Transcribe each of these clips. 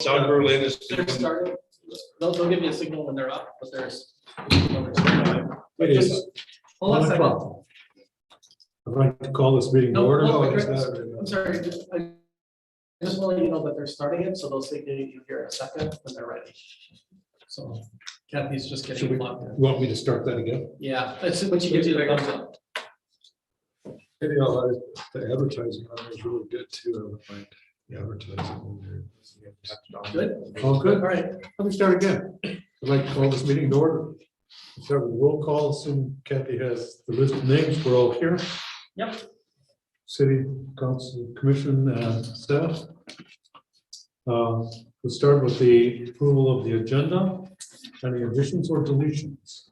John Berlin is. They're starting. They'll give you a signal when they're up, but there's. It is Hold on a 1 second. o'clock. I'd like to call this meeting to No, order. no, Oh, is I'm that- sorry. I just want to let you know that they're starting it, so they'll signal you here in a second when they're ready. So Kathy's just Should getting we, plugged in. you want me to start that again? Yeah, that's what you can do. Thumbs up. Video, the advertising on there is really good too. I would find the advertising on there. Good. All good? All right. Let me start again. I'd like to call this meeting to order. Start with a roll call, assume Kathy has the list of names. We're all here. Yep. City Council, Commission, and staff. We'll start with the approval of the agenda. Any additions or deletions?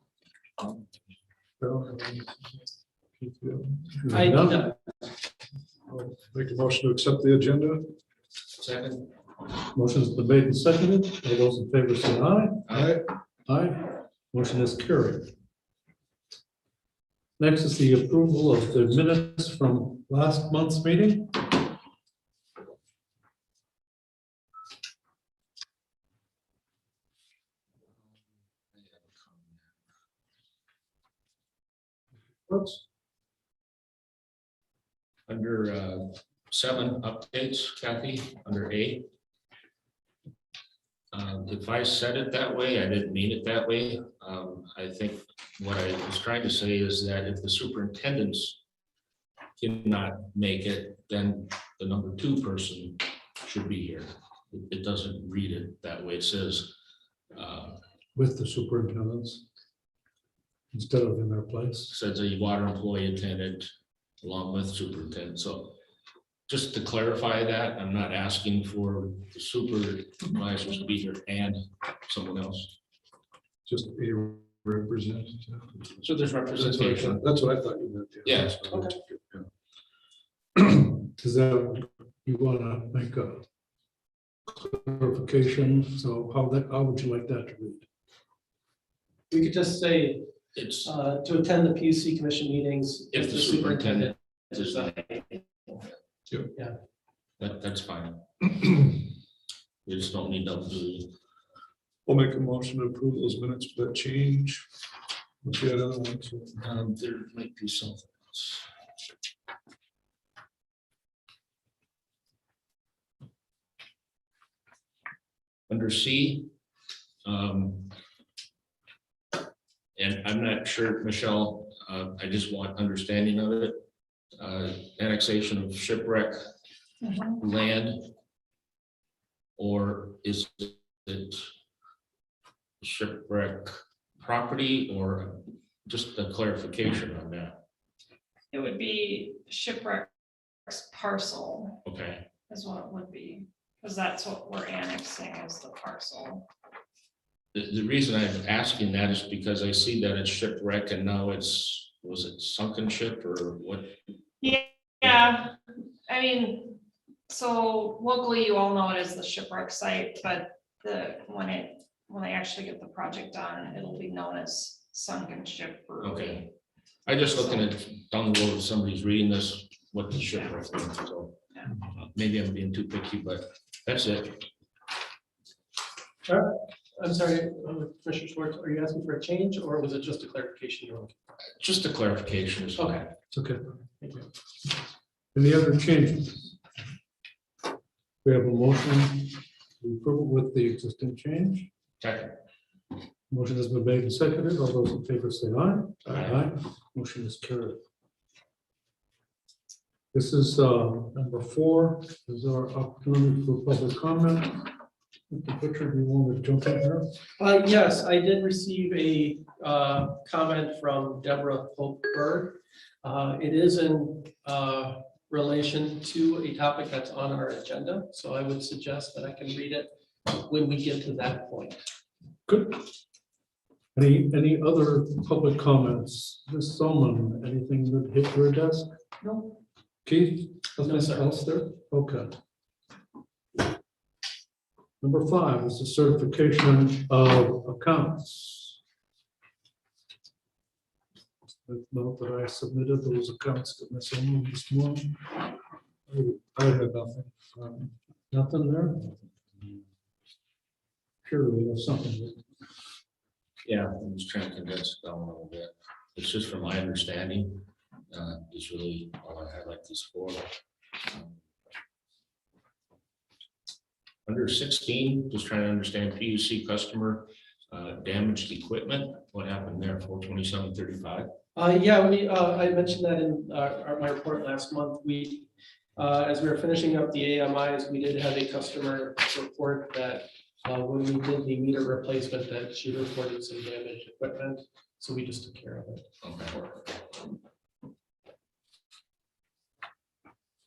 None? Make a motion to accept the agenda. Second. Motion's been made and seconded. All those in favor say aye. Aye. Aye. Motion is carried. Next is the approval of the minutes from last month's meeting. Oops. Under 7 updates, Kathy, under A. If I said it that way, I didn't mean it that way. I think what I was trying to say is that if the superintendents cannot make it, then the number 2 person should be here. It doesn't read it that way. It says, With the superintendents instead of in their place. says a water employee attendant along with superintendent. So just to clarify that, I'm not asking for the supervisors to be here and someone else. Just a representative. So there's representation. That's what I thought you meant. Yes. Does that, you want to make a clarification? So how would you like that to read? We could just say It's to attend the PUC commission meetings. if the superintendent is is not, Yeah. that's fine. We just don't need double duty. We'll make a motion to approve those minutes with that change. What's the other one? There might be something else. Under C, and I'm not sure, Michelle, I just want understanding of it. Annexation of shipwreck land, or is it shipwreck property, or just a clarification on that? It would be shipwrecks parcel Okay, is what it would be, because that's what we're annexing is the parcel. the reason I'm asking that is because I see that it's shipwreck and now it's, was it sunken ship or what? Yeah, I mean, so locally you all know it as the shipwreck site, but when they actually get the project done, it'll be known as sunken ship. Okay. I just looking at down the road, if somebody's reading this, what the shipwreck means, so Yeah. maybe I'm being too picky, but that's it. I'm sorry, Commissioner Schwartz, are you asking for a change or was it just a clarification? You're looking for? Just a clarification is fine. Okay. It's okay. Thank you. Any other changes? We have a motion to approve with the existing change. Second. Motion has been made and seconded. All those in favor say aye. Aye. Motion is carried. This is number 4. This is our opportunity for public comment. Mr. Butcher, do you want to jump in here? Yes, I did receive a comment from Deborah Pope Bird. It is in relation to a topic that's on our agenda, so I would suggest that I can read it when we get to that point. Good. Any other public comments? Ms. Solomon, anything that hit your desk? No. Keith? No, Nothing sir. else there? Okay. Number 5 is the certification of accounts. Note that I submitted those accounts to Ms. Solomon this morning. I had nothing. Nothing there? period or something. Yeah, I'm just trying to condense it down a little bit. It's just from my understanding, is really all I highlight this for. Under 16, just trying to understand PUC customer damaged equipment. What happened there? 427.35. Yeah, I mentioned that in my report last month. As we were finishing up the AMIs, we did have a customer report that when we did the meter replacement, that she reported some damaged equipment. So we just took care of it. Okay.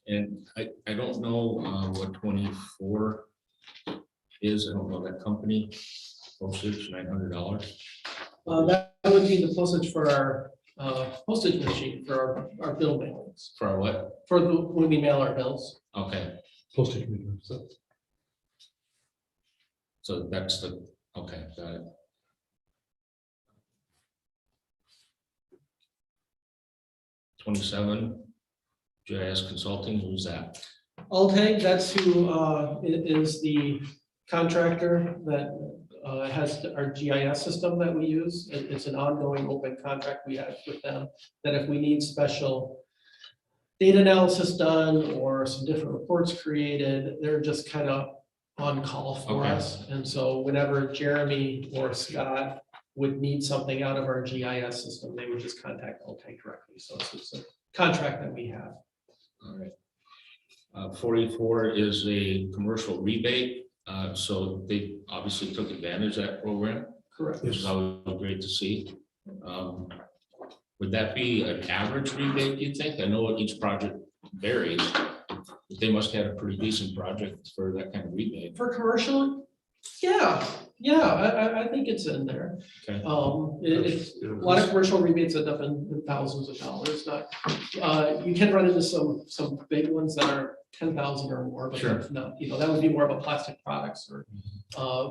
And I don't know what 24 is. I don't know that company. Postage, $900. That would be the postage for our postage machine for our bill mailings, For our what? for when we mail our bills. Okay, Postage meter. so that's the, okay, got it. $27, Gis Consulting, who's that? Ultag, that's who is the contractor that has our GIS system that we use. It's an ongoing open contract we have with them, that if we need special data analysis done or some different reports created, they're just kind of on call for Okay. us. And so whenever Jeremy or Scott would need something out of our GIS system, they would just contact Ultag directly. So it's a contract that we have. All right. 44 is a commercial rebate. So they obviously took advantage of that program, Correct. which is always great to see. Would that be an average rebate, do you think? I know each project varies, but they must have a pretty decent project for that kind of rebate. For commercial, yeah, I think it's in there. Okay. It's a lot of commercial rebates end up in thousands of dollars. Not, you can run into some big ones that are 10,000 or more, but Sure. that's not, that would be more of a plastic products or,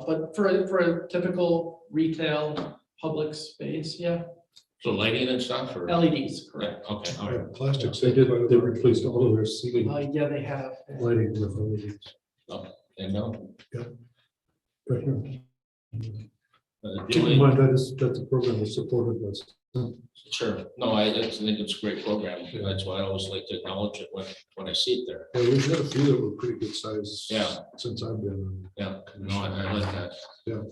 but for a typical retail public space, yeah, So lighting and stuff or? LEDs, Yeah, correct. okay, all right. Plastics. They replaced all of their ceiling Yeah, they have. lighting with LEDs. And no, Right here. the Keep in only- mind that's a program that's supported by. Sure, no, I think it's a great program. That's why I always like to acknowledge it when I see it there. Yeah, we've had a few that were pretty good size. Yeah. Since I've been. Yeah, no, I like that. Yeah.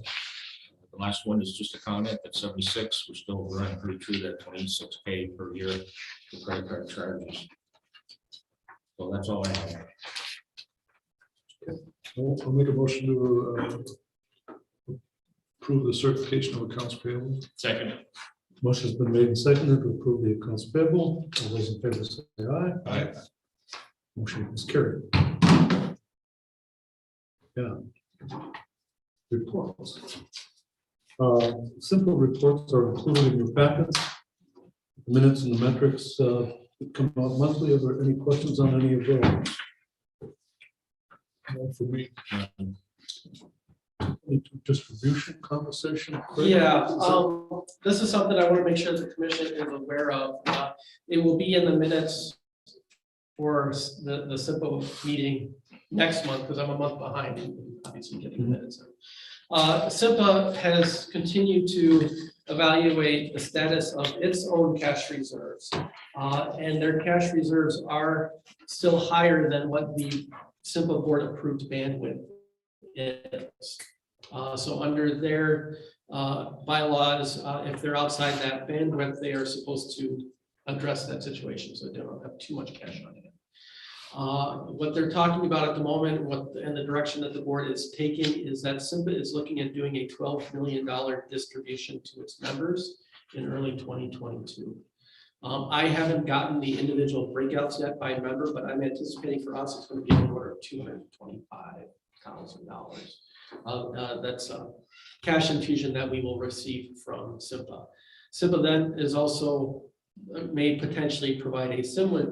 The last one is just a comment at 76. We're still running pretty true that 26K per year for credit card charges. So that's all I have. I'll make a motion to approve the certification of accounts payable. Second. Motion's been made and seconded to approve the accounts payable. All those in favor say aye. Aye. Motion is carried. Yeah. Reports. Simple reports are included in your packets. Minutes and the metrics come out monthly. Are there any questions on any of those? For me, Distribution conversation? Craig? Yeah, this is something I want to make sure the commission is aware of. It will be in the minutes for the simple meeting next month, because I'm a month behind in obviously getting the minutes. SIPA has continued to evaluate the status of its own cash reserves. And their cash reserves are still higher than what the SIPA board approved bandwidth is. So under their bylaws, if they're outside that bandwidth, they are supposed to address that situation, so they don't have too much cash on hand. What they're talking about at the moment, and the direction that the board is taking, is that SIPA is looking at doing a $12 million distribution to its members in early 2022. I haven't gotten the individual breakouts yet by member, but I'm anticipating for us, it's going to be in the order of $225,000. That's a cash infusion that we will receive from SIPA. SIPA then is also may potentially provide a similar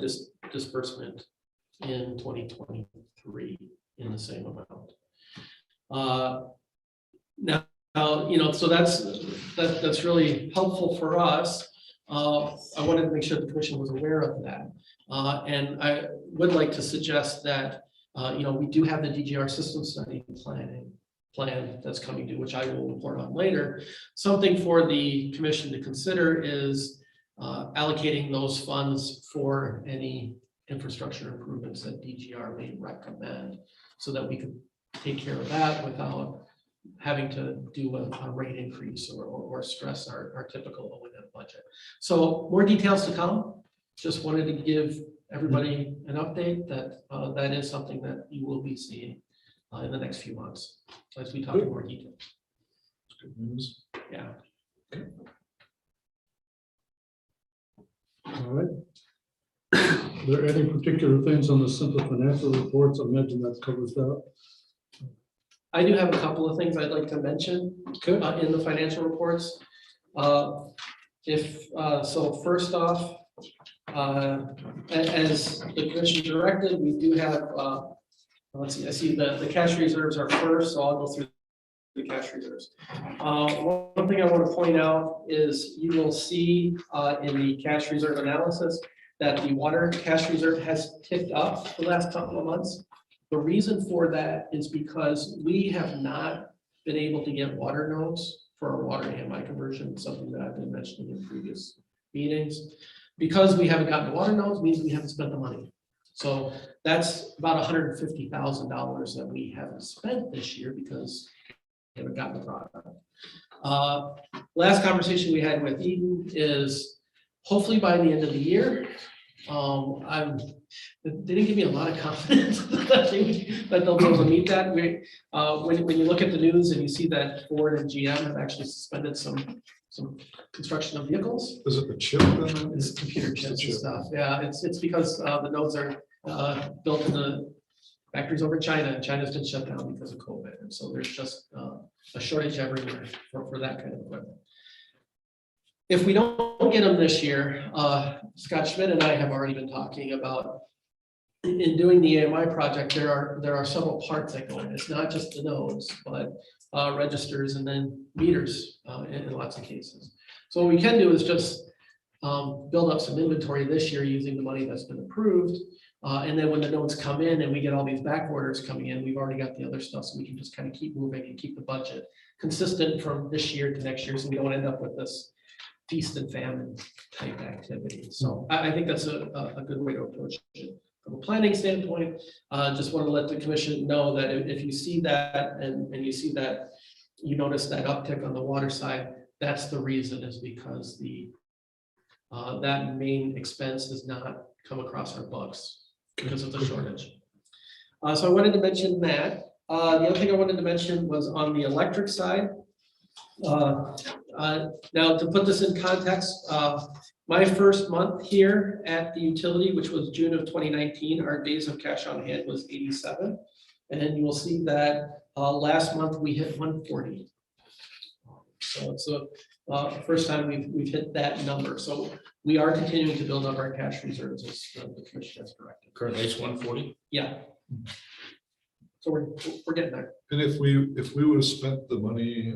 disbursement in 2023 in the same amount. Now, so that's really helpful for us. I wanted to make sure the commission was aware of that. And I would like to suggest that, we do have the DGR system study planning. plan that's coming due, which I will report on later. Something for the commission to consider is allocating those funds for any infrastructure improvements that DGR may recommend, so that we can take care of that without having to do a rate increase or stress our typical O&M budget. So more details to come. Just wanted to give everybody an update that that is something that you will be seeing in the next few months as we talk in more detail. Good news. Yeah. All right. Are there any particular things on the simple financial reports? I imagine that covers that. I do have a couple of things I'd like to mention in the financial reports. So first off, as the commission directed, we do have, let's see, I see the cash reserves are first, so I'll go through the cash reserves. One thing I want to point out is you will see in the cash reserve analysis that the water cash reserve has ticked up the last couple of months. The reason for that is because we have not been able to get water notes for our water AMI conversion, something that I've been mentioning in previous meetings. Because we haven't gotten the water notes means we haven't spent the money. So that's about $150,000 that we haven't spent this year because we haven't gotten the product. Last conversation we had with Eden is hopefully by the end of the year. They didn't give me a lot of confidence that they'll be able to meet that. When you look at the news and you see that Ford and GM have actually suspended some construction of vehicles. Is it the chip then? It's computer chips and stuff. Yeah, it's because the nodes are built in the factories over in China, and China's been shut down because of COVID. And so there's just a shortage everywhere for that kind of equipment. If we don't get them this year, Scott Schmidt and I have already been talking about in doing the AMI project, there are several parts that go in. It's not just the nodes, but registers and then meters in lots of cases. So what we can do is just build up some inventory this year using the money that's been approved. And then when the nodes come in and we get all these back orders coming in, we've already got the other stuff, so we can just kind of keep moving and keep the budget consistent from this year to next year, so we don't end up with this feast and famine type activity. So I think that's a good way to approach it. From a planning standpoint, just want to let the commission know that if you see that and you see that you notice that uptick on the water side, that's the reason, is because that main expense has not come across our books because of the shortage. So I wanted to mention that. The other thing I wanted to mention was on the electric side. Now, to put this in context, my first month here at the utility, which was June of 2019, our days of cash on hand was 87. And you will see that last month we hit 140. So it's the first time we've hit that number. So we are continuing to build up our cash reserves as the commission has directed. Currently it's 140. Yeah. So we're getting there. And if we would have spent the money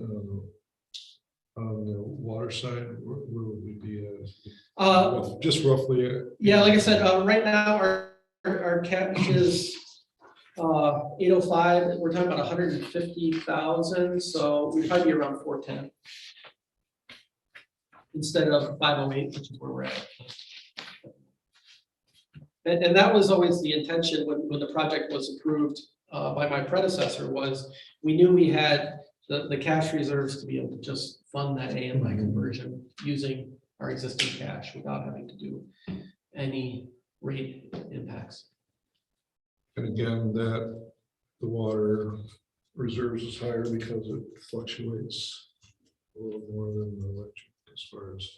on the water side, where would we be at? Just roughly. Yeah, like I said, right now our cash is 805. We're talking about 150,000, so we'd probably be around 410 instead of 508, which is where we're at. And that was always the intention when the project was approved by my predecessor, was we knew we had the cash reserves to be able to just fund that AMI conversion using our existing cash without having to do any rate impacts. And again, that the water reserves is higher because it fluctuates a little more than the electric as far as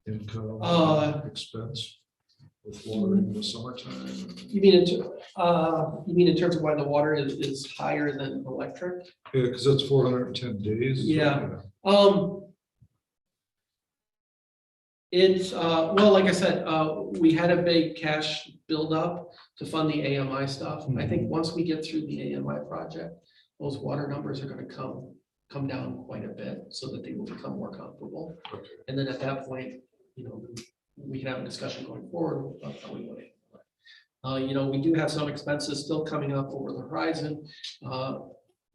income, expense with water in the summertime. You mean in terms of why the water is higher than electric? Yeah, because that's 410 days. Yeah. It's well, like I said, we had a big cash buildup to fund the AMI stuff. I think once we get through the AMI project, those water numbers are going to come down quite a bit so that they will become more comparable. Okay. And then at that point, we can have a discussion going forward about how we want to. We do have some expenses still coming up over the horizon.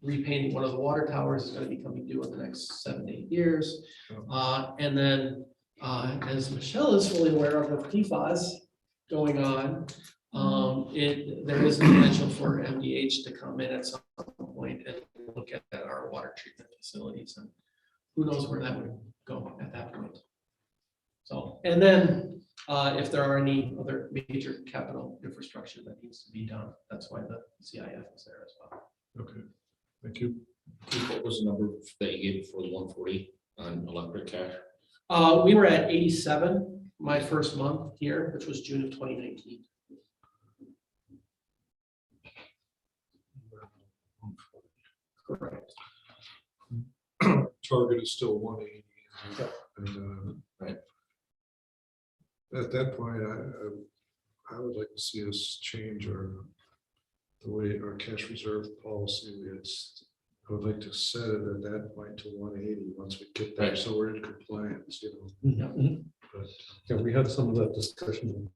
repainting one of the water towers is gonna be coming due in the next 7 to 8 years. And then, as Michelle is fully aware of with PFAS going on, there is the potential for MDH to come in at some point and look at our water treatment facilities, and who knows where that would go at that point. So, and then, if there are any other major capital infrastructure that needs to be done, that's why the CIF is there as well. Okay, thank you. What was the number that you gave for the 140 on electric cash? We were at 87 my first month here, which was June of 2019. Correct. Target is still 180. Yep. And, Right. At that point, I would like to see us change the way our cash reserve policy is. I would like to set it at that point to 180 once we get there, Right. so we're in compliance, you know. But Yeah, we had some of that discussion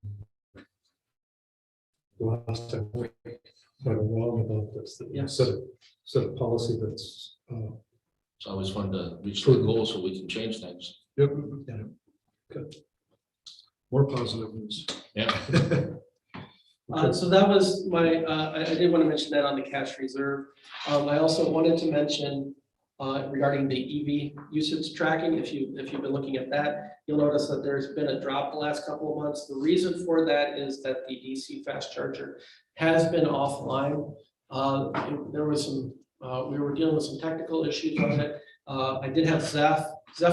last time, quite a while about this, that we Yes. set a policy that's, It's always fun to reach the goal so we can change things. yep, yeah, good. more positive news. Yeah. So that was my, I did want to mention that on the cash reserve. I also wanted to mention regarding the EV usage tracking, if you've been looking at that, you'll notice that there's been a drop the last couple of months. The reason for that is that the DC fast charger has been offline. There was some, we were dealing with some technical issues on it. I did have Zeph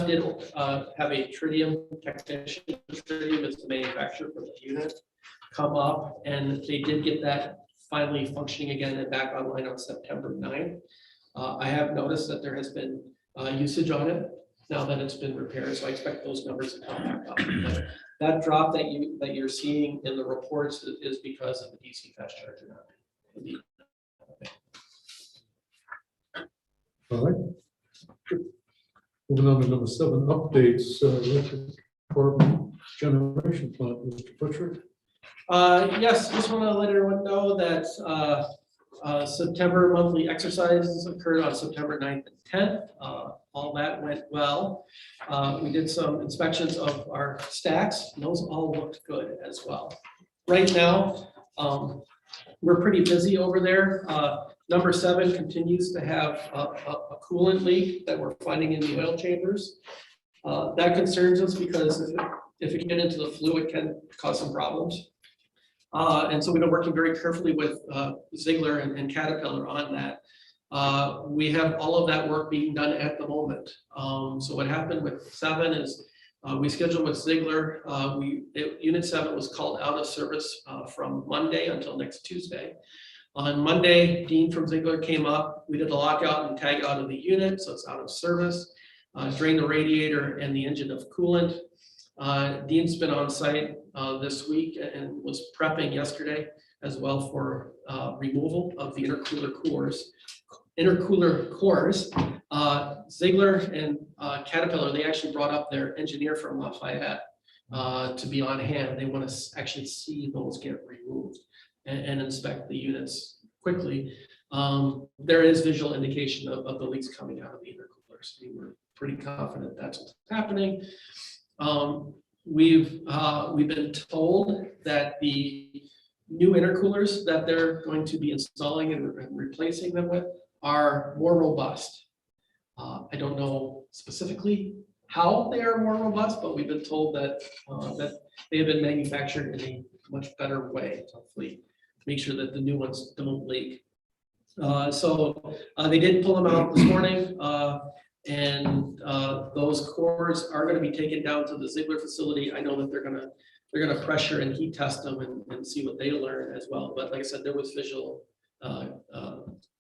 did have a tritium technician, tritium is the manufacturer for the unit, come up, and they did get that finally functioning again and back online on September 9th. I have noticed that there has been usage on it now that it's been repaired, so I expect those numbers to come back up. But that drop that you're seeing in the reports is because of the DC fast charger. All right. Moving on to number 7, updates, electric department generation plant, Mr. Pritchard. Yes, just want to let everyone know that September monthly exercises occurred on September 9th and 10th. All that went well. We did some inspections of our stacks, and those all looked good as well. Right now, we're pretty busy over there. Number 7 continues to have a coolant leak that we're finding in the oil chambers. That concerns us because if it can get into the flue, it can cause some problems. And so we've been working very carefully with Ziegler and Caterpillar on that. We have all of that work being done at the moment. So what happened with 7 is we scheduled with Ziegler. Unit 7 was called out of service from Monday until next Tuesday. On Monday, Dean from Ziegler came up. We did a lockout and tag out of the unit, so it's out of service. Drained the radiator and the engine of coolant. Dean's been on site this week and was prepping yesterday as well for removal of the intercooler cores. Ziegler and Caterpillar, they actually brought up their engineer from Lafayette to be on hand. They want to actually see those get removed and inspect the units quickly. There is visual indication of the leaks coming out of the intercoolers. We were pretty confident that's what's happening. We've been told that the new intercoolers that they're going to be installing and replacing them with are more robust. I don't know specifically how they are more robust, but we've been told that that they have been manufactured in a much better way, hopefully make sure that the new ones don't leak. So they did pull them out this morning. And those cores are going to be taken down to the Ziegler facility. I know that they're going to pressure and heat test them and see what they learn as well. But like I said, there was visual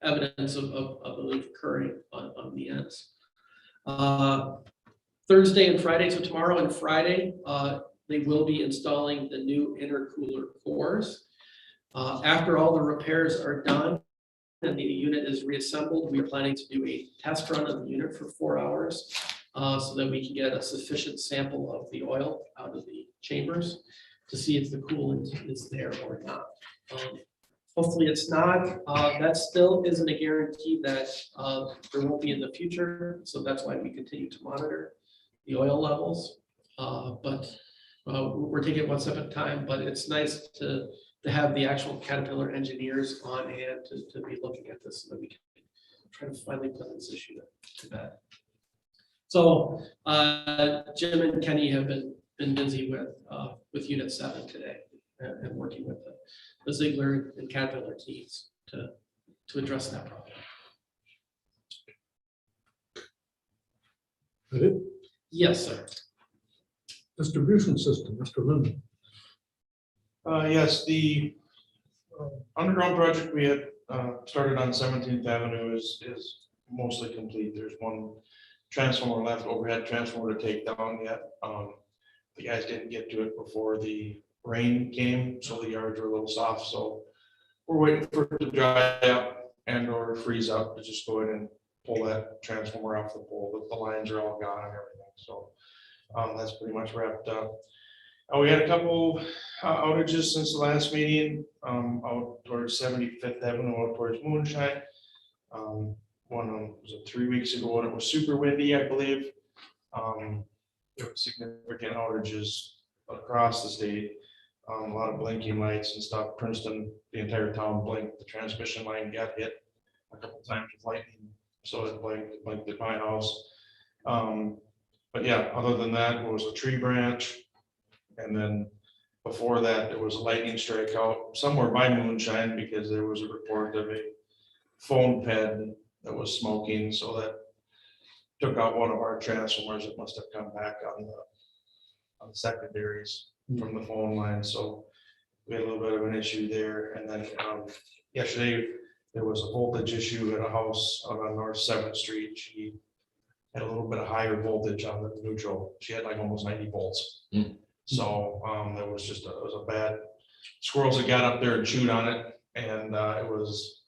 evidence of the leak occurring on the ends. Thursday and Friday, so tomorrow and Friday, they will be installing the new intercooler cores. After all the repairs are done and the unit is reassembled, we are planning to do a test run of the unit for 4 hours so that we can get a sufficient sample of the oil out of the chambers to see if the coolant is there or not. Hopefully it's not. That still isn't a guarantee that there won't be in the future. So that's why we continue to monitor the oil levels. But we're taking it one step at a time, but it's nice to have the actual Caterpillar engineers on hand to be looking at this so that we can try to finally put this issue to bed. So Jim and Kenny have been busy with Unit 7 today and working with the Ziegler and Caterpillar teams to address that problem. That it? Yes, sir. Distribution system, Mr. Linden. Yes, the underground project we had started on 17th Avenue is mostly complete. There's one transformer left, overhead transformer to take down yet. The guys didn't get to it before the rain came, so the yards are a little soft, so we're waiting for it to dry up and or freeze up to just go in and pull that transformer off the pole. The lines are all gone and everything, so that's pretty much wrapped up. We had a couple outages since the last meeting, out towards 75th Avenue, out towards Moonshine. One was it 3 weeks ago, and it was super windy, I believe. There were significant outages across the state. A lot of blinking lights and stuff. Princeton, the entire town blinked. The transmission line got hit a couple times with lightning, so it blinked at my house. But yeah, other than that, it was a tree branch. And then before that, there was a lightning strike out somewhere by Moonshine because there was a report of a phone pad that was smoking. So that took out one of our transformers. It must have come back on the secondaries from the phone line. So we had a little bit of an issue there. And then yesterday, there was a voltage issue at a house out on North 7th Street. She had a little bit of higher voltage on the neutral. She had like almost 90 volts. So there was just it was a bad squirrels that got up there and chewed on it, and it was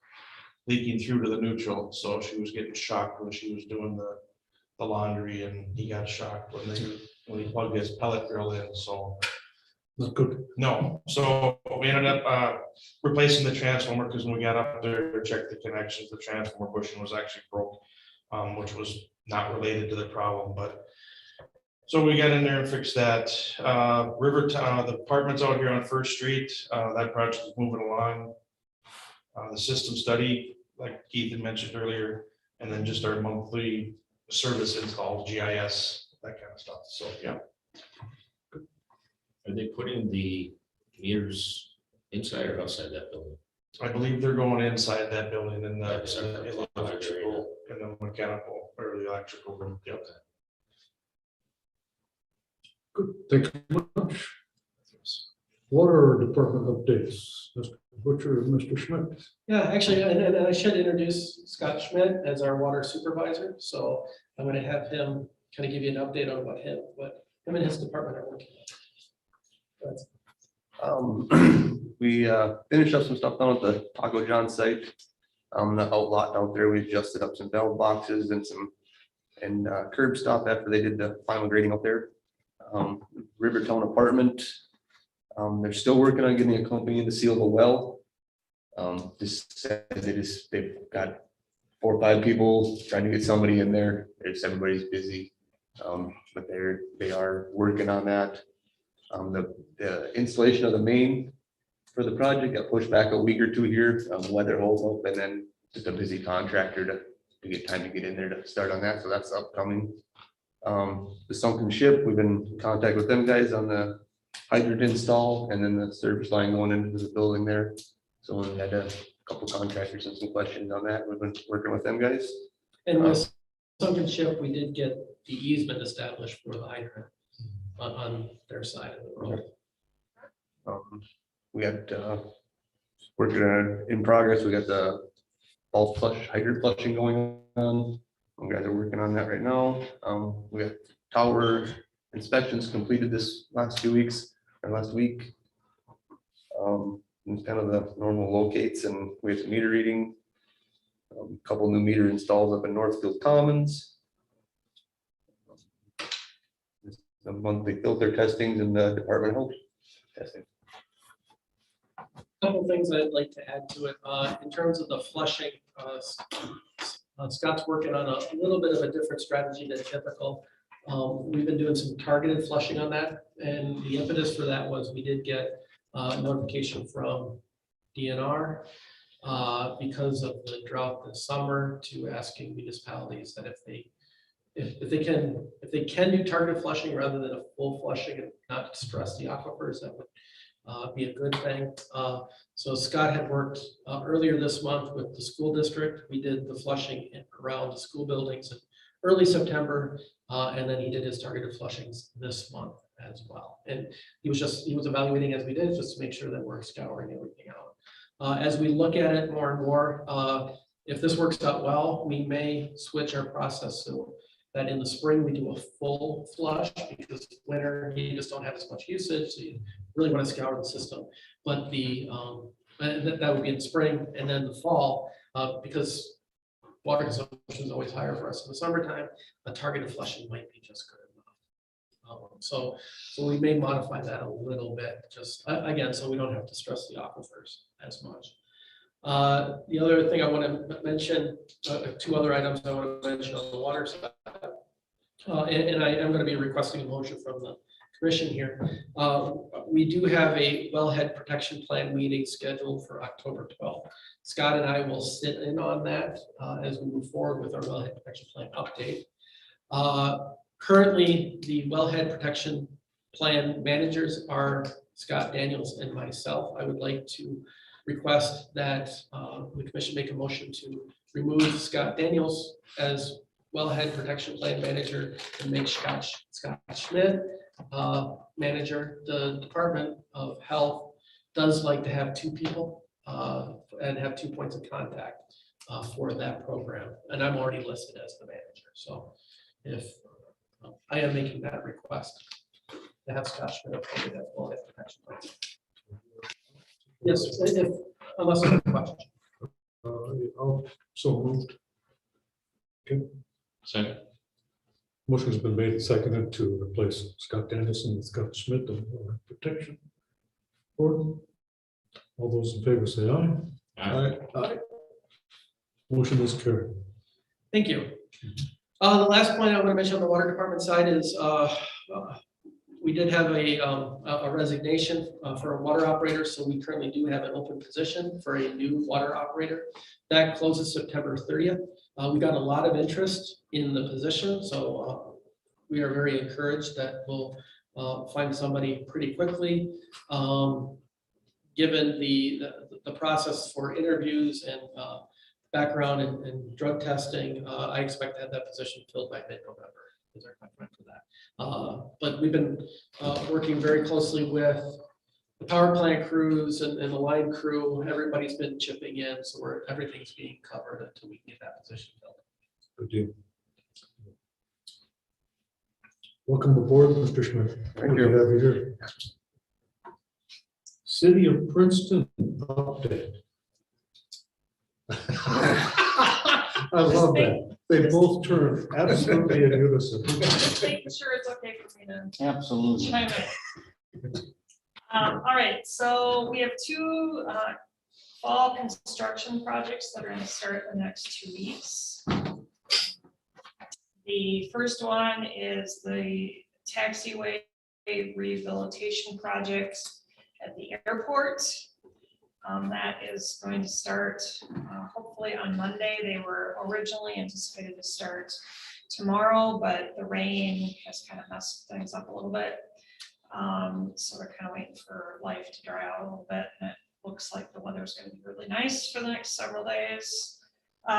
leaking through to the neutral. So she was getting shocked when she was doing the laundry, and he got shocked when he plugged his pellet grill in. So Not good. no, so we ended up replacing the transformer because when we got up there to check the connections, the transformer bushing was actually broke, which was not related to the problem, but. So we got in there and fixed that. Rivertown, the apartments out here on First Street, that project is moving along. The system study, like Keith had mentioned earlier, and then just our monthly service install, GIS, that kind of stuff. So, yeah. Are they putting the meters inside or outside that building? I believe they're going inside that building in the That's separate. electrical and the mechanical or the electrical room. Yep. Good, thank you much. Water department updates, Mr. Butcher and Mr. Schmidt. Yeah, actually, and I should introduce Scott Schmidt as our water supervisor. So I'm going to have him kind of give you an update on what him and his department are working on. We finished up some stuff down at the Taco John site. The outlot out there, we adjusted up some valve boxes and curb stop after they did the final grading up there. Rivertown apartment, they're still working on getting a company to seal the well. They've got 4 or 5 people trying to get somebody in there. Everybody's busy, but they are working on that. The installation of the main for the project got pushed back a week or 2 here. Weather holds up, and then just a busy contractor to get time to get in there to start on that. So that's upcoming. The sunken ship, we've been in contact with them guys on the hydrant install and then the service line going into the building there. So we had a couple contractors and some questions on that. We've been working with them guys. And with sunken ship, we did get the easement established for the hydrant on their side of the road. We got working on in progress. We got the bulk flush hydrant flushing going on. You guys are working on that right now. We got tower inspections completed this last 2 weeks or last week. It's kind of the normal locates, and we have some meter reading. A couple new meter installs up in Northfield Commons. The monthly filter testings and the Department of Health testing. Couple things I'd like to add to it. In terms of the flushing, Scott's working on a little bit of a different strategy than typical. We've been doing some targeted flushing on that, and the impetus for that was we did get notification from DNR because of the drought this summer, to asking municipalities that if they can do targeted flushing rather than a full flushing and not stress the aquifers, that would be a good thing. So Scott had worked earlier this month with the school district. We did the flushing around the school buildings in early September, and then he did his targeted flushings this month as well. And he was evaluating as we did, just to make sure that we're scouring everything out. As we look at it more and more, if this works out well, we may switch our process so that in the spring we do a full flush, because winter you just don't have as much usage. So you really want to scour the system. But that would be in spring, and then the fall, because water consumption is always higher for us in the summertime, a targeted flushing might be just good enough. So we may modify that a little bit, just again, so we don't have to stress the aquifers as much. The other thing I want to mention, two other items I want to mention on the water side, and I am going to be requesting a motion from the commission here. We do have a wellhead protection plan meeting scheduled for October 12th. Scott and I will sit in on that as we move forward with our wellhead protection plan update. Currently, the wellhead protection plan managers are Scott Daniels and myself. I would like to request that the commission make a motion to remove Scott Daniels as wellhead protection plan manager and make Scott Schmidt manager. The Department of Health does like to have two people and have 2 points of contact for that program. And I'm already listed as the manager. So if I am making that request to have Scott Schmidt appointed as wellhead protection plan. Yes, unless there's a question. So moved. Okay, Second. motion's been made and seconded to replace Scott Danielson with Scott Schmidt on Water Protection Board. All those in favor say aye. Aye. Aye. Motion is carried. Thank you. The last point I want to mention on the water department side is we did have a resignation for a water operator, so we currently do have an open position for a new water operator. That closes September 30th. We got a lot of interest in the position, so we are very encouraged that we'll find somebody pretty quickly. Given the process for interviews and background and drug testing, I expect to have that position filled by mid-November. Is our timeline for that. But we've been working very closely with the power plant crews and the line crew. Everybody's been chipping in, so everything's being covered until we can get that position filled. Good deal. Welcome aboard, Mr. Schmidt. Thank Good to have you here. City of Princeton update. I love that. They both turned absolutely in unison. Just making sure it's okay for me to Absolutely. chime in. All right, so we have two fall construction projects that are going to start in the next 2 weeks. The first one is the Taxiway Rehabilitation project at the airport. That is going to start hopefully on Monday. They were originally anticipated to start tomorrow, but the rain has kind of messed things up a little bit. So we're kind of waiting for life to dry out a little bit, and it looks like the weather is going to be really nice for the next several days.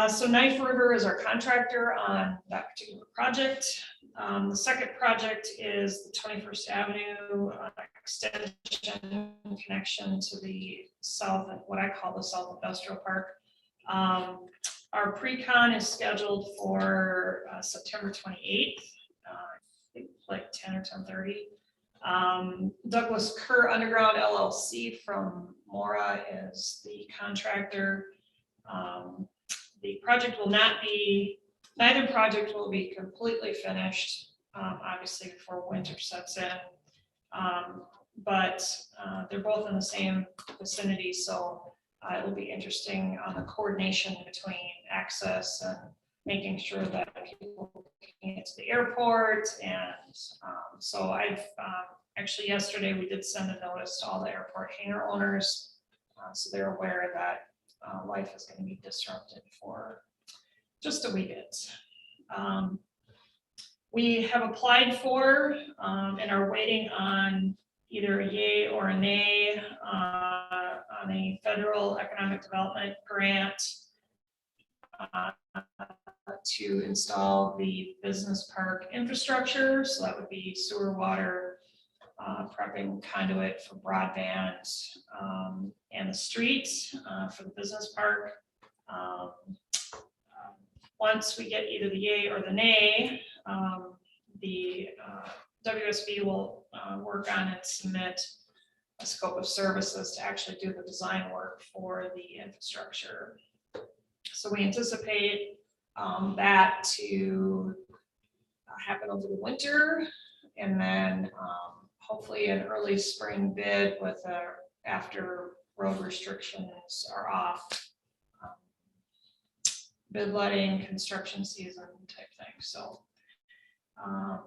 So Knife River is our contractor on that particular project. The second project is the 21st Avenue extension connection to the south, what I call the South Industrial Park. Our pre-con is scheduled for September 28th, I think like 10 or 10:30. Douglas Kerr Underground LLC from Mora is the contractor. The project will not be, neither project will be completely finished, obviously before winter sets in. but they're both in the same vicinity, so it'll be interesting on the coordination between access and making sure that people can get to the airport. And so I've actually yesterday we did send a notice to all the airport hangar owners, so they're aware that life is going to be disrupted for just a wee bit. We have applied for and are waiting on either a yay or a nay on a federal economic development grant to install the business park infrastructure. So that would be sewer, water, prepping conduit for broadband, and the streets for the business park. Once we get either the yay or the nay, the WSB will work on and submit a scope of services to actually do the design work for the infrastructure. So we anticipate that to happen over the winter, and then hopefully an early spring bid with after road restrictions are off, bid letting, construction season type thing. So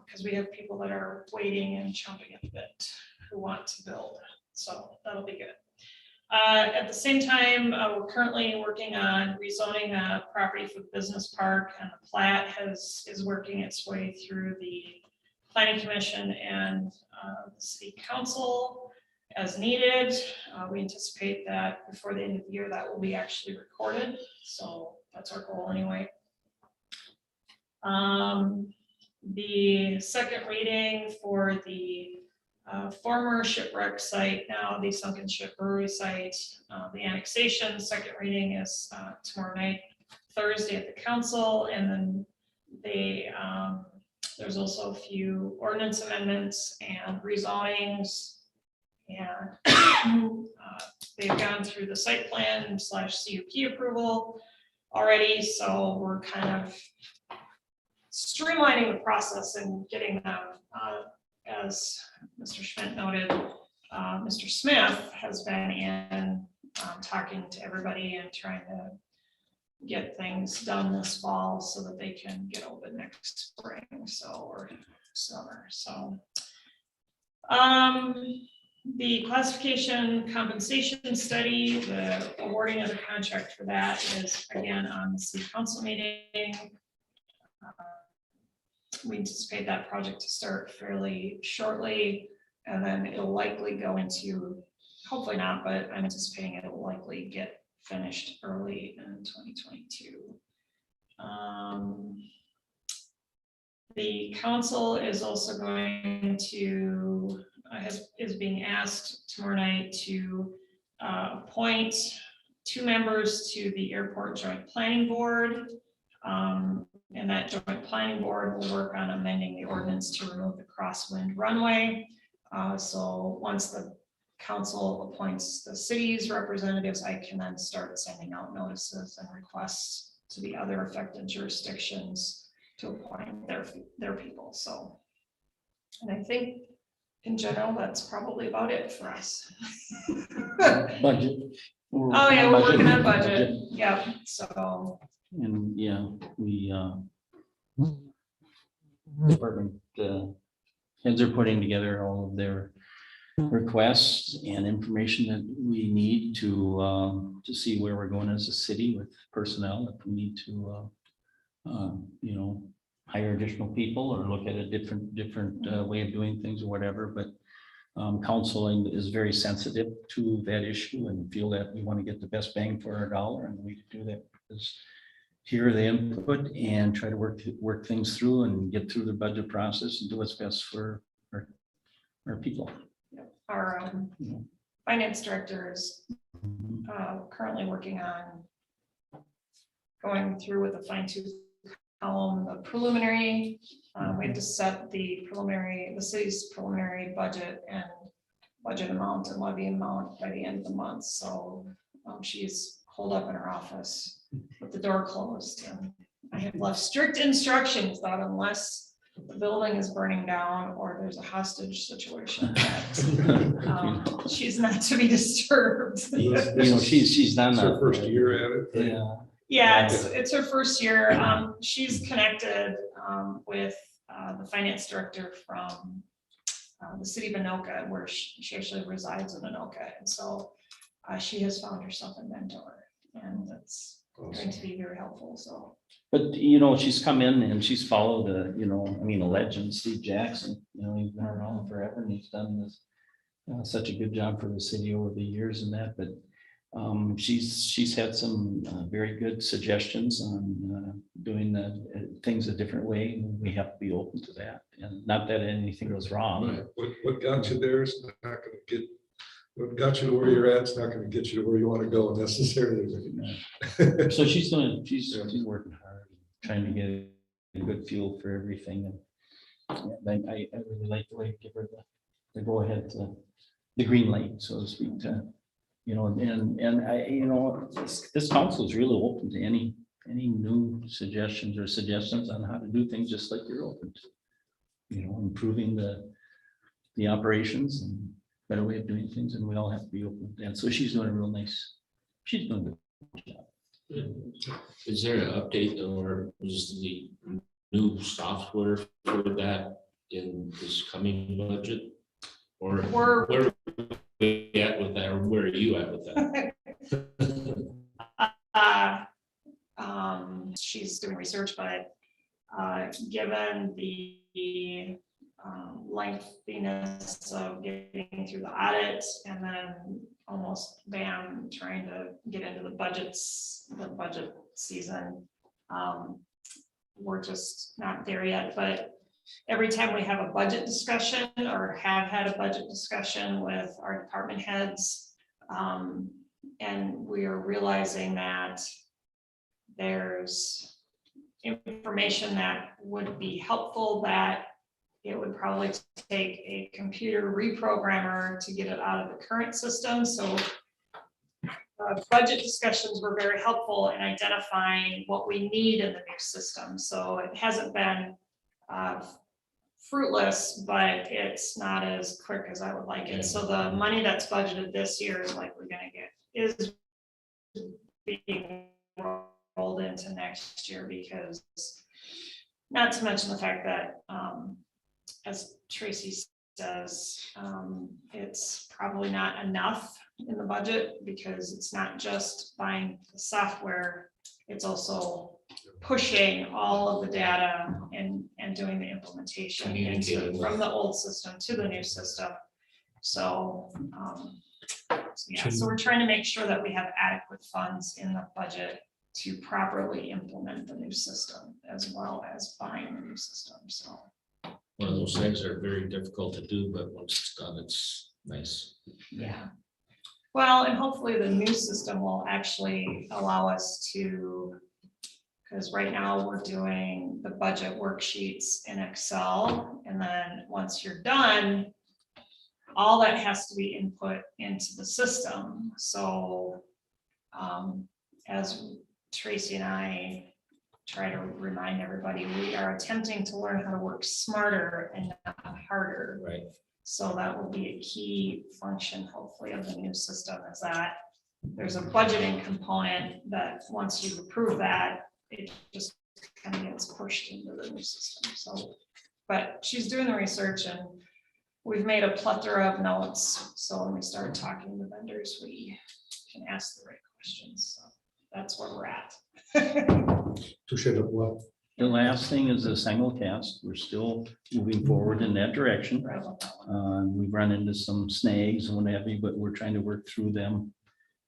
because we have people that are waiting and chomping at the bit who want to build, so that'll be good. At the same time, we're currently working on rezoning a property for the business park, and the plat is working its way through the planning commission and the city council as needed. We anticipate that before the end of the year that will be actually recorded, so that's our goal anyway. The second reading for the former shipwreck site, now the sunken ship brewery site, the annexation, second reading is tomorrow night, Thursday at the council, and then there's also a few ordinance amendments and rezonings, and they've gone through the site plan / CUP approval already, so we're kind of streamlining the process and getting them, as Mr. Schmidt noted, Mr. Smith has been in talking to everybody and trying to get things done this fall so that they can get open next spring, so, or summer. So the classification compensation study, the awarding of the contract for that is again on the city council meeting. We anticipate that project to start fairly shortly, and then it'll likely go into, hopefully not, but I'm anticipating it'll likely get finished early in 2022. The council is also going to, is being asked tomorrow night to appoint 2 members to the airport joint planning board. And that joint planning board will work on amending the ordinance to remove the crosswind runway. So once the council appoints the city's representatives, I can then start sending out notices and requests to the other affected jurisdictions to appoint their people. So, and I think in general, that's probably about it for us. Budget. Oh yeah, we're working on budget. Yeah, so. And yeah, we department heads are putting together all of their requests and information that we need to see where we're going as a city with personnel. If we need to, you know, hire additional people or look at a different way of doing things or whatever. But council is very sensitive to that issue and feel that we want to get the best bang for our dollar, and we do that because hear the input and try to work things through and get through the budget process and do what's best for our people. Our finance director is currently working on going through with a fine-tooth comb the preliminary. We have to set the city's preliminary budget and budget amount and levy amount by the end of the month. So she's holed up in her office with the door closed, and I have left strict instructions that unless the building is burning down or there's a hostage situation, that, she's not to be disturbed. You know, she's done It's that. her first year at it. right? Yeah. Yeah, it's her first year. She's connected with the finance director from the city of Anoka, where she actually resides in Anoka. And so she has found herself a mentor, and that's going to be very helpful. So, But, you know, she's come in and she's followed a legend, Steve Jackson, he's been around forever and he's done this such a good job for the city over the years and that, but she's had some very good suggestions on doing things a different way, and we have to be open to that. And not that anything goes wrong. Right. What got you there is not gonna get, what got you to where you're at is not gonna get you to where you want to go necessarily. So she's working hard, trying to get a good feel for everything. And I really like the way you give her the go ahead to the green light, so to speak, to, and I, this council is really open to any new suggestions on how to do things, just like you're open to, improving the operations and better way of doing things, and we all have to be open. And so she's doing a she's doing a good job. Is there an update or is the new software for that in this coming budget? Or We're- where are we at with that, or where are you at with that? She's doing research, but given the lengthiness of getting through the audit and then almost trying to get into the budget season, we're just not there yet. But every time we have a budget discussion or have had a budget discussion with our department heads, and we are realizing that there's information that would be helpful, that it would probably take a computer reprogrammer to get it out of the current system. So budget discussions were very helpful in identifying what we need in the new system. So it hasn't been fruitless, but it's not as quick as I would like it. So the money that's budgeted this year is likely going to is being rolled into next year, because not to mention the fact that, as Tracy says, it's probably not enough in the budget, because it's not just buying the software, it's also pushing all of the data and doing the implementation from the old system to the new system. So, so we're trying to make sure that we have adequate funds in the budget to properly implement the new system, as well as buying the new system. So One of those things that are very difficult to do, but once it's done, it's nice. yeah. Well, and hopefully the new system will actually allow us to, because right now we're doing the budget worksheets in Excel, and then once you're done, all that has to be input into the system. So as Tracy and I try to remind everybody, we are attempting to learn how to work smarter and not harder. Right. So that will be a key function, hopefully, of the new system, is that there's a budgeting component that once you approve that, it just kind of gets pushed into the new system. So, but she's doing the research, and we've made a plethora of notes. So when we start talking to vendors, we can ask the right questions. So that's where we're at. To shed up what? The last thing is a simulcast. We're still moving forward in that direction. Right about that one. We've run into some snags and what have you, but we're trying to work through them.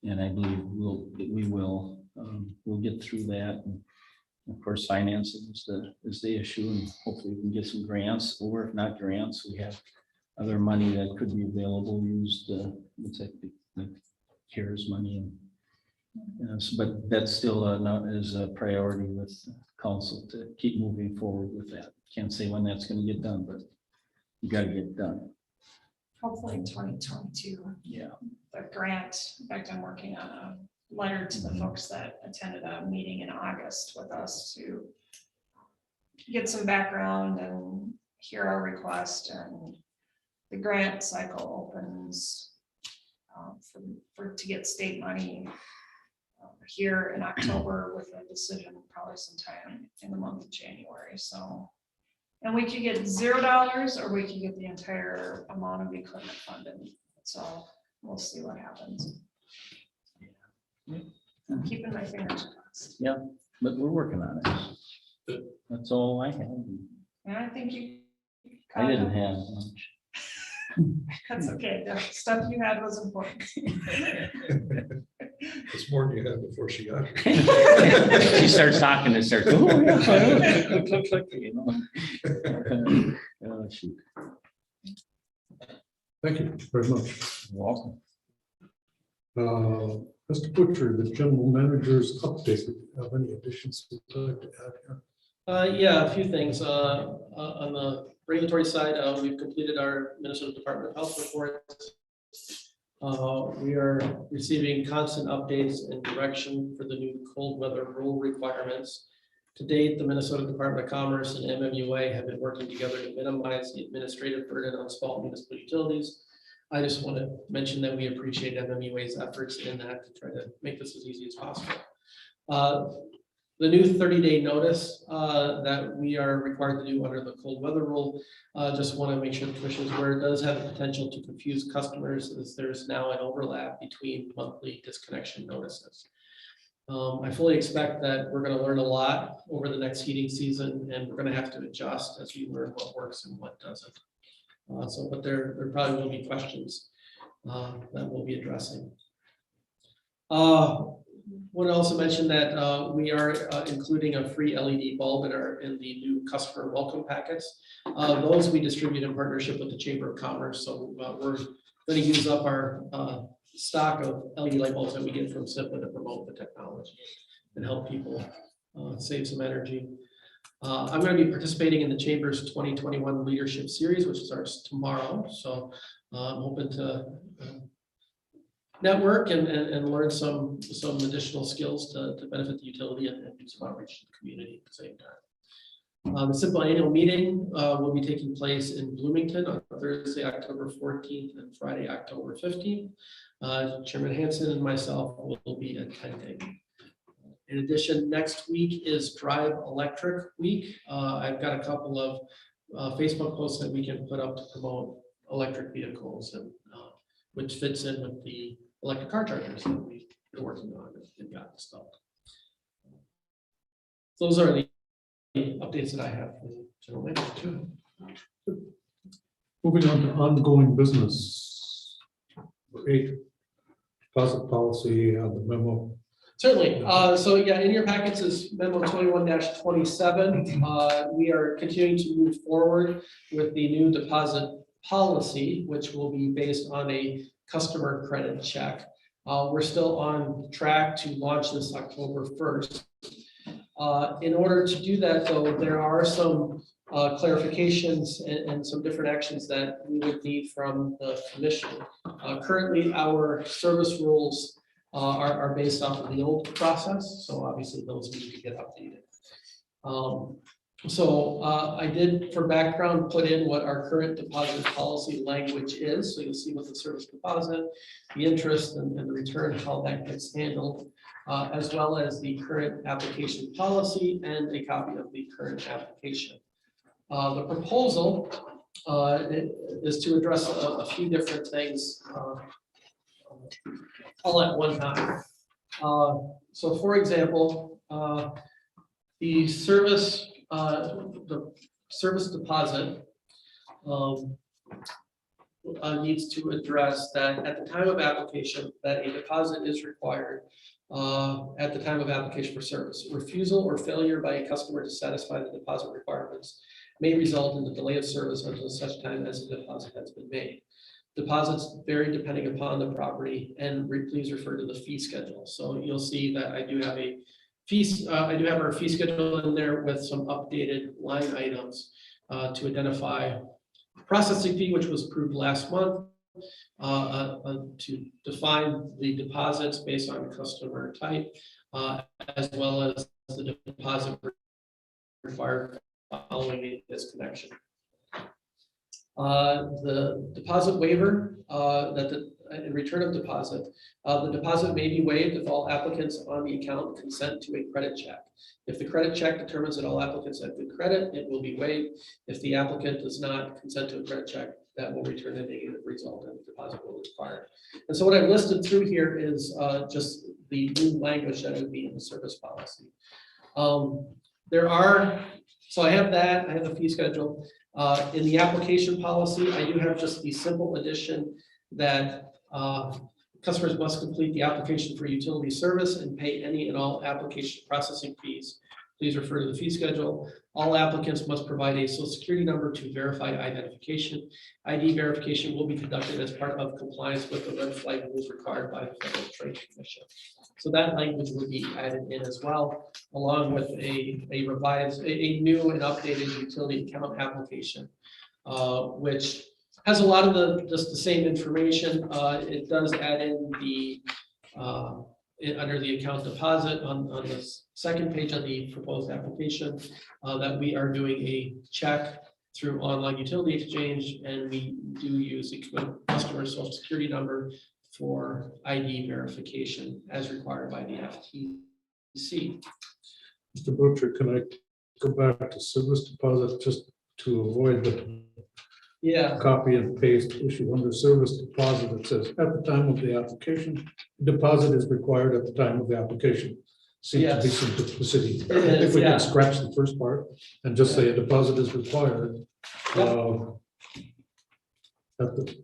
And I believe we'll get through that. And of course, financing is the issue, and hopefully we can get some grants, or if not grants, we have other money that could be available, used, like CARES money. And but that's still not as a priority with council to keep moving forward with that. Can't say when that's going to get done, but you got to get it done. Hopefully in 2022. Yeah. The grant, in fact, I'm working on a letter to the folks that attended a meeting in August with us to get some background and hear our request, and the grant cycle opens to get state money here in October, with a decision probably sometime in the month of January, so. And we could get $0 or we could get the entire amount of equipment funded, so we'll see what happens. I'm keeping my fingers crossed. Yeah, but we're working on it. That's all I have. And I think you. I didn't have much. That's okay, the stuff you had was important. It's more than you had before she got here. She starts talking and starts, oh, yeah. You know. Oh, shoot. Thank you very much. You're welcome. Mr. Butcher, the general manager's update. Have any additions you'd like to add here? Yeah, a few things. On the regulatory side, we've completed our Minnesota Department of Health report. We are receiving constant updates and direction for the new cold weather rule requirements. To date, the Minnesota Department of Commerce and MMUA have been working together to minimize the administrative burden on small municipal utilities. I just want to mention that we appreciate MMUA's efforts in that to try to make this as easy as possible. The new 30-day notice that we are required to do under the cold weather rule, just want to make sure the commission is aware it does have the potential to confuse customers, as there's now an overlap between monthly disconnection notices. I fully expect that we're going to learn a lot over the next heating season, and we're going to have to adjust as we learn what works and what doesn't. But there probably will be questions that we'll be addressing. Want to also mention that we are including a free LED bulb in the new customer welcome packets. Those we distribute in partnership with the Chamber of Commerce. So we're going to use up our stock of LED light bulbs that we get from SIPA to promote the technology and help people save some energy. I'm going to be participating in the Chamber's 2021 Leadership Series, which starts tomorrow. So I'm hoping to network and learn some additional skills to benefit the utility and do some outreach to the community at the same time. The SIPA annual meeting will be taking place in Bloomington on Thursday, October 14th and Friday, October 15th. Chairman Hanson and myself will be attending. In addition, next week is Drive Electric Week. I've got a couple of Facebook posts that we can put up to promote electric vehicles, and which fits in with the electric car chargers that we've been working on and got installed. Those are the updates that I have for the general manager. Moving on to ongoing business. 8, deposit policy, the memo. Certainly. So yeah, in your packets is memo 21-27. We are continuing to move forward with the new deposit policy, which will be based on a customer credit check. We're still on track to launch this October 1st. In order to do that, though, there are some clarifications and some different actions that we would need from the commission. Currently, our service rules are based off of the old process, so obviously those need to get updated. I did, for background, put in what our current deposit policy language is, so you'll see what the service deposit, the interest, and the return, how that gets handled, as well as the current application policy and a copy of the current application. The proposal is to address a few different things all at one time. So for example, the service deposit needs to address that at the time of application, that a deposit is required at the time of application for service. Refusal or failure by a customer to satisfy the deposit requirements may result in the delay of service until such time as the deposit has been made. Deposits vary depending upon the property, and please refer to the fee schedule. So you'll see that I do have a fee. I do have our fee schedule in there with some updated line items to identify processing fee, which was approved last month, to define the deposits based on customer type, as well as the deposit required following a disconnection. The deposit waiver, in return of deposit, the deposit may be waived if all applicants on the account consent to a credit check. If the credit check determines that all applicants have good credit, it will be waived. If the applicant does not consent to a credit check, that will return a negative result and the deposit will be required. And so what I've listed through here is just the new language that would be in the service policy. So I have that, I have the fee schedule. In the application policy, I do have just the simple addition that customers must complete the application for utility service and pay any and all application processing fees. Please refer to the fee schedule. All applicants must provide a social security number to verify identification. ID verification will be conducted as part of compliance with the red flag rules required by the Federal Trade Commission. So that language would be added in as well, along with a new and updated utility account application, which has a lot of just the same information. It does add in the under the account deposit on the second page of the proposed application that we are doing a check through online utility exchange, and we do use a customer social security number for ID verification as required by the FTC. Mr. Butcher, can I go back to service deposit just to avoid the copy and paste issue under service deposit? It says at the time of the application, deposit is required at the time of the application. Seems to be some simplicity. If we can scratch the first part and just say a deposit is required at the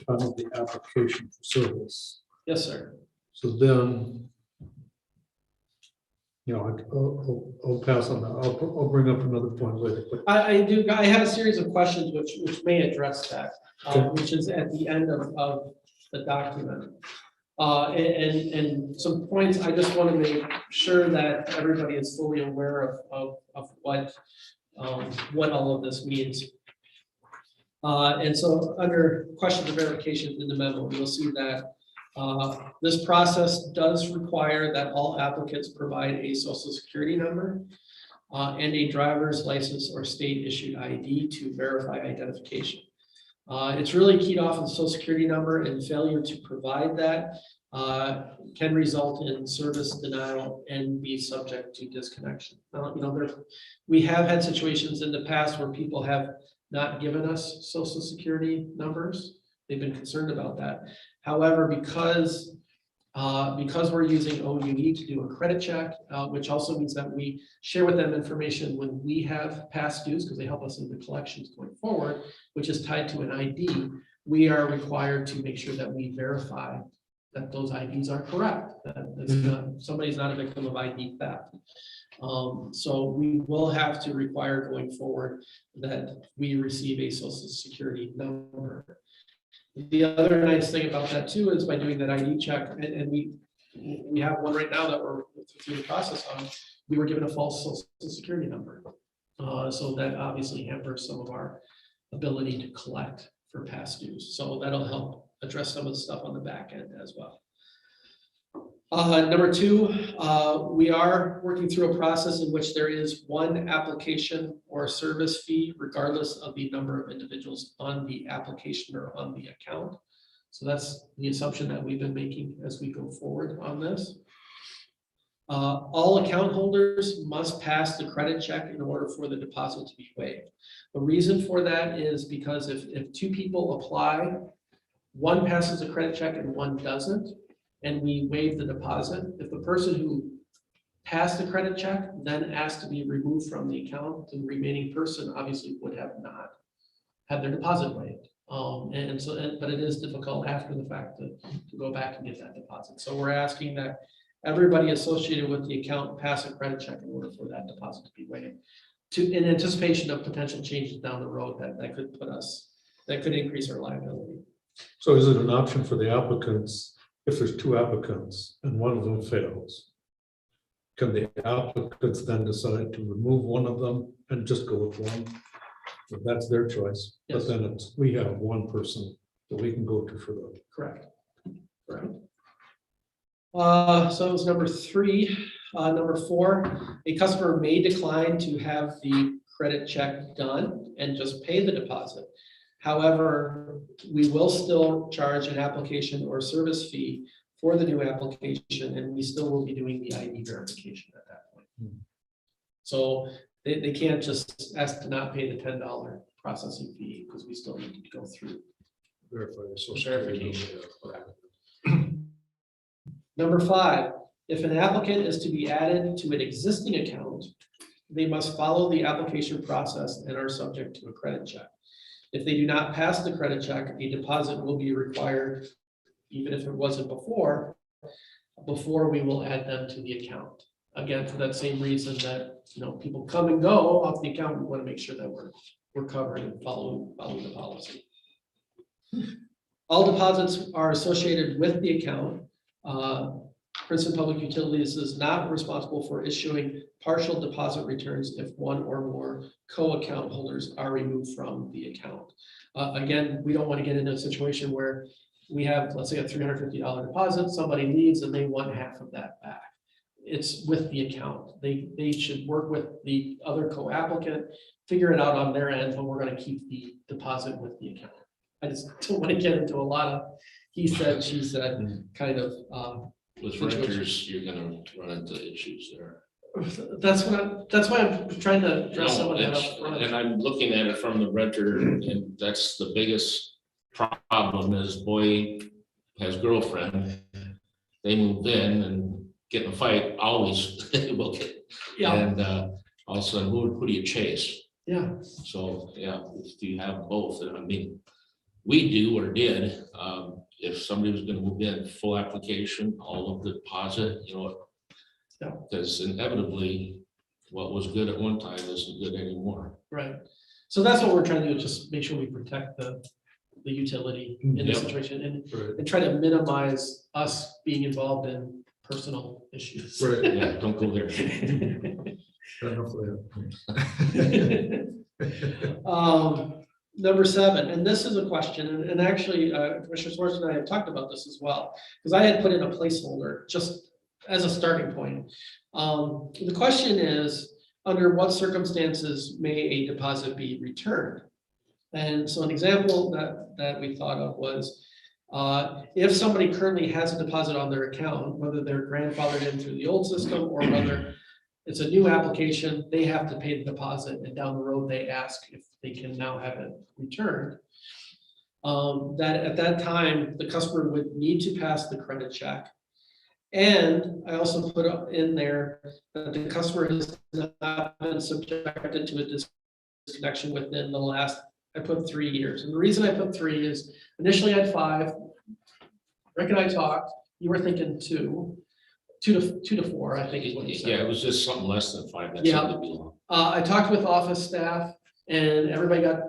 time of the application for service. Yes, sir. So then, I'll pass on that. I'll bring up another point later. But I have a series of questions which may address that, Okay. which is at the end of the document. And some points, I just want to make sure that everybody is fully aware of what all of this means. And so under questions of verification in the memo, you'll see that this process does require that all applicants provide a social security number and a driver's license or state issued ID to verify identification. It's really keyed off on the social security number, and failure to provide that can result in service denial and be subject to disconnection. We have had situations in the past where people have not given us social security numbers. They've been concerned about that. However, because we're using OUE to do a credit check, which also means that we share with them information when we have past dues, because they help us in the collections going forward, which is tied to an ID, we are required to make sure that we verify that those IDs are correct, that somebody's not a victim of ID theft. So we will have to require going forward that we receive a social security number. The other nice thing about that too is by doing that ID check, and we have one right now that we're through the process on, we were given a false social security number. So that obviously hampers some of our ability to collect for past dues. So that'll help address some of the stuff on the back end as well. Number two, we are working through a process in which there is one application or service fee, regardless of the number of individuals on the application or on the account. So that's the assumption that we've been making as we go forward on this. All account holders must pass the credit check in order for the deposit to be waived. The reason for that is because if two people apply, one passes a credit check and one doesn't, and we waive the deposit, if the person who passed the credit check then asked to be removed from the account, the remaining person obviously would have not had their deposit waived. But it is difficult after the fact to go back and get that deposit. So we're asking that everybody associated with the account pass a credit check in order for that deposit to be waived, in anticipation of potential changes down the road that could increase our liability. So is it an option for the applicants, if there's two applicants and one of them fails? Can the applicants then decide to remove one of them and just go with one? So that's their choice. Yes. But then we have one person that we can go to for the. Correct. So it was number three. Number four, a customer may decline to have the credit check done and just pay the deposit. However, we will still charge an application or service fee for the new application, and we still will be doing the ID verification at that point. So they can't just ask to not pay the $10 processing fee, because we still need to go through. Verify the social security Verification. number. Number 5, if an applicant is to be added to an existing account, they must follow the application process and are subject to a credit check. If they do not pass the credit check, a deposit will be required, even if it wasn't before we will add them to the account. Again, for that same reason that, people come and go off the account, we want to make sure that we're covered and follow the policy. All deposits are associated with the account. Princeton Public Utilities is not responsible for issuing partial deposit returns if one or more co-account holders are removed from the account. Again, we don't want to get into a situation where we have, let's say, a $350 deposit, somebody leaves and they want half of that back. It's with the account. They should work with the other co-applicant, figure it out on their end, but we're going to keep the deposit with the account. I just don't want to get into a lot of he said, she said kind of. With renters, you're gonna run into issues there. That's why I'm trying to address some of that It's- up front. And I'm looking at it from the renter, and that's the biggest problem is boy has girlfriend. They move in and get in a fight, always will get. Yeah, And all of a sudden, who do you chase? yeah, So, yeah, do you have both? And I mean, we do or did, if somebody was gonna move in, full application, all of the deposit, Yeah. because inevitably, what was good at one time isn't good anymore. right. So that's what we're trying to do, just make sure we protect the utility in this Yep. situation Right, and try to minimize us being involved in personal issues. right. Yeah, don't go there. Number 7, and this is a question, and actually Commissioner Swartz and I have talked about this as well, because I had put in a placeholder just as a starting point. The question is, under what circumstances may a deposit be returned? And so an example that we thought of was, if somebody currently has a deposit on their account, whether they're grandfathered in through the old system or whether it's a new application, they have to pay the deposit, and down the road, they ask if they can now have it returned. That at that time, the customer would need to pass the credit check. And I also put up in there that the customer has not been subjected to a disconnection within the last, I put 3 years. And the reason I put 3 is initially I had 5. Rick and I talked, you were thinking 2 to 4, I think is what you said. Yeah, it was just something less than 5. That Yeah. seemed to be long. I talked with office staff and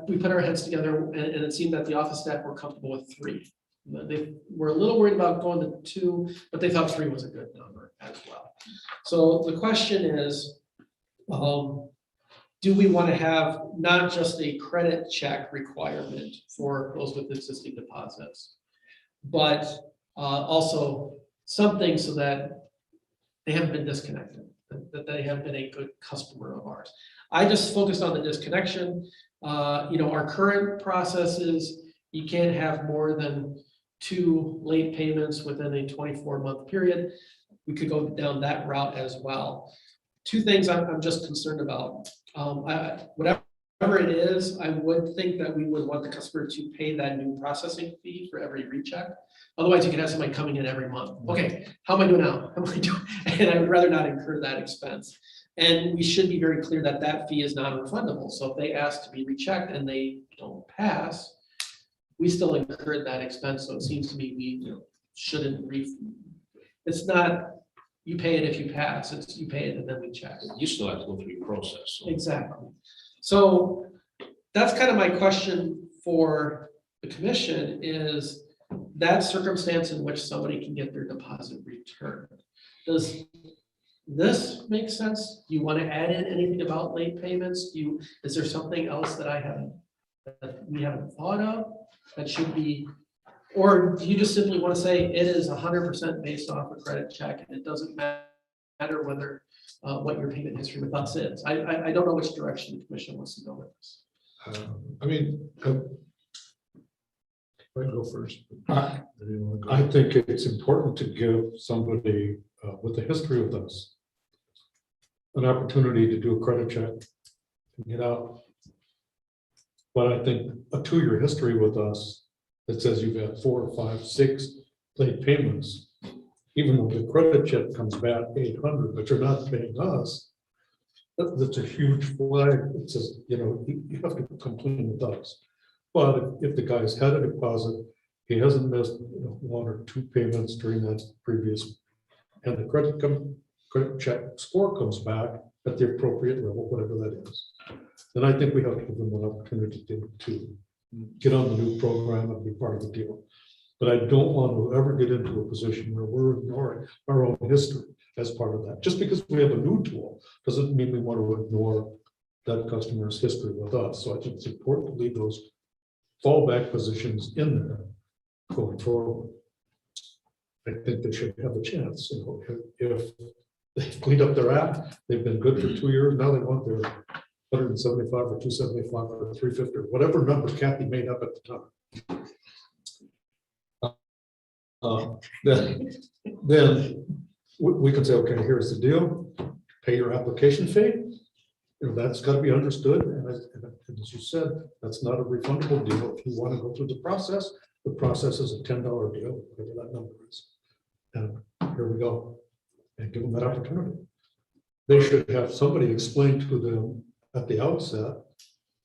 we put our heads together and it seemed that the office staff were comfortable with 3. They were a little worried about going to 2, but they thought 3 was a good number as well. So the question is, do we want to have not just a credit check requirement for those with existing deposits, but also something so that they haven't been disconnected, that they have been a good customer of ours. I just focused on the disconnection. Our current process is you can't have more than 2 late payments within a 24-month period. We could go down that route as well. 2 things I'm just concerned about. Whatever it is, I would think that we would want the customer to pay that new processing fee for every recheck. Otherwise, you could have somebody coming in every month. Okay, how am I doing now? How am I doing? And I would rather not incur that expense. And we should be very clear that that fee is non-refundable. So if they ask to be rechecked and they don't pass, we still incurred that expense. So it seems to me we shouldn't it's not, you pay it if you pass, it's you pay it and then we check. You still have to go through your process. So. Exactly. So that's kind of my question for the commission is that circumstance in which somebody can get their deposit returned. Does this make sense? Do you want to add in anything about late payments? Is there something else that we haven't thought of that should be, or do you just simply want to say it is 100% based off a credit check and it doesn't matter whether what your payment history with us is? I don't know which direction the commission wants to go with this. I can go first. I If you wanna go. I think it's important to give somebody with a history with us an opportunity to do a credit check and get out. But I think a 2-year history with us that says you've had 4, 5, 6 late payments, even though the credit check comes back 800, but you're not paying us, that's a huge flag. It says, you have to come clean with us. But if the guy's had a deposit, he hasn't missed 1 or 2 payments during that previous, and the credit check score comes back at the appropriate level, whatever that is, then I think we have to give them an opportunity to get on the new program and be part of the deal. But I don't want to ever get into a position where we're ignoring our own history as part of that. Just because we have a new tool doesn't mean we want to ignore that customer's history with us. So I think it's important to leave those fallback positions in there going forward. I think they should have a chance, if they've cleaned up their act, they've been good for 2 years, now they want their 175 or 275 or 350 or whatever number Kathy made up at the time. Then we can say, okay, here's the deal, pay your application fee. That's got to be understood, and as you said, that's not a refundable deal. If you want to go through the process is a $10 deal, whatever that number is. And here we go, and give them that opportunity. They should have somebody explain to them at the outset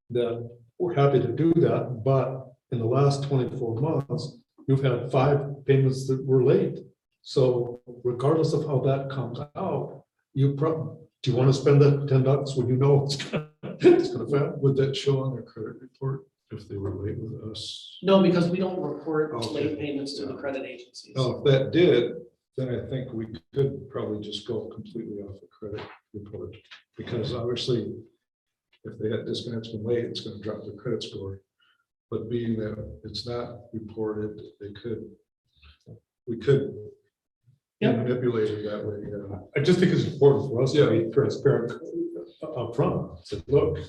that we're happy to do that, but in the last 24 months, you've had 5 payments that were late. So regardless of how that comes out, do you want to spend that $10 when you know it's gonna fail? Would that show on their credit report if they were late with us? No, because we don't report Okay. late payments to the credit agencies. Oh, if that did, then I think we could probably just go completely off the credit report. Because obviously, if they had disconnects from late, it's gonna drop their credit score. But being that it's not reported, we could Yeah. manipulate it that way, yeah. I just think it's important for us to be transparent upfront. Say, look,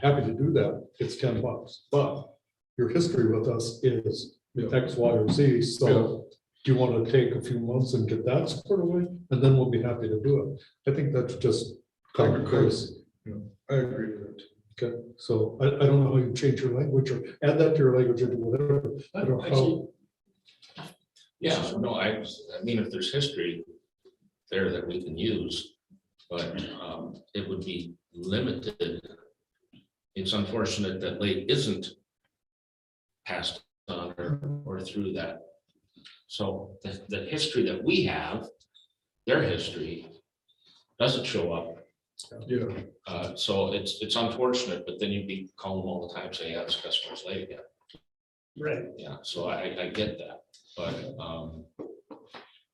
happy to do that. It's $10, but your history with us is X, Y, or Z. So do you want to take a few months and get that squared away? And then we'll be happy to do it. I think that's just common courtesy. I agree with that. Okay, so I don't know how you change your language or add that to your language or whatever. I don't know how. Yeah, no, I mean, if there's history there that we can use, but it would be limited. It's unfortunate that late isn't passed on or through that. So the history that we have, their history, doesn't show up. Yeah. So it's unfortunate, but then you'd be calling them all the time saying, yeah, this customer's late again. Right. Yeah, so I get that, but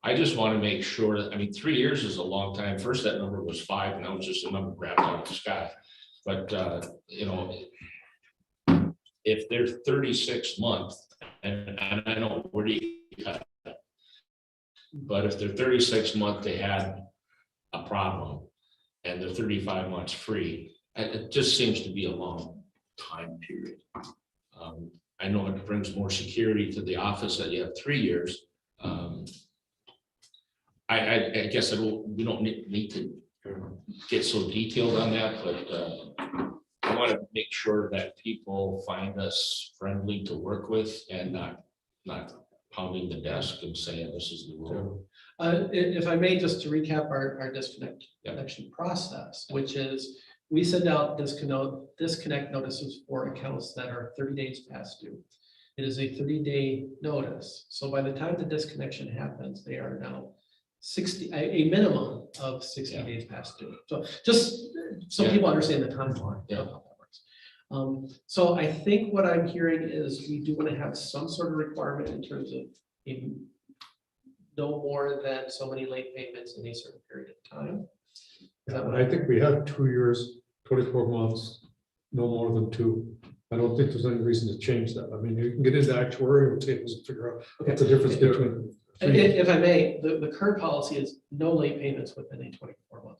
I just want to make sure that, I mean, 3 years is a long time. First, that number was 5, and that was just a number grabbed out of the sky. But if they're 36 months, and I know where do you cut it? But if they're 36 months, they had a problem, and they're 35 months free, it just seems to be a long time period. I know it brings more security to the office that you have 3 years. I guess we don't need to get so detailed on that, but I want to make sure that people find us friendly to work with and not pounding the desk and saying this is the rule. If I may, just to recap our disconnection process, which is we send out disconnect notices for accounts that are 30 days past due. It is a 30-day notice. So by the time the disconnection happens, they are now a minimum of 60 days past due. So just so people understand the timeline. Yeah. Of how that works. So I think what I'm hearing is we do want to have some sort of requirement in terms of no more than so many late payments in a certain period of time. And I think we had 2 years, 24 months, no more than 2. I don't think there's any reason to change that. I mean, you can get into actuarial tables and figure out what's the difference between. If I may, the current policy is no late payments within a 24-month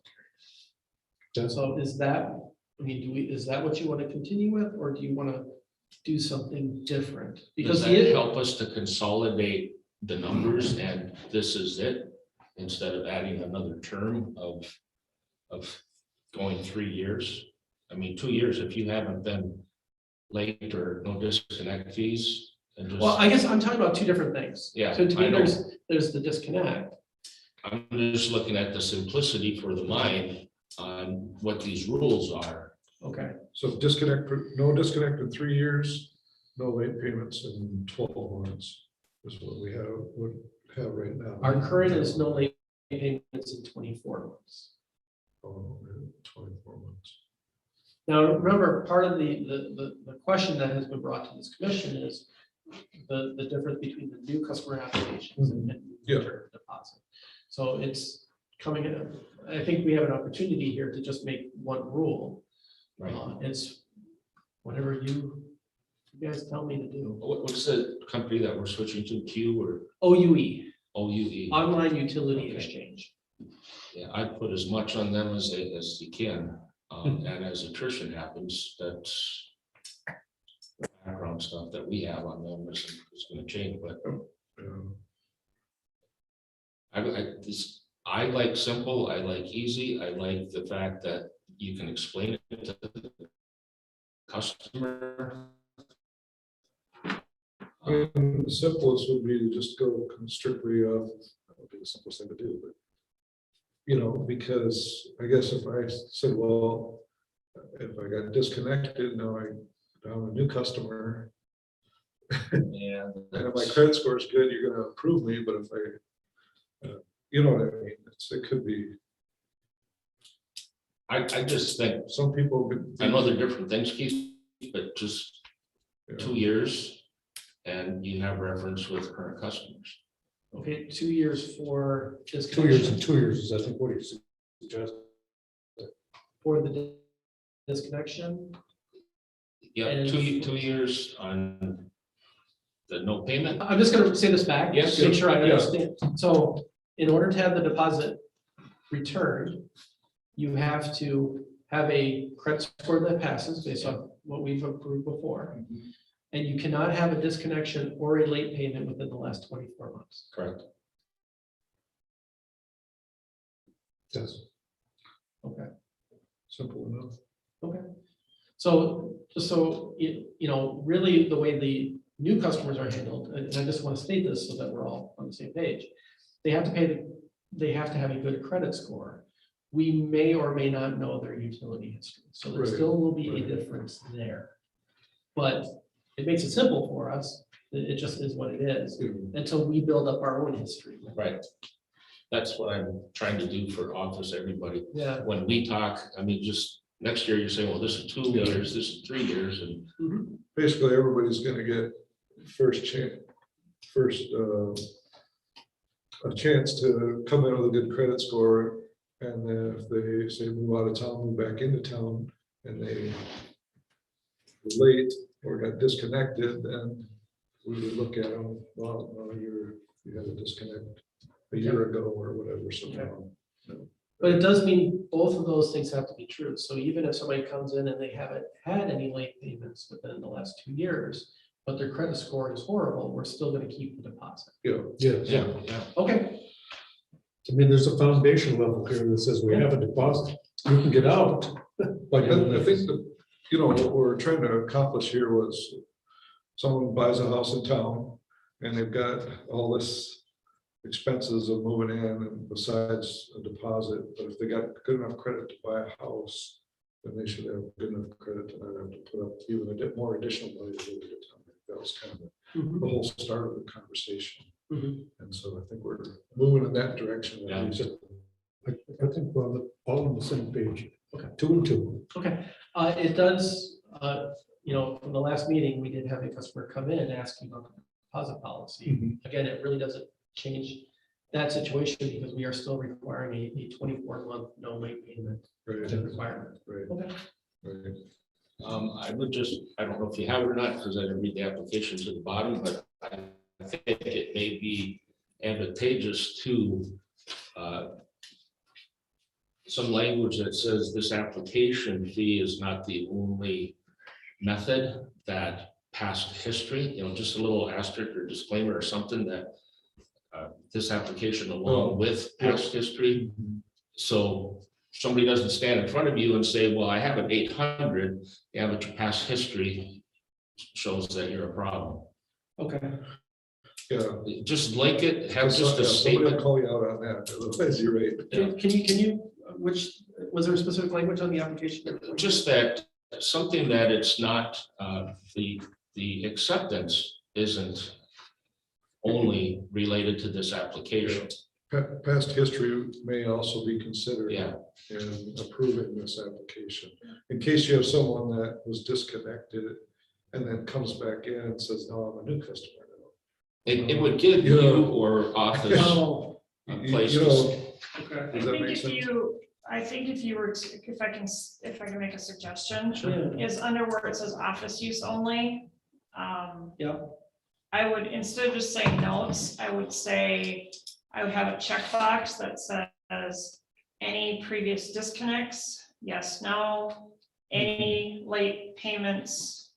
period. So is that, I mean, is that what you want to continue with, or do you want to do something different. Does Because that help us to consolidate the numbers and this is it? Instead of adding another term of going 3 years? I mean, 2 years, if you haven't been late or no disconnect fees. And just, well, I guess I'm talking about two different things. Yeah, So to I me, know. there's the disconnect. I'm just looking at the simplicity for the mind on what these rules are. Okay, So no disconnect in 3 years, no late payments in 12 months is what we would have right now. our current is no late payments in 24 months. Oh, 24 months. Now, remember, part of the question that has been brought to this commission is the difference between the new customer applications and Yeah. return deposit. So it's coming in, I think we have an opportunity here to just make one rule. Right. It's whatever you guys tell me to do. What's the company that we're switching to, Q or OUE, OUE? Online Utility Okay. Exchange. Yeah, I put as much on them as you can, and as attrition happens, that's the background stuff that we have on them is gonna change, but I like simple, I like easy, I like the fact that you can explain it to the customer. The simplest would be to just go strictly, that would be the simplest thing to do, but. Because I guess if I said, well, if I got disconnected, now I'm a new customer. And And if my credit score is good, you're gonna approve me, but if you know what I mean, it could be, I just think, some people. I know they're different things, Keith, but just Yeah. 2 years and you have reference with current customers. Okay, 2 years for 2 years disconnection, and 2 years is, I think, what you suggest. for the disconnection. Yeah, And- 2 years on the no payment. I'm just gonna say this back, Yes, just to make sure I yeah. understand. So in order to have the deposit returned, you have to have a credit score that passes based on what we've approved before. And you cannot have a disconnection or a late payment within the last 24 months. Correct. Yes, Okay, simple enough. okay. So, just so, really the way the new customers are handled, and I just want to state this so that we're all on the same page. They have to have a good credit score. We may or may not know their utility history, so there Right, still will be a right. difference there. But it makes it simple for us. It just is what it is until we build up our own history. Right. That's what I'm trying to do for office, everybody. Yeah. When we talk, I mean, just next year, you say, well, this is 2 years, this is 3 years, and Basically, everybody's gonna get a chance to come in with a good credit score. And then if they say move out of town, move back into town, and they were late or got disconnected, then we would look at them, well, you had a disconnect a year ago or whatever, so. Okay. But it does mean both of those things have to be true. So even if somebody comes in and they haven't had any late payments within the last 2 years, but their credit score is horrible, we're still gonna keep the deposit. Yeah, Yes. yeah. Okay, I mean, there's a foundation level here that says we have a deposit, you can get out. But I think that, what we're trying to accomplish here was someone buys a house in town and they've got all this expenses of moving in and besides a deposit, but if they got good enough credit to buy a house, then they should have good enough credit to not have to put up even a bit more additional money to live at a time. That was kind of the whole start of the conversation. Mhm. And so I think we're moving in that direction. Yeah. I think we're all on the same page. Okay. 2 and 2. okay. It does, from the last meeting, we did have a customer come in asking about the deposit policy. Again, it really doesn't change that situation because we are still requiring a 24-month no late payment Right, requirement. right, Okay. right. I don't know if you have it or not, because I didn't read the application to the bottom, but I think it may be advantageous to some language that says this application fee is not the only method that past history, just a little asterisk or disclaimer or something that this application along with past history. So somebody doesn't stand in front of you and say, well, I have an 800, yeah, but your past history shows that you're a problem. Okay, Yeah. Just link it, have just a Somebody will statement. call you out on that, otherwise you're right. can you, was there a specific language on the application? Just that, something that it's not, the acceptance isn't only related to this application. Past history may also be considered. Yeah. And approve it in this application, in case you have someone that was disconnected and then comes back in and says, no, I'm a new customer now. It would give you or office Oh, a You- place you to know, okay. I Does that think make if sense? I think if you were, if I can make a suggestion, Yeah. is under where it says office use only. Yeah. I would, instead of just saying notes, I would have a checkbox that says any previous disconnects, yes, no, any late payments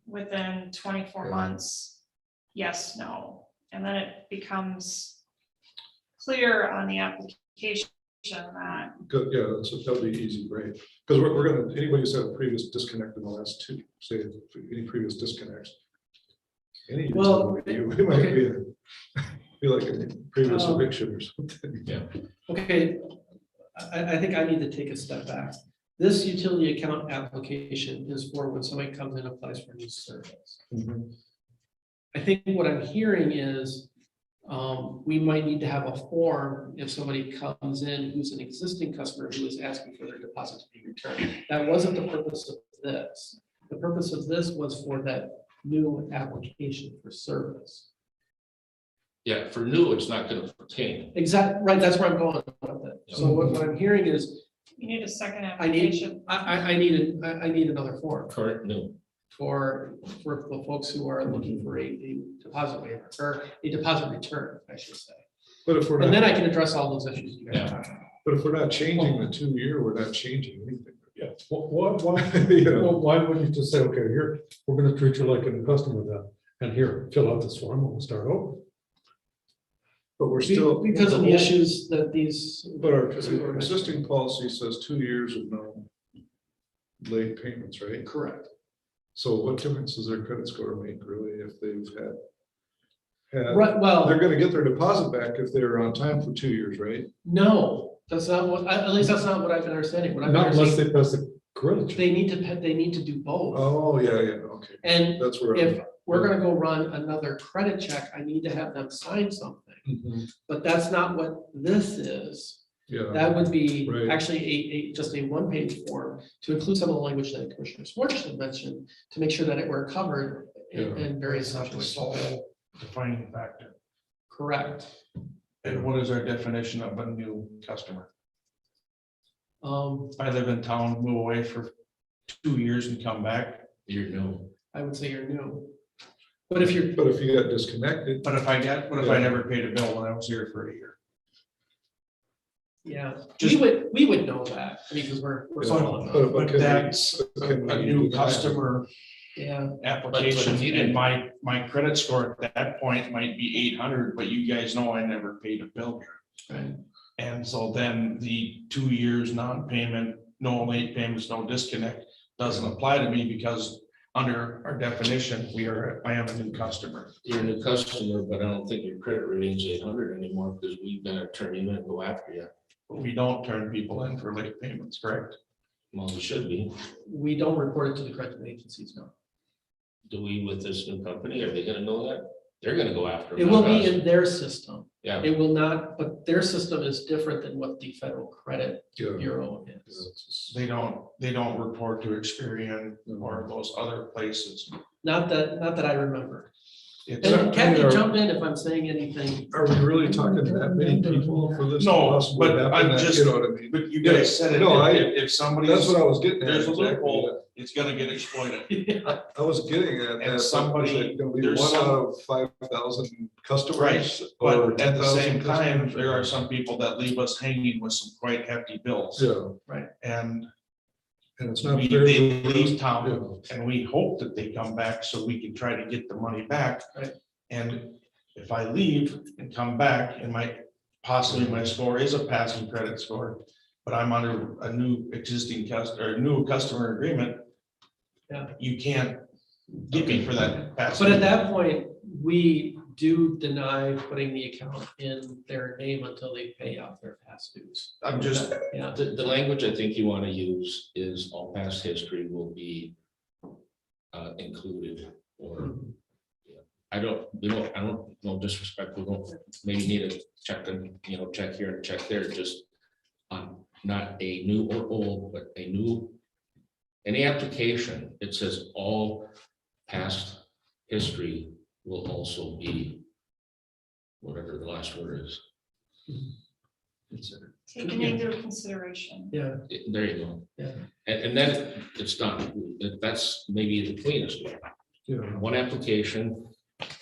within 24 months, yes, no. And then it becomes clear on the application that, good, yeah, that'll be easy, right? Because we're gonna, anybody who's had a previous disconnect in the last two, say, any previous disconnects. Any Well, utility, we might be like a previous eviction or something. Okay, I think I need to take a step back. This utility account application is for when somebody comes in and applies for a new service. Mhm. I think what I'm hearing is we might need to have a form if somebody comes in who's an existing customer who is asking for their deposit to be returned. That wasn't the purpose of this. The purpose of this was for that new application for service. Yeah, for new, it's not gonna pertain. Exactly, right, that's where I'm going with it. So what I'm hearing is you need a second I need, application. I need another form Current new. for the folks who are looking for a deposit waiver or a deposit return, I should say. But if we're And then not, I can address all those issues you guys are talking about. but if we're not changing the 2 year, we're not changing anything. Yeah, why, You know, well, why wouldn't you just say, okay, here, we're gonna treat you like a new customer then, and here, fill out this form, and we'll start over. But we're still. Because of the issues that these. But our existing policy says 2 years of no late payments, right? Correct. So what difference does their credit score make really if they've had? Right, They're well, gonna get their deposit back if they're on time for 2 years, right? no, that's not what, at least that's not what I've been understanding. What I've been Not unless understanding, they pass the credit check. they need to do both. Oh, yeah, okay. And That's where. if we're gonna go run another credit check, I need to have them sign something. Mhm. But that's not what this is. Yeah, That would be Right. actually just a one-page form to include some of the language that Commissioner Schwartz had mentioned to make sure that it were covered in various It's not the situations. sole defining factor. Correct. And what is our definition of a new customer? If I live in town, move away for 2 years and come back, You're new. I would say you're new. But if you're, but if you got disconnected, but if I never paid a bill when I was here for a year? yeah, Just- we would know that, I mean, because we're small enough. But that's a new customer Yeah, application, But if you and didn't- my credit score at that point might be 800, but you guys know I never paid a bill here. right. And so then the 2 years non-payment, no late payments, no disconnect, doesn't apply to me because under our definition, I am a new customer. You're a new customer, but I don't think your credit rating's 800 anymore because we've got to turn you in and go after you. But we don't turn people in for late payments, correct? Well, we should be. We don't report it to the corrective agencies, no. Do we with this new company? Are they gonna know that? They're gonna go after. It will not be us. in their system. Yeah, It will not, but their system is different than what the Federal Credit yeah. Bureau is. They don't report to Experian or those other places. Not that I remember. It's, And Kathy, jump in if I'm saying anything. Are we really talking that many people for this? to No, possibly but happen? I'm That- just- You know what I mean? but you guys said it, No, if somebody's, That's what I was getting at. there's a exactly. loophole, it's gonna get exploited. I was getting at. And that, but somebody- was it gonna be there's one some- out of 5,000 customers. Right, or but at the 10,000 same time, customers? there are some people that leave us hanging with some quite hefty bills. Yeah, And And it's not. They fair leave to- town and we hope that they come back so we can try to get the money back. Right. And if I leave and come back and possibly my score is a passing credit score, but I'm under a new existing customer, or new customer agreement. Yeah. You can't get me for that. passing. But at that point, we do deny putting the account in their name until they pay off their past dues. I'm just, Yeah, The language I think you want to use is all past history will be included, or I don't, no disrespect, we don't maybe need a check and, check here and check there, just not a new or old, but a new, any application, it says all past history will also be whatever the last word is. Consider. Taken into consideration. yeah, There you go. Yeah. And then it's done. That's maybe the cleanest way. Yeah, One application,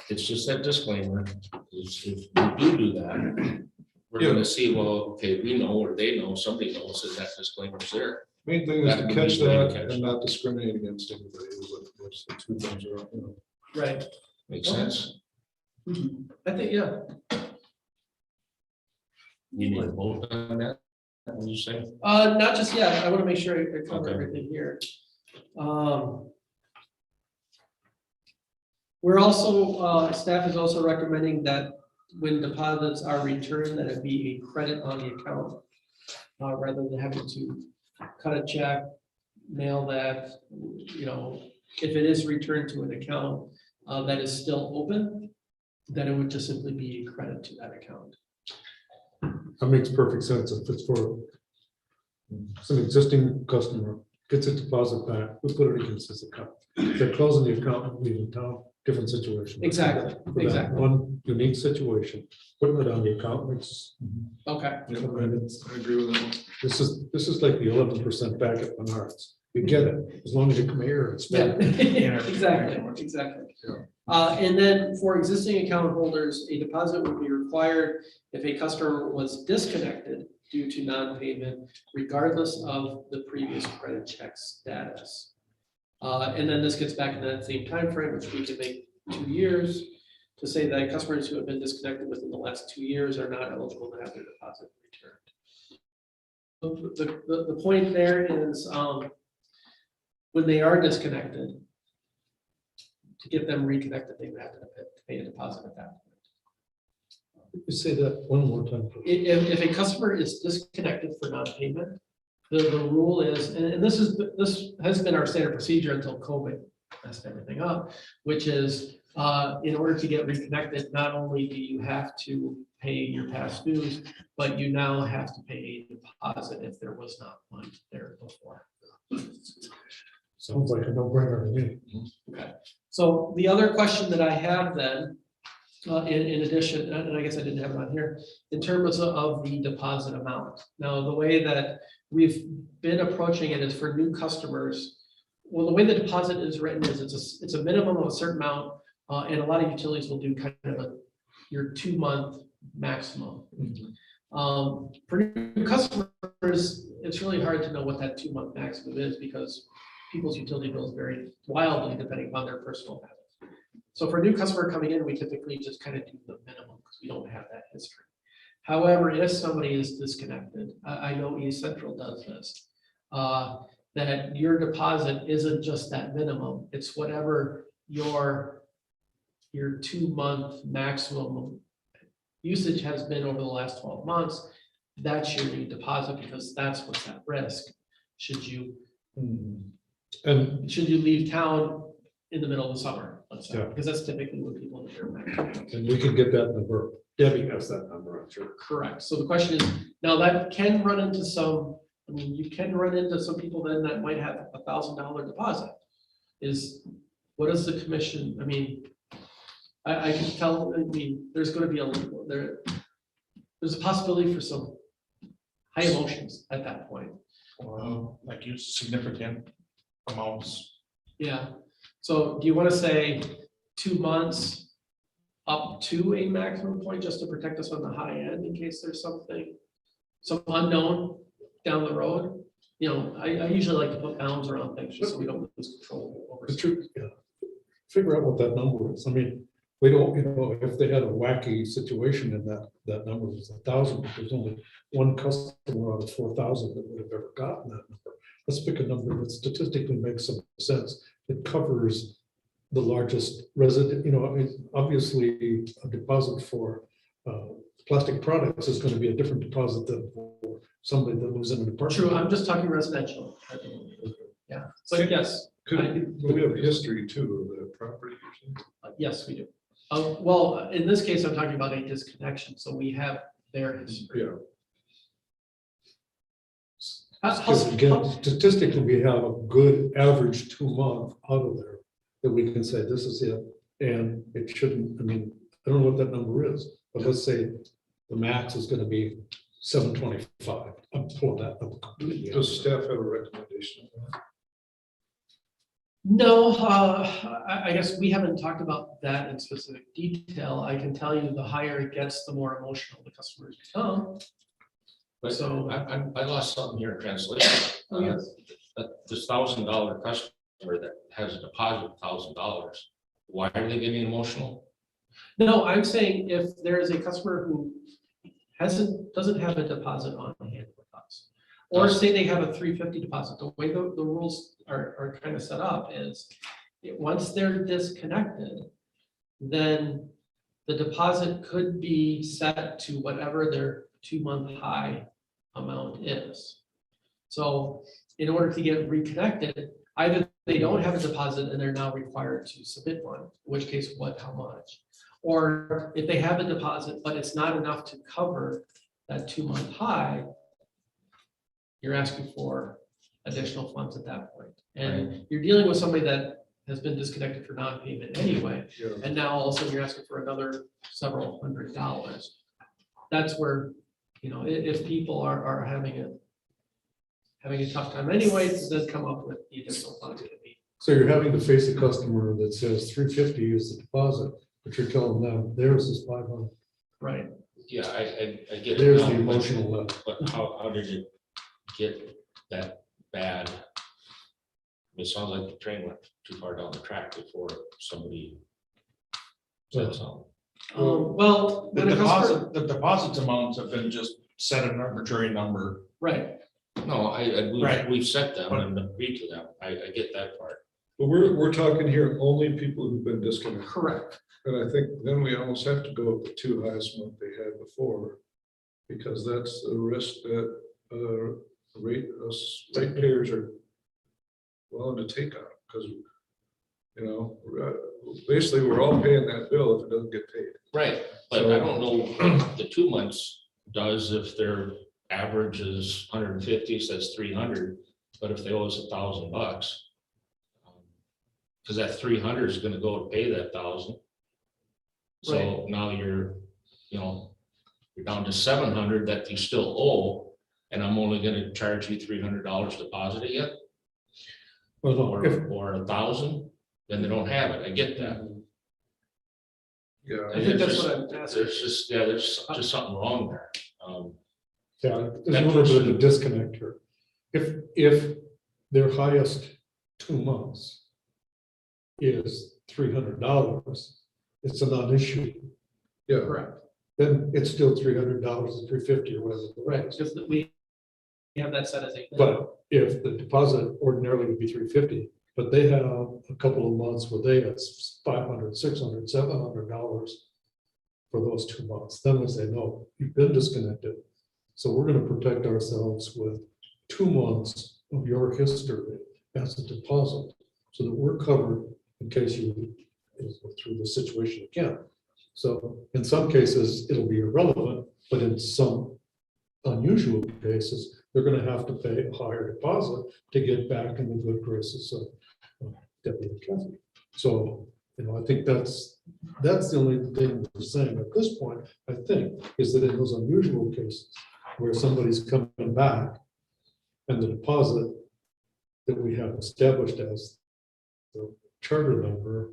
it's just that disclaimer. If we do that, we're gonna see, well, okay, we know, or they know, somebody knows that disclaimer's there. main thing is That to would catch be the way to that catch and not discriminate against anybody, which the two things are, right. Makes sense? I think, yeah, You need to vote on that, what you say? not just yet. I want to make sure I cover Okay. everything here. We're also, staff is also recommending that when deposits are returned, that it be a credit on the account. Rather than having to cut a check, mail that, if it is returned to an account that is still open, then it would just simply be a credit to that account. That makes perfect sense. If it's for some existing customer, gets a deposit back, we put it against his account. If they're closing the account and leaving town, different situation. Exactly, For that exactly. one unique situation, putting it on the account makes. Okay, I agree with that. This is like the 11% back at Menards. You get it, as long as you come here and yeah, spend. exactly, exactly. And then for existing account holders, a deposit would be required if a customer was disconnected due to non-payment, regardless of the previous credit check status. And then this gets back in that same time frame, which we can make 2 years, to say that customers who have been disconnected within the last 2 years are not eligible to have their deposit returned. The point there is, when they are disconnected, to get them reconnected, they would have to pay a deposit at that point. You say that one more time. please. If a customer is disconnected for non-payment, the rule is, and this has been our standard procedure until COVID messed everything up, which is, in order to get reconnected, not only do you have to pay your past dues, but you now have to pay a deposit if there was not one there before. Sounds like a no-brainer to me. Okay, so the other question that I have then, in addition, and I guess I didn't have it on here, in terms of the deposit amount. Now, the way that we've been approaching it is for new customers. Well, the way the deposit is written is it's a minimum of a certain amount, and a lot of utilities will do kind of your 2-month maximum. For new customers, it's really hard to know what that 2-month maximum is because people's utility bills vary wildly depending upon their personal habits. So for a new customer coming in, we typically just kind of do the minimum because we don't have that history. However, if somebody is disconnected, I know East Central does this, that your deposit isn't just that minimum, it's whatever your 2-month maximum usage has been over the last 12 months. That's your new deposit because that's what's at risk. Should you And leave town in the middle of the summer, let's say, Yeah. because that's typically when people hit their maximum. and we can get that number. Debbie has that number, I'm sure. Correct. So the question is, now that can run into some, I mean, you can run into some people then that might have $1,000 deposit. What is the commission? I mean, I can tell, I mean, there's gonna be there's a possibility for some high emotions at that point. like you significant amounts. Yeah. So do you want to say 2 months up to a maximum point just to protect us on the high end in case there's some unknown down the road? you know, I usually like to put bounds around things just so we don't lose control over. The truth, yeah. Figure out what that number is. I mean, we don't, you know, if they had a wacky situation and that number was 1,000, but there's only one customer out of 4,000 that would have ever gotten that number. Let's pick a number that statistically makes some sense. It covers the largest resident, you know, I mean, obviously a deposit for plastic products is going to be a different deposit than for somebody that lives in an apartment. True, I'm just talking residential. Yeah, so yes, We have history too of the property. yes, we do. Well, in this case, I'm talking about a disconnection, so we have their history. Yeah. Because again, statistically, we have a good average 2 month out of there that we can say this is it. And it shouldn't, I mean, I don't know what that number is, but let's say the max is going to be 725. I'm pulling that up completely. Does staff have a recommendation? No, I guess we haven't talked about that in specific detail. I can tell you the higher it gets, the more emotional the customers become. But So- I lost something here in translation. Oh, yes. This $1,000 customer that has a deposit of $1,000, why are they getting emotional? No, I'm saying if there is a customer who doesn't have a deposit on hand with us, or say they have a 350 deposit, the way the rules are kind of set up is once they're disconnected, then the deposit could be set to whatever their 2 month high amount is. So in order to get reconnected, either they don't have a deposit and they're now required to submit one, in which case how much? Or if they have a deposit, but it's not enough to cover that 2 month high, you're asking for additional funds at that point. And you're dealing with somebody that has been disconnected for non-payment anyway, Yeah. and now all of a sudden you're asking for another several $100s. That's where, you know, if people are having a tough time anyway, then come up with the additional funds to be. So you're having to face a customer that says 350 is the deposit, but you're telling them theirs is 500. Right. Yeah, I get it. There's now, the but- emotional level. But how did it get that bad? It sounds like the train went too far down the track before somebody said something. Well, The when a customer, deposits amounts have been just set an arbitrary number. right, No, Right. we've set them and agreed to them. I get that part. But we're talking here only people who've been disconnected. correct. And I think then we almost have to go with the 2 highest month they had before. Because that's the risk that ratepayers are willing to take on, because, you know, basically, we're all paying that bill if it doesn't get paid. Right, but I don't know what the 2 months does if their average is 150, so that's 300. But if they owe us $1,000, because that 300 is going to go to pay that 1,000. So Right. now you're down to 700 that you still owe, and I'm only going to charge you $300 deposit again, Well, no, or if, 1,000. Then they don't have it. I get that. Yeah. I think that's There's what I'm asking. there's just something wrong there. yeah, there's a little bit of a disconnect here. If their highest 2 months is $300, it's a non-issue. Yeah, Correct. Then it's still $300 or $350 or whatever. the Right, rest. because we have that set as a. But if the deposit ordinarily would be $350, but they have a couple of months where they have $500, $600, $700 for those 2 months, then we say, no, you've been disconnected. So we're going to protect ourselves with 2 months of your history as a deposit, so that we're covered in case you go through the situation again. So in some cases, it'll be irrelevant, but in some unusual cases, they're going to have to pay a higher deposit to get back in the good graces of Deputy Kevin. So, you know, I think that's the only thing we're saying at this point, I think, is that in those unusual cases where somebody's coming back and the deposit that we have established as the charter number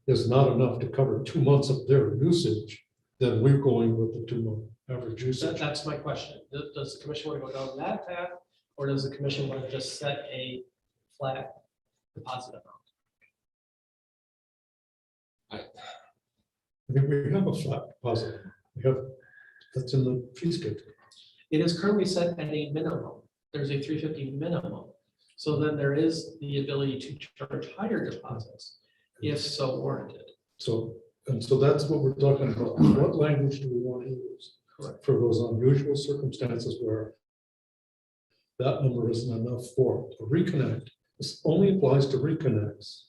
is not enough to cover 2 months of their usage, then we're going with the 2 month average usage. That's my question. Does the commission want to go down that path, Or does the commission want to just set a flat deposit amount? I think we have a flat deposit. We have, that's in the fee schedule. It is currently set at a minimum. There's a 350 minimum. So then there is the ability to charge higher deposits if so warranted. So, and so that's what we're talking about. What language do we want to use? Correct. For those unusual circumstances where that number isn't enough for a reconnect. This only applies to reconnects.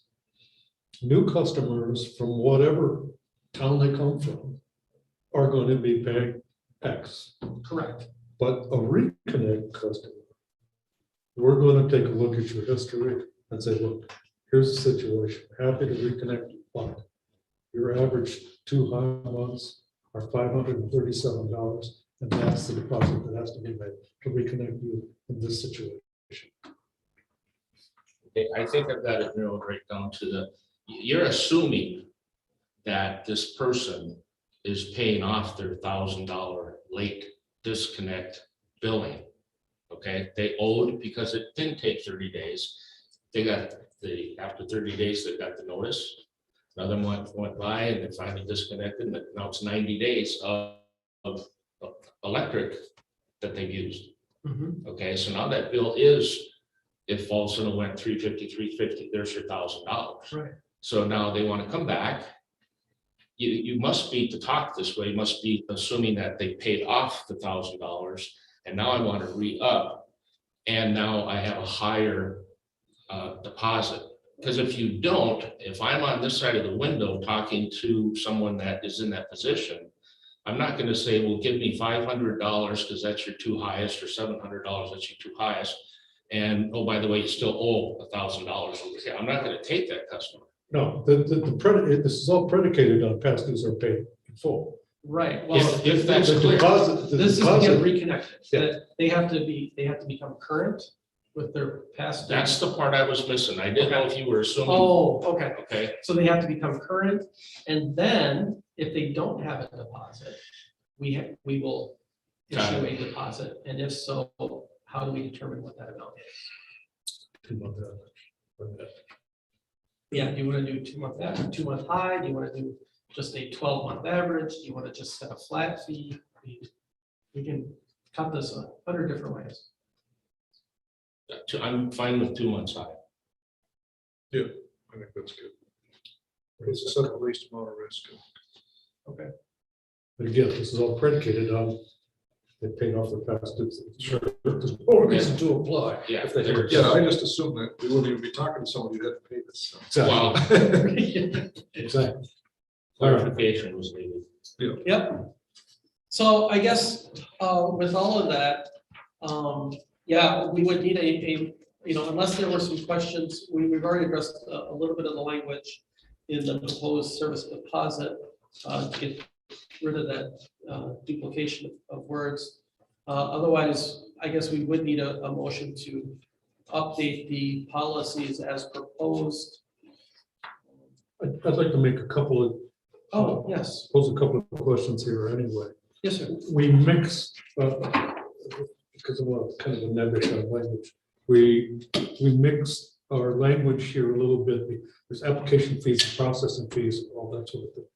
New customers from whatever town they come from are going to be paying X. Correct. But a reconnect customer, we're going to take a look at your history and say, look, here's the situation. Happy to reconnect you, but your average 2 high months are $537, and that's the deposit that has to be made to reconnect you in this situation. Okay, I think I've got it narrowed right down to the, you're assuming that this person is paying off their $1,000 late disconnect billing. Okay, they owed because it didn't take 30 days. They got after 30 days, they got the notice. Another month went by and they finally disconnected, and now it's 90 days of electric that they've used. Mhm. Okay, so now that bill is, if all of a sudden it went 350, there's your $1,000. Right. So now they want to come back. You must be, to talk this way, you must be assuming that they paid off the $1,000, and now I want to re-up, and now I have a higher deposit. Because if you don't, if I'm on this side of the window talking to someone that is in that position, I'm not going to say, well, give me $500 because that's your 2 highest, or $700, that's your 2 highest. And oh, by the way, you still owe $1,000 over here. I'm not going to take that customer. No, this is all predicated on past dues are paid in full. Right. Well, If that's The clear. deposit- the this is to get deposit- reconnected. Yeah. That they have to become current with their past. That's the part I was missing. I didn't know if you were assuming. Oh, okay. Okay, So they have to become current, and then if they don't have a deposit, we will Got issue it. a deposit, and if so, how do we determine what that amount is? Yeah, do you want to do 2-month average, 2-month high? Do you want to do just a 12-month average? Do you want to just set a flat fee? We can cut this 100 different ways. I'm fine with 2 months high. I think that's good. It's the least amount of risk. Okay. But again, this is all predicated on they paid off their past dues. Sure, there's no reason to apply. Yeah, If they there's- Yeah, I just assumed that we wouldn't even be talking to someone who had to pay this. So. Well, Exactly. clarification was needed. Yep. So I guess with all of that, yeah, we would need unless there were some questions, we've already addressed a little bit of the language in the proposed service deposit to get rid of that duplication of words. Otherwise, I guess we would need a motion to update the policies as proposed. I'd like to make a couple of, Oh, yes, pose a couple of questions here anyway. yes, sir. We mix, because of a kind of a nebulous language, we mix our language here a little bit. There's application fees, processing fees, all that sort of thing.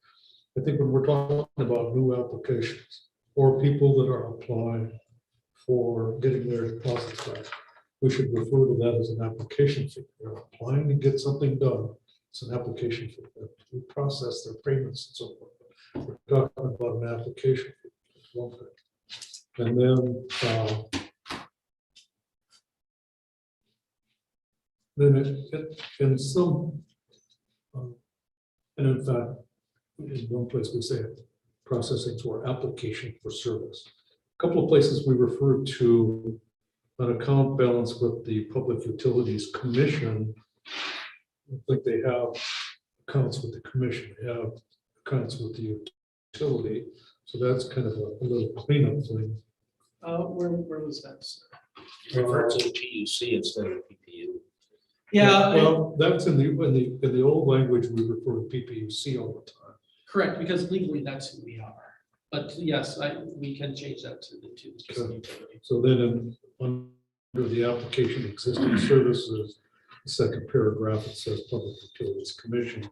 I think when we're talking about new applications or people that are applying for getting their deposits back, we should refer to that as an application fee. They're applying to get something done. It's an application fee. We process their payments and so forth. We're talking about an application fee. That's one thing. And then in some, and in fact, in one place we say processing for application for service. A couple of places we refer to an account balance with the Public Utilities Commission. I think they have accounts with the commission, they have accounts with the utility. So that's kind of a little cleanup thing. Where was that? Refer to PUC instead of PPU. Yeah, Well, that's in the old language, we refer to PPUC all the time. correct, because legally that's who we are. But yes, we can change that to the two. Okay. So then the application existing services, the second paragraph, it says Public Utilities Commission.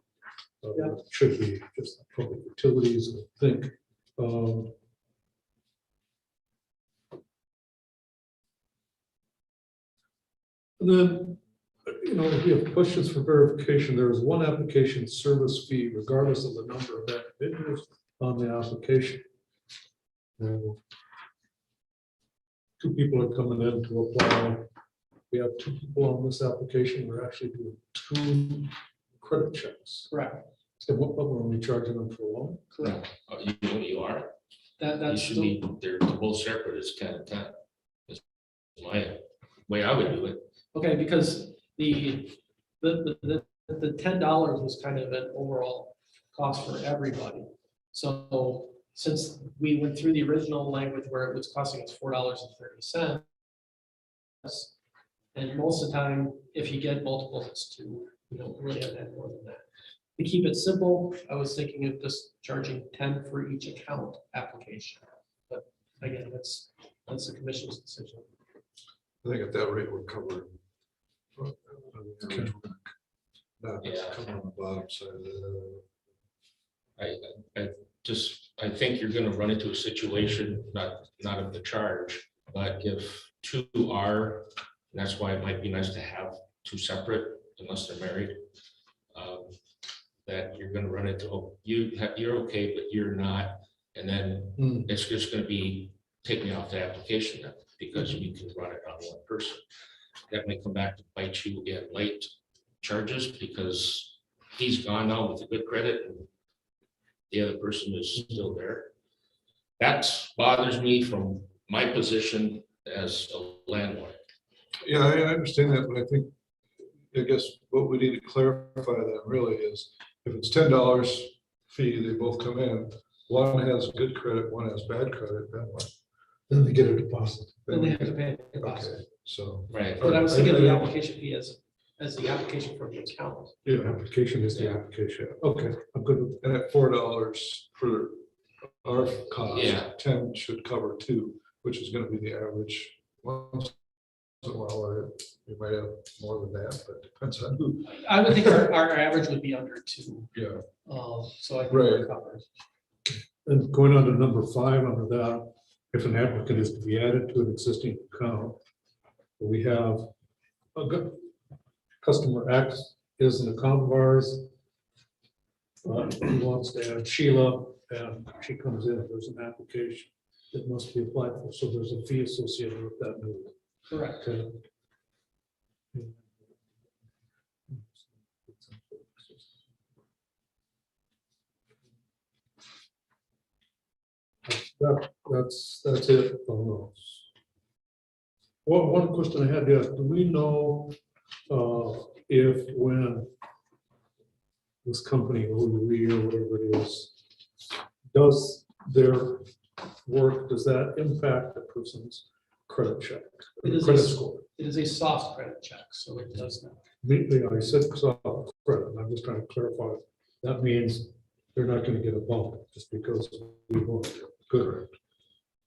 Yeah. It should be just Public Utilities, I think. And then, if you have questions for verification, there is one application service fee regardless of the number of individuals on the application. Two people are coming in to apply. We have two people on this application. We're actually doing two credit checks. Correct. So what are we charging them for one? Correct. You are, you That's should still, be, they're both separate, it's 10 and 10. That's my way I would do it. okay, because the $10 was kind of an overall cost for everybody. So since we went through the original language where it was costing us $4.30. And most of the time, if you get multiples, it's two, you don't really have to add more than that. To keep it simple, I was thinking of just charging 10 for each account application. But again, that's the commission's decision. I think at that rate, we're covered. Not Yeah. covered on the bottom side of the. I think you're gonna run into a situation, not of the charge, but if two are, and that's why it might be nice to have two separate, unless they're married. That you're gonna run into, you're okay, but you're not, and then it's just gonna be, take me off the application then, because you can run it on one person. That may come back to bite you in late charges, because he's gone now with a good credit, and the other person is still there. That bothers me from my position as a landlord. Yeah, I understand that, but I guess what we need to clarify that really is, if it's $10 fee, they both come in, one has good credit, one has bad credit, then what? Then they get a deposit. Then they have to pay a Okay, deposit. so. Right. But I was thinking of the application fee as the application for the account. Yeah, application is the application. Okay, I'm good with And at $4 for our cost, Yeah. 10 should cover two, which is gonna be the average. Once in a while, you might have more than that, but depends on who. I would think our average would be under 2. Yeah. So I think we're Right. covered. And going on to number 5 under that, if an applicant is to be added to an existing account, we have a good customer X is an account of ours. He wants to add Sheila, and she comes in, there's an application that must be applied for, so there's a fee associated with that new. Correct. That's it on those. One question I had, yeah, do we know if when this company, or whatever it is, does their work, does that impact the person's credit check? It is a- Credit score? It is a soft credit check, so it does not. I said soft credit, and I'm just trying to clarify. That means they're not going to get a bump just because we want to. Good.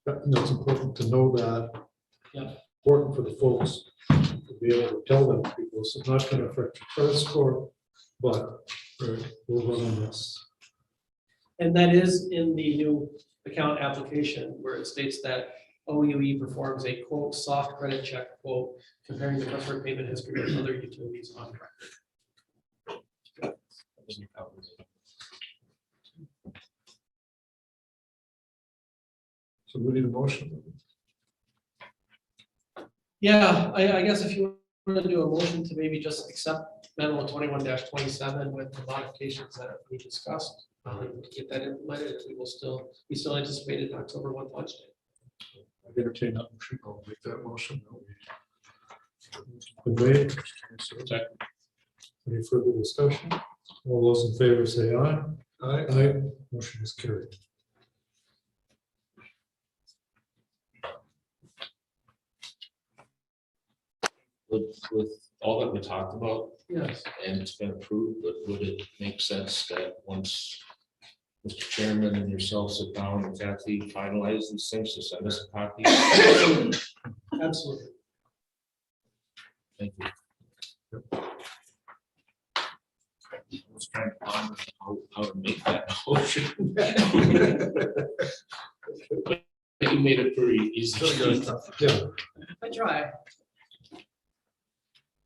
That's important to know that. Yeah. Important for the folks to be able to tell them people, it's not going to affect your credit score, but we'll run on this. And that is in the new account application where it states that OUE performs a quote, soft credit check, quote, comparing the customer payment history with other utilities on record. So we need a motion. Yeah, I guess if you want to do a motion to maybe just accept memo 21-27 with the modifications that we discussed, get that implemented, we still anticipate it October 1 launch date. I entertain that. I'll make that motion. Conveyed. Any further discussion? All those in favor say aye. Aye. Aye. Motion is carried. With all that we talked about, Yes. and it's been approved, but would it make sense that once Mr. Chairman and yourself sit down and Kathy finalize these things, to send us a copy? Absolutely. Thank you. I was trying to ponder how to make that motion. You made it pretty easy. Yeah, I try.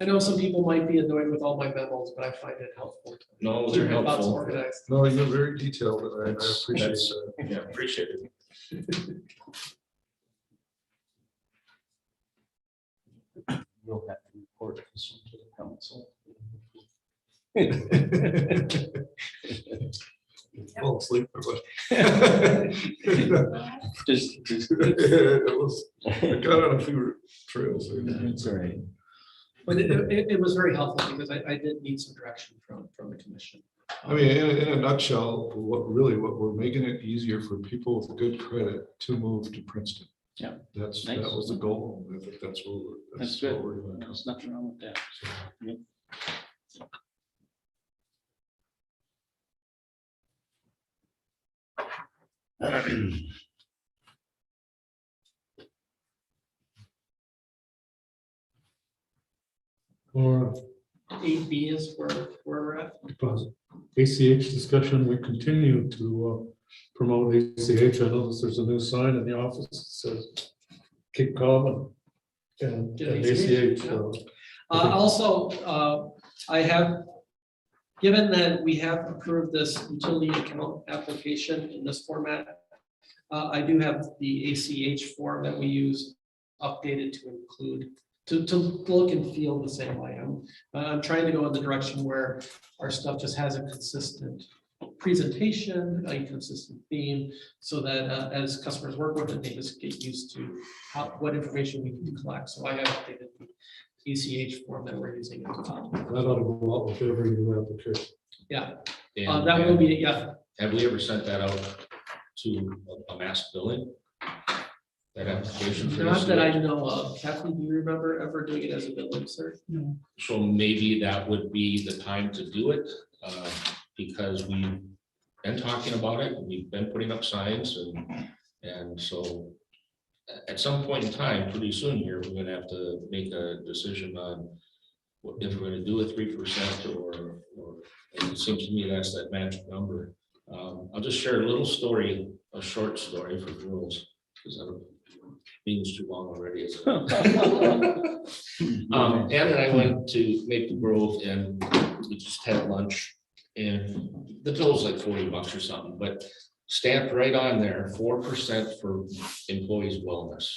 I know some people might be annoyed with all my memos, but I find it helpful. to No, keep they're my thoughts helpful. organized. No, you're very detailed, and I appreciate That's- that. Yeah, appreciate it. We'll have to report this one to the council. Fall asleep. or what? Just, It was, I got on a few trails. it's all right. But it was very helpful because I did need some direction from the commission. I mean, in a nutshell, what we're making it easier for people with good credit to move to Princeton. Yeah. That Nice. was the goal. I think that's what That's what good. we're doing. There's nothing wrong with that. Yep. or 8B is where we're at. deposit. ACH discussion, we continue to promote ACH. I notice there's a new sign in the office that says keep calm and Get ACH. ACH, Also, I have, given that we have approved this utility account application in this format, I do have the ACH form that we use updated to include, to look and feel the same way. I'm trying to go in the direction where our stuff just has a consistent presentation, a consistent theme, so that as customers work with it, they just get used to what information we can collect. So I have updated the ACH form that we're using at the top. That ought to go out with every new application. Yeah, And that will be, yeah. have we ever sent that out to a mass billing? That application? for Not that I ACH? know of. Kathy, do you remember ever doing it as a billing cert? So maybe that would be the time to do it, because we've been talking about it, we've been putting up signs, and so at some point in time, pretty soon here, we're gonna have to make a decision on if we're gonna do a 3% or it seems to me that's that magic number. I'll just share a little story, a short story for girls, because I don't, meeting's too long already. Isn't it? Ann and I went to Maple Grove and we just had lunch, and the bill's like $40 or something, but stamped right on there, 4% for employees' wellness.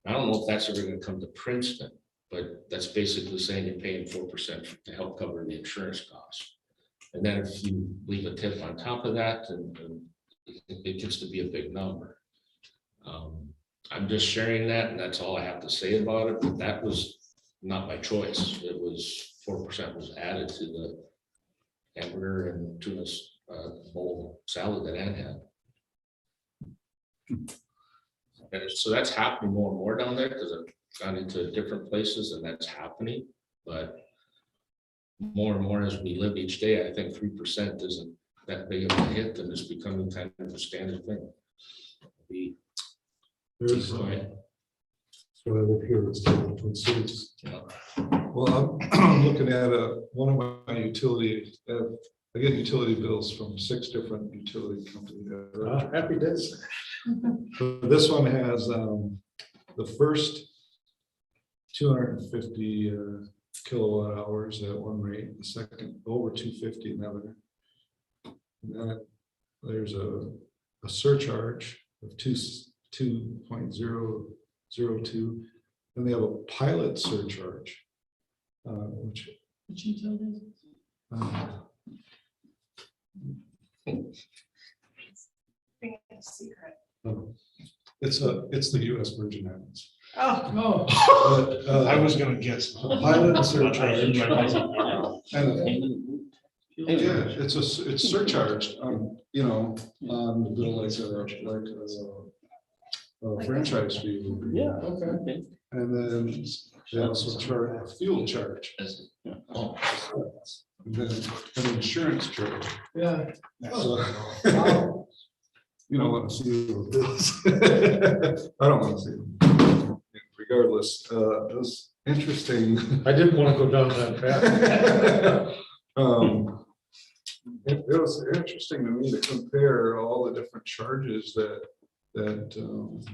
I don't know if that's ever gonna come to Princeton, but that's basically saying you're paying 4% to help cover the insurance costs. And then if you leave a tip on top of that, and it gets to be a big number. I'm just sharing that, and that's all I have to say about it, but that was not my choice. It was 4% was added to the hamburger and tuna bowl salad that Ann had. And so that's happening more and more down there, because I've gone into different places and that's happening, but more and more as we live each day, I think 3% isn't that big of a hit, and it's becoming kind of a standard thing. There's, so I live here, it's the Twin Cities. Well, I'm looking at one of my utility, I get utility bills from 6 different utility companies. Happy days. This one has the first 250 kilowatt hours at one rate, the second over 250 another. And then there's a surcharge of 2.002, and they have a pilot surcharge, which utilities? Secret. it's the U.S. Virgin Islands. Oh, But, I was gonna guess. a pilot surcharge. And Yeah, yeah, it's surcharged on, on the bill like a franchise fee would be. okay. And then they also charge a fuel charge. Oh, And then an insurance charge. Yeah. So, Wow. you don't want to see those bills. I don't want to see them. regardless, it was interesting. I didn't want to go down that path. It was interesting to me to compare all the different charges that, the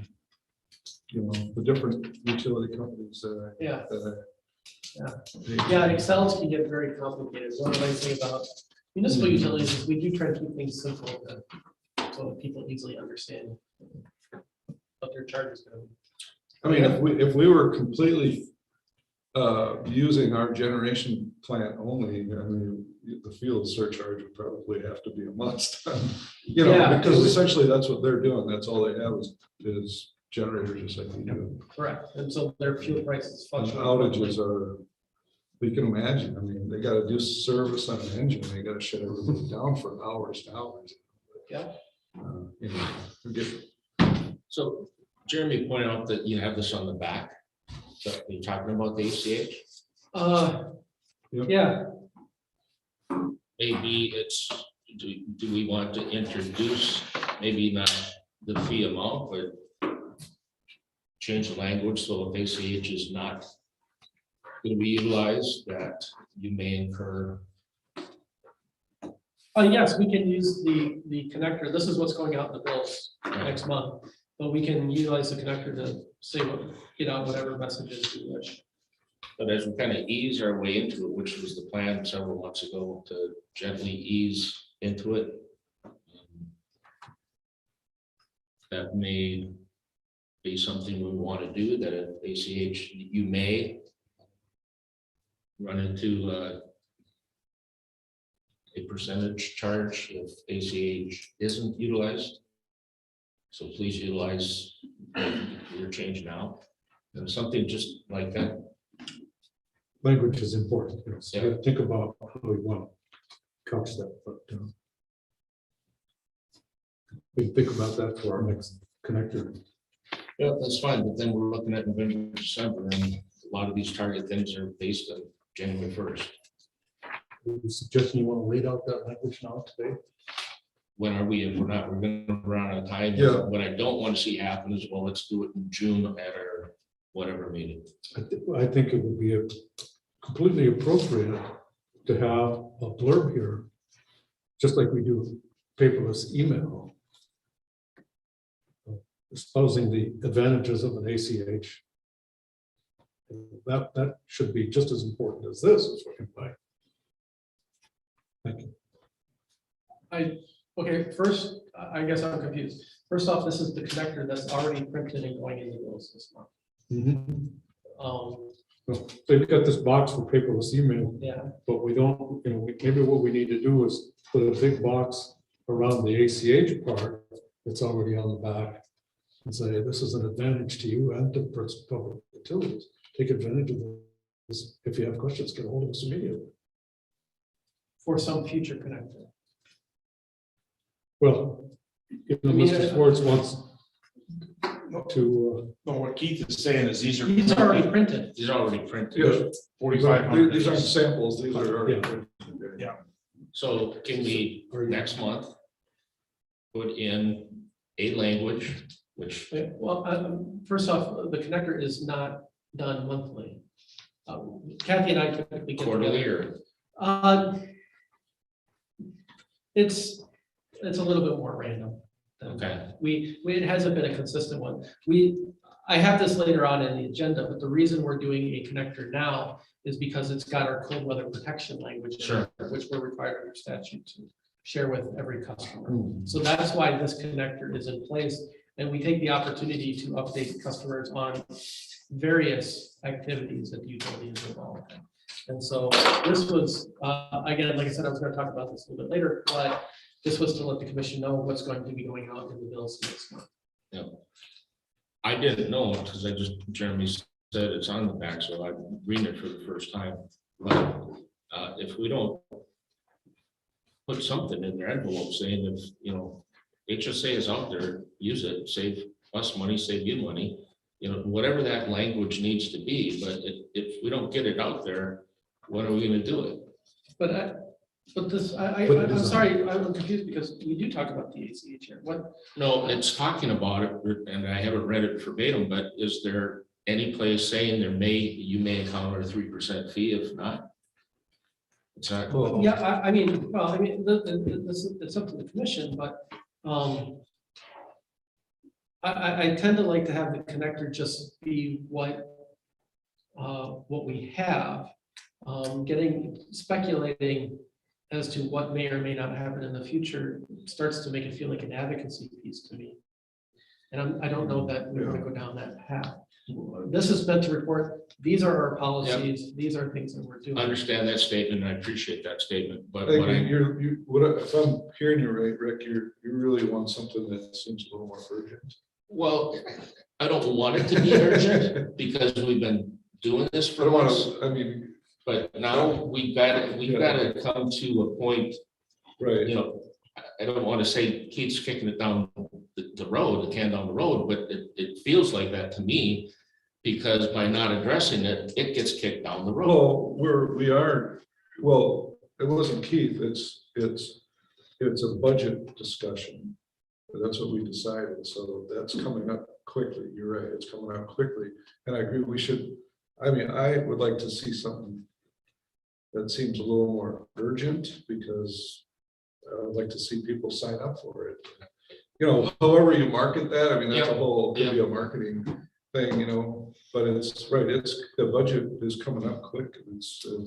different utility companies that Yeah. I. Yeah, Excels can get very complicated. One of the nice things about municipal utilities is we do try to keep things simple so that people easily understand what their charge is going to be. I mean, if we were completely using our generation plant only, I mean, the fuel surcharge would probably have to be a must. Yeah. Because essentially that's what they're doing. That's all they have is generators just like we do. Correct. And so their fuel prices And fluctuate. outages are, you can imagine, I mean, they gotta do service on an engine, they gotta shut everything down for hours and hours. Yeah. Forget. So Jeremy pointed out that you have this on the back. So you're talking about the ACH? Yep. Yeah, Maybe it's, do we want to introduce, maybe not the fee amount, but change the language so if ACH is not going to be utilized, that you may incur. yes, we can use the connector. This is what's going out in the bills next month. But we can utilize the connector to say, get out whatever messages we wish. But as we kind of ease our way into it, which was the plan several months ago, to gently ease into it. That may be something we want to do, that at ACH, you may run into a percentage charge if ACH isn't utilized. So please utilize your change now. And something just like that. Language is important. So you gotta think about how we want to couch that, but we can think about that for our next connector. Yeah, that's fine, but then we're looking at November, December, and a lot of these target things are based on January 1st. Are you suggesting you want to read out that language now today? When are we, if we're not, we're gonna run out of time. Yeah. What I don't want to see happen is, well, let's do it in June at our whatever meeting. I think it would be completely appropriate to have a blurb here, just like we do paperless email, espousing the advantages of an ACH. That should be just as important as this is what you buy. Thank you. Okay, first, I guess I'm confused. First off, this is the connector that's already printed and going in the bills this month. Well, they've got this box for paperless email, Yeah, but we don't, maybe what we need to do is put a big box around the ACH part that's already on the back and say, this is an advantage to you and to public utilities. Take advantage of this. If you have questions, get a hold of us immediately. for some future connector. Well, Mr. Schwartz wants to, No, what Keith is saying is these are. These are already printed. These are already printed. Yeah. 4,500. These aren't samples, these are. Yeah. So can we, next month, put in a language, which, Well, first off, the connector is not done monthly. Kathy and I typically get quarterly together. or, It's a little bit more random. okay, It hasn't been a consistent one. I have this later on in the agenda, but the reason we're doing a connector now is because it's got our cold weather protection language, in it, Sure. which we're required under statute to share with every customer. So that's why this connector is in place. And we take the opportunity to update customers on various activities that the utility is involved in. And so this was, again, like I said, I was going to talk about this a little bit later, but this was to let the commission know what's going to be going out in the bills next month. yeah. I didn't know because Jeremy said it's on the back, so I'm reading it for the first time. But if we don't put something in their envelope saying if, HSA is out there, use it, save us money, save you money, whatever that language needs to be, but if we don't get it out there, when are we gonna do it? But this, But I'm sorry, I'm confused because we do talk about the ACH here. What? No, it's talking about it, and I haven't read it verbatim, but is there any place saying you may encounter a 3% fee if not? It's not. Well, Yeah, I mean, well, I mean, it's up to the commission, but, I tend to like to have the connector just be what we have. Speculating as to what may or may not happen in the future starts to make it feel like an advocacy piece to me. And I don't know that we want to go down that path. This is meant to report, these are our policies, these are things that we're doing. I understand that statement, and I appreciate that statement, but I what think I, if I'm hearing you right, Rick, you really want something that seems a little more urgent. well, I don't want it to be urgent because we've been doing this I for don't want months, to, I mean, but now we've got to come to a point, right, you know, I don't want to say Keith's kicking it down the road, the can down the road, but it feels like that to me, because by not addressing it, it gets kicked down the road. well, it wasn't Keith, it's a budget discussion. That's what we decided, so that's coming up quickly, you're right, it's coming up quickly, and I agree, I would like to see something that seems a little more urgent, because I would like to see people sign up for it. You know, however you market that, I mean, that's a whole, could be a marketing thing, you know, but it's right, the budget is coming up quick.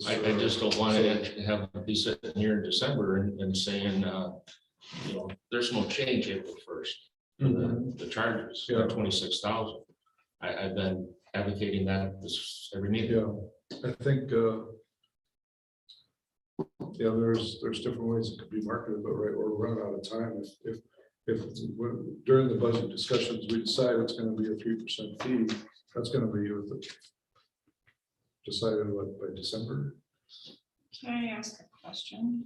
I just don't want to have be sitting here in December and saying, you know, there's no change April 1st. The charges, Yeah. 26,000. I've been advocating that this every meeting. Yeah, I think, there's different ways it could be marketed, but right, we're running out of time. If during the budget discussions, we decide it's gonna be a 3% fee, that's gonna be decided by December. Can I ask a question?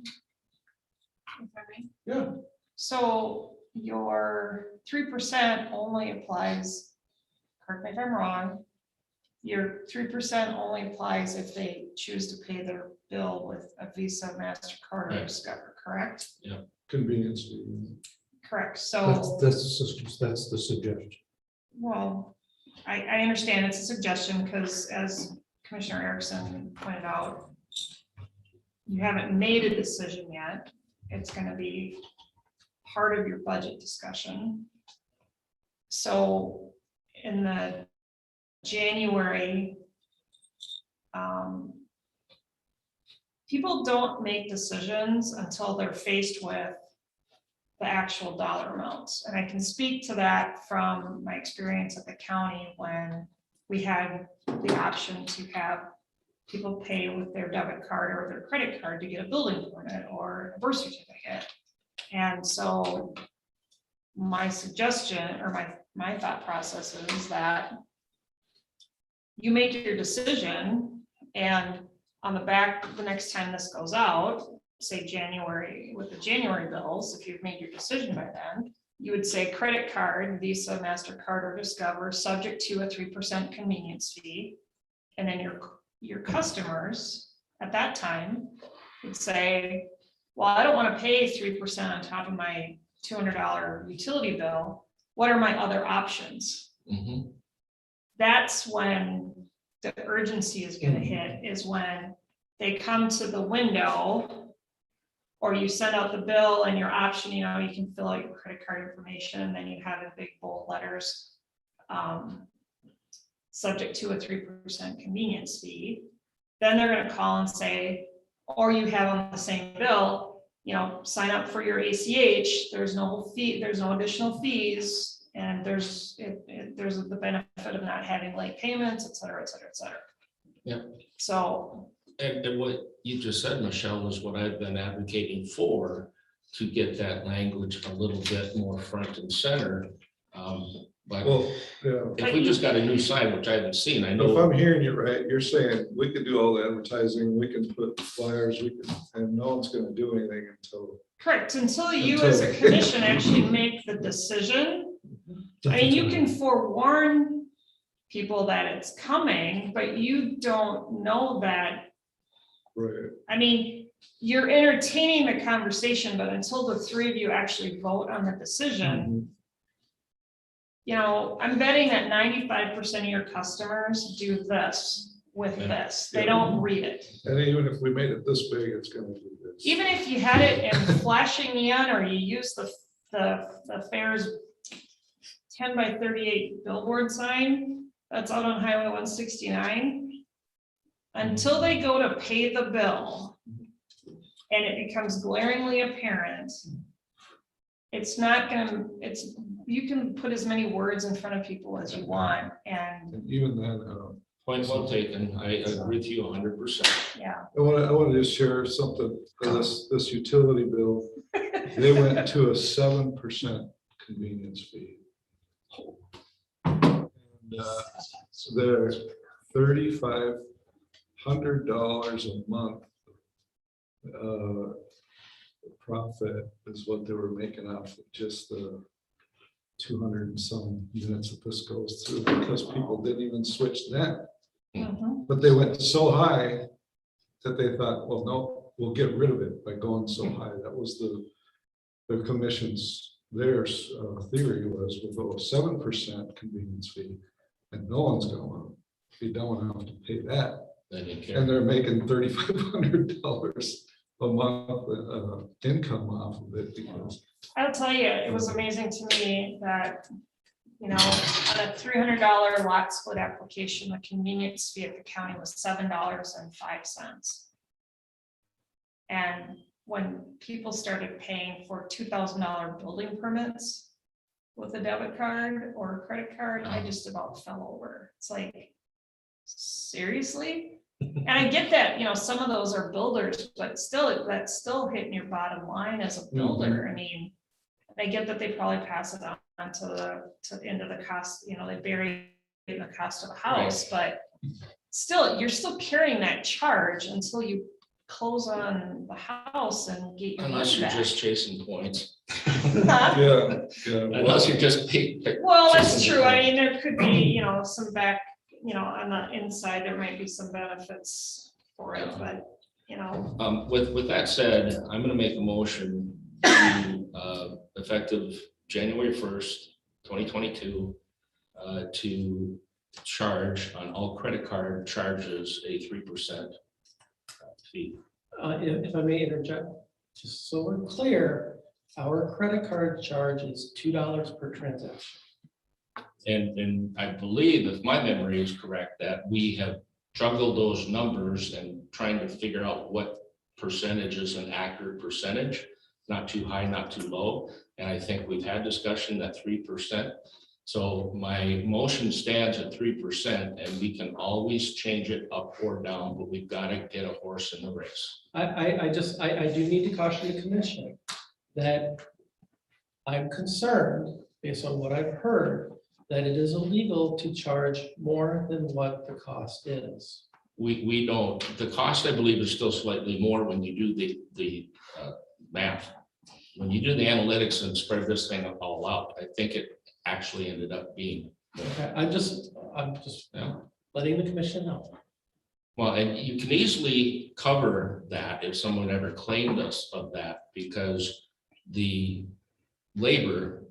If I may? Yeah. So your 3% only applies, correct me if I'm wrong, your 3% only applies if they choose to pay their bill with a Visa, MasterCard, or Right. Discover, correct? Convenience fee. Correct, so, That's the suggestion. well, I understand it's a suggestion, because as Commissioner Erickson pointed out, you haven't made a decision yet. It's gonna be part of your budget discussion. So in the January, people don't make decisions until they're faced with the actual dollar amounts. And I can speak to that from my experience at the county when we had the option to have people pay with their debit card or their credit card to get a building permit or a birth certificate. And so my suggestion or my thought process is that you make your decision, and on the back, the next time this goes out, say January, with the January bills, if you've made your decision by then, you would say credit card, Visa, MasterCard, or Discover, subject to a 3% convenience fee. And then your customers at that time would say, well, I don't want to pay 3% on top of my $200 utility bill. What are my other options? Mhm. That's when the urgency is going to hit, is when they come to the window, or you send out the bill and your option, you know, you can fill out your credit card information, and then you have in big bold letters, subject to a 3% convenience fee. Then they're going to call and say, or you have on the same bill, you know, sign up for your ACH. There's no fee, there's no additional fees, and there's the benefit of not having late payments, et cetera, et cetera, et cetera. Yeah. So. And what you just said, Michelle, is what I've been advocating for, to get that language a little bit more front and center. But Well, yeah. if we just got a new sign, which I haven't seen, I If know. I'm hearing you right, you're saying we could do all the advertising, we can put flyers, and no one's gonna do anything until. Correct, until you as a commission actually make the decision. I mean, you can forewarn people that it's coming, but you don't know that. Right. I mean, you're entertaining the conversation, but until the three of you actually vote on the decision, you know, I'm betting that 95% of your customers do this with this. They don't read it. And even if we made it this big, it's gonna do this. Even if you had it in flashing neon or you use the fair's 10 by 38 billboard sign that's out on Highway 169, until they go to pay the bill and it becomes glaringly apparent, it's not gonna, you can put as many words in front of people as you want, and And even then, Point well taken. I agree with you 100%. yeah. I want to just share something, this utility bill, they went to a 7% convenience fee. And, they're $3,500 a month. Profit is what they were making off of just the 200 and some units that this goes through, because people didn't even switch that. Mhm. But they went so high that they thought, well, no, we'll get rid of it by going so high. That was the commission's, their theory was we'll go a 7% convenience fee and no one's gonna want to be dumb enough to pay that. They didn't care. And they're making $3,500 a month income off of it because I'll tell you, it was amazing to me that, you know, on a $300 lot split application, the convenience fee at the county was $7.05. And when people started paying for $2,000 building permits with a debit card or a credit card, I just about fell over. It's like, seriously? And I get that, you know, some of those are builders, but still, that's still hitting your bottom line as a builder. I mean, I get that they probably pass it on to the end of the cost, you know, they bury it in the cost of a house, but still, you're still carrying that charge until you close on the house and get your Unless money you're back. just chasing points. yeah. Unless you're just. Well, that's true. I mean, there could be, you know, some back, you know, on the inside, there might be some benefits for it, but, you know. With that said, I'm gonna make a motion to, effective January 1st, 2022, to charge on all credit card charges a 3% fee. If I may interject, just so we're clear, our credit card charge is $2 per transaction. And I believe, if my memory is correct, that we have juggled those numbers and trying to figure out what percentage is an accurate percentage, not too high, not too low. And I think we've had discussion that 3%. So my motion stands at 3%, and we can always change it up or down, but we've got to get a horse in the race. I do need to caution the commission that I'm concerned, based on what I've heard, that it is illegal to charge more than what the cost is. We don't, the cost, I believe, is still slightly more when you do the math. When you do the analytics and spread this thing all out, I think it actually ended up being. Okay, I'm just Yeah. letting the commission know. Well, and you can easily cover that if someone ever claimed us of that, because the labor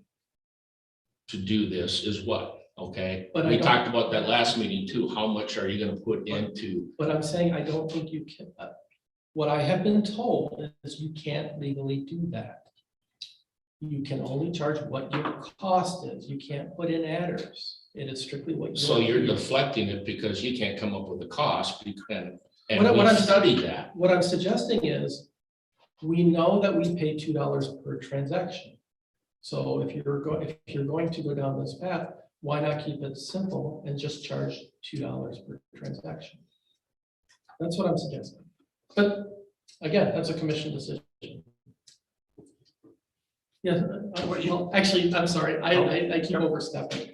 to do this is what, okay? But I We don't- talked about that last meeting too. How much are you gonna put into? But I'm saying I don't think you can, what I have been told is you can't legally do that. You can only charge what your cost is. You can't put in adders. It is strictly what. So you're fee is. deflecting it because you can't come up with a cost, and What we I'm- studied that. What I'm suggesting is, we know that we pay $2 per transaction. So if you're going to go down this path, why not keep it simple and just charge $2 per transaction? That's what I'm suggesting. But again, that's a commission decision. Yeah, well, actually, I'm sorry, I keep overstepping.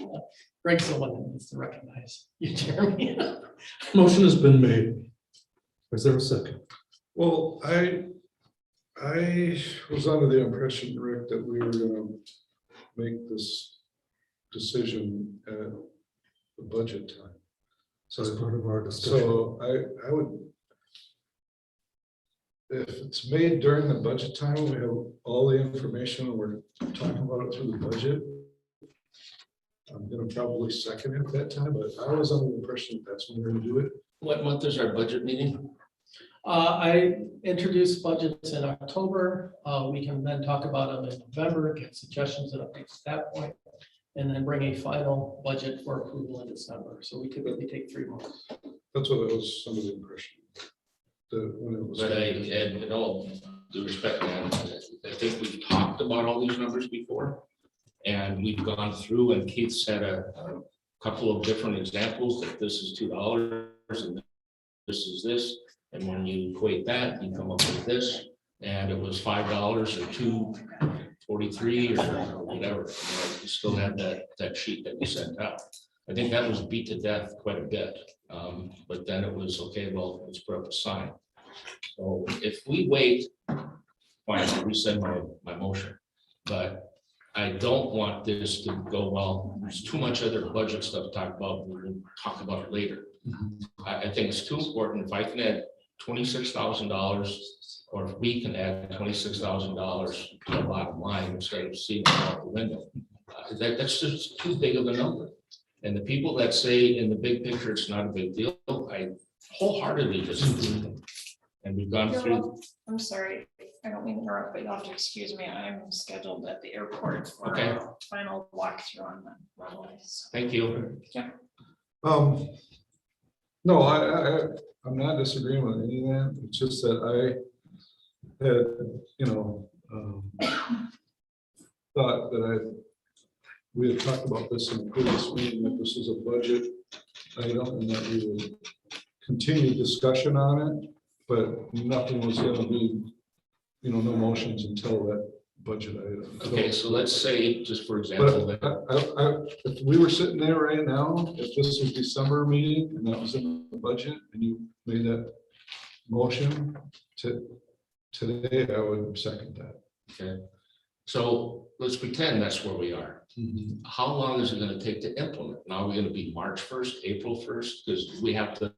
Greg's the one that needs to recognize you, Jeremy. Motion has been made. Is there a second? Well, I was under the impression, Rick, that we were gonna make this decision at the budget time. So as part of our discussion. So I would, if it's made during the budget time, we have all the information, and we're talking about it through the budget, I'm gonna probably second it at that time, but I was under the impression that's when we're gonna do it. What month is our budget meeting? I introduced budgets in October. We can then talk about them in November, get suggestions and updates at that point, and then bring a final budget for approval in December. So we typically take 3 months. That's what it was under the impression. When it was. But and in all due respect, man, I think we've talked about all these numbers before. And we've gone through and Keith's had a couple of different examples that this is $2 and this is this. And when you equate that, you come up with this, and it was $5 or $2.43 or whatever. You still have that sheet that we sent out. I think that was beat to death quite a bit. But then it was, okay, well, let's put up a sign. So if we wait, fine, I'll resend my motion. But I don't want this to go, well, there's too much other budget stuff to talk about. We'll talk about it later. I think it's too important. If I can add $26,000, or if we can add $26,000 to the bottom line instead of seeing it out the window, that's just too big of a number. And the people that say in the big picture it's not a big deal, I wholeheartedly disagree with them. And we've gone through. I'm sorry, I don't mean to interrupt, but you'll have to excuse me. I'm scheduled at the airport for Okay. a final walkthrough on the runways. Thank you. No, I'm not disagreeing with any of that. It's just that I had, thought that we had talked about this in the previous meeting, that this is a budget item and that we would continue discussion on it, but nothing was gonna be, no motions until that budget item. Okay, so let's say, just for example, But that if we were sitting there right now, if this was December meeting and that was in the budget and you made that motion today, I would second that. okay. So let's pretend that's where we are. How long is it going to take to implement? Now we're going to be March 1st, April 1st, because we have to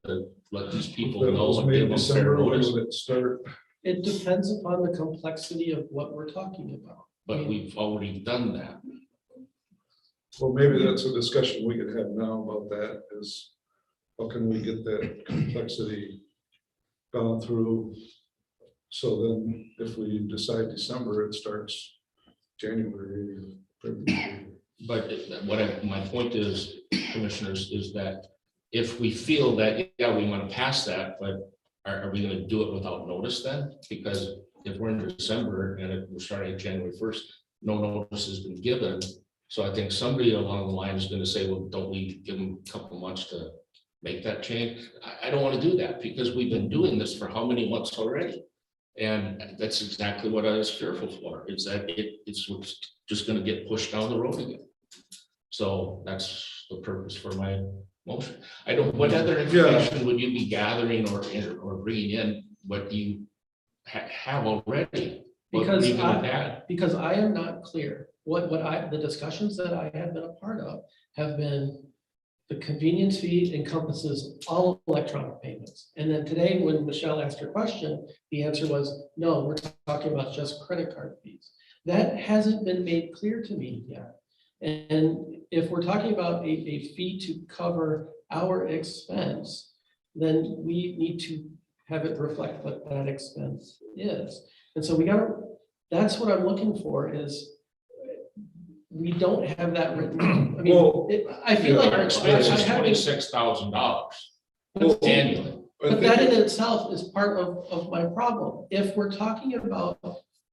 let these people If it know was what made they in want fair December, when notice. would it start? It depends upon the complexity of what we're talking about. But we've already done that. Well, maybe that's a discussion we could have now about that, is how can we get that complexity gone through? So then if we decide December, it starts January or February. But my point is, commissioners, is that if we feel that, yeah, we want to pass that, but are we going to do it without notice then? Because if we're in December and we're starting January 1st, no notice has been given. So I think somebody along the line is going to say, well, don't we give them a couple of months to make that change? I don't want to do that because we've been doing this for how many months already? And that's exactly what I was fearful for, is that it's just going to get pushed down the road again. So that's the purpose for my motion. I don't, what other information would you be gathering or bringing in what you have already? Because What you have had? Because I am not clear. The discussions that I have been a part of have been the convenience fee encompasses all electronic payments. And then today, when Michelle asked her question, the answer was, no, we're talking about just credit card fees. That hasn't been made clear to me yet. And if we're talking about a fee to cover our expense, then we need to have it reflect what that expense is. And so that's what I'm looking for is, we don't have that written. I mean, Well, I feel like Our expense is I have- $26,000 annually. But that in itself is part of my problem. If we're talking about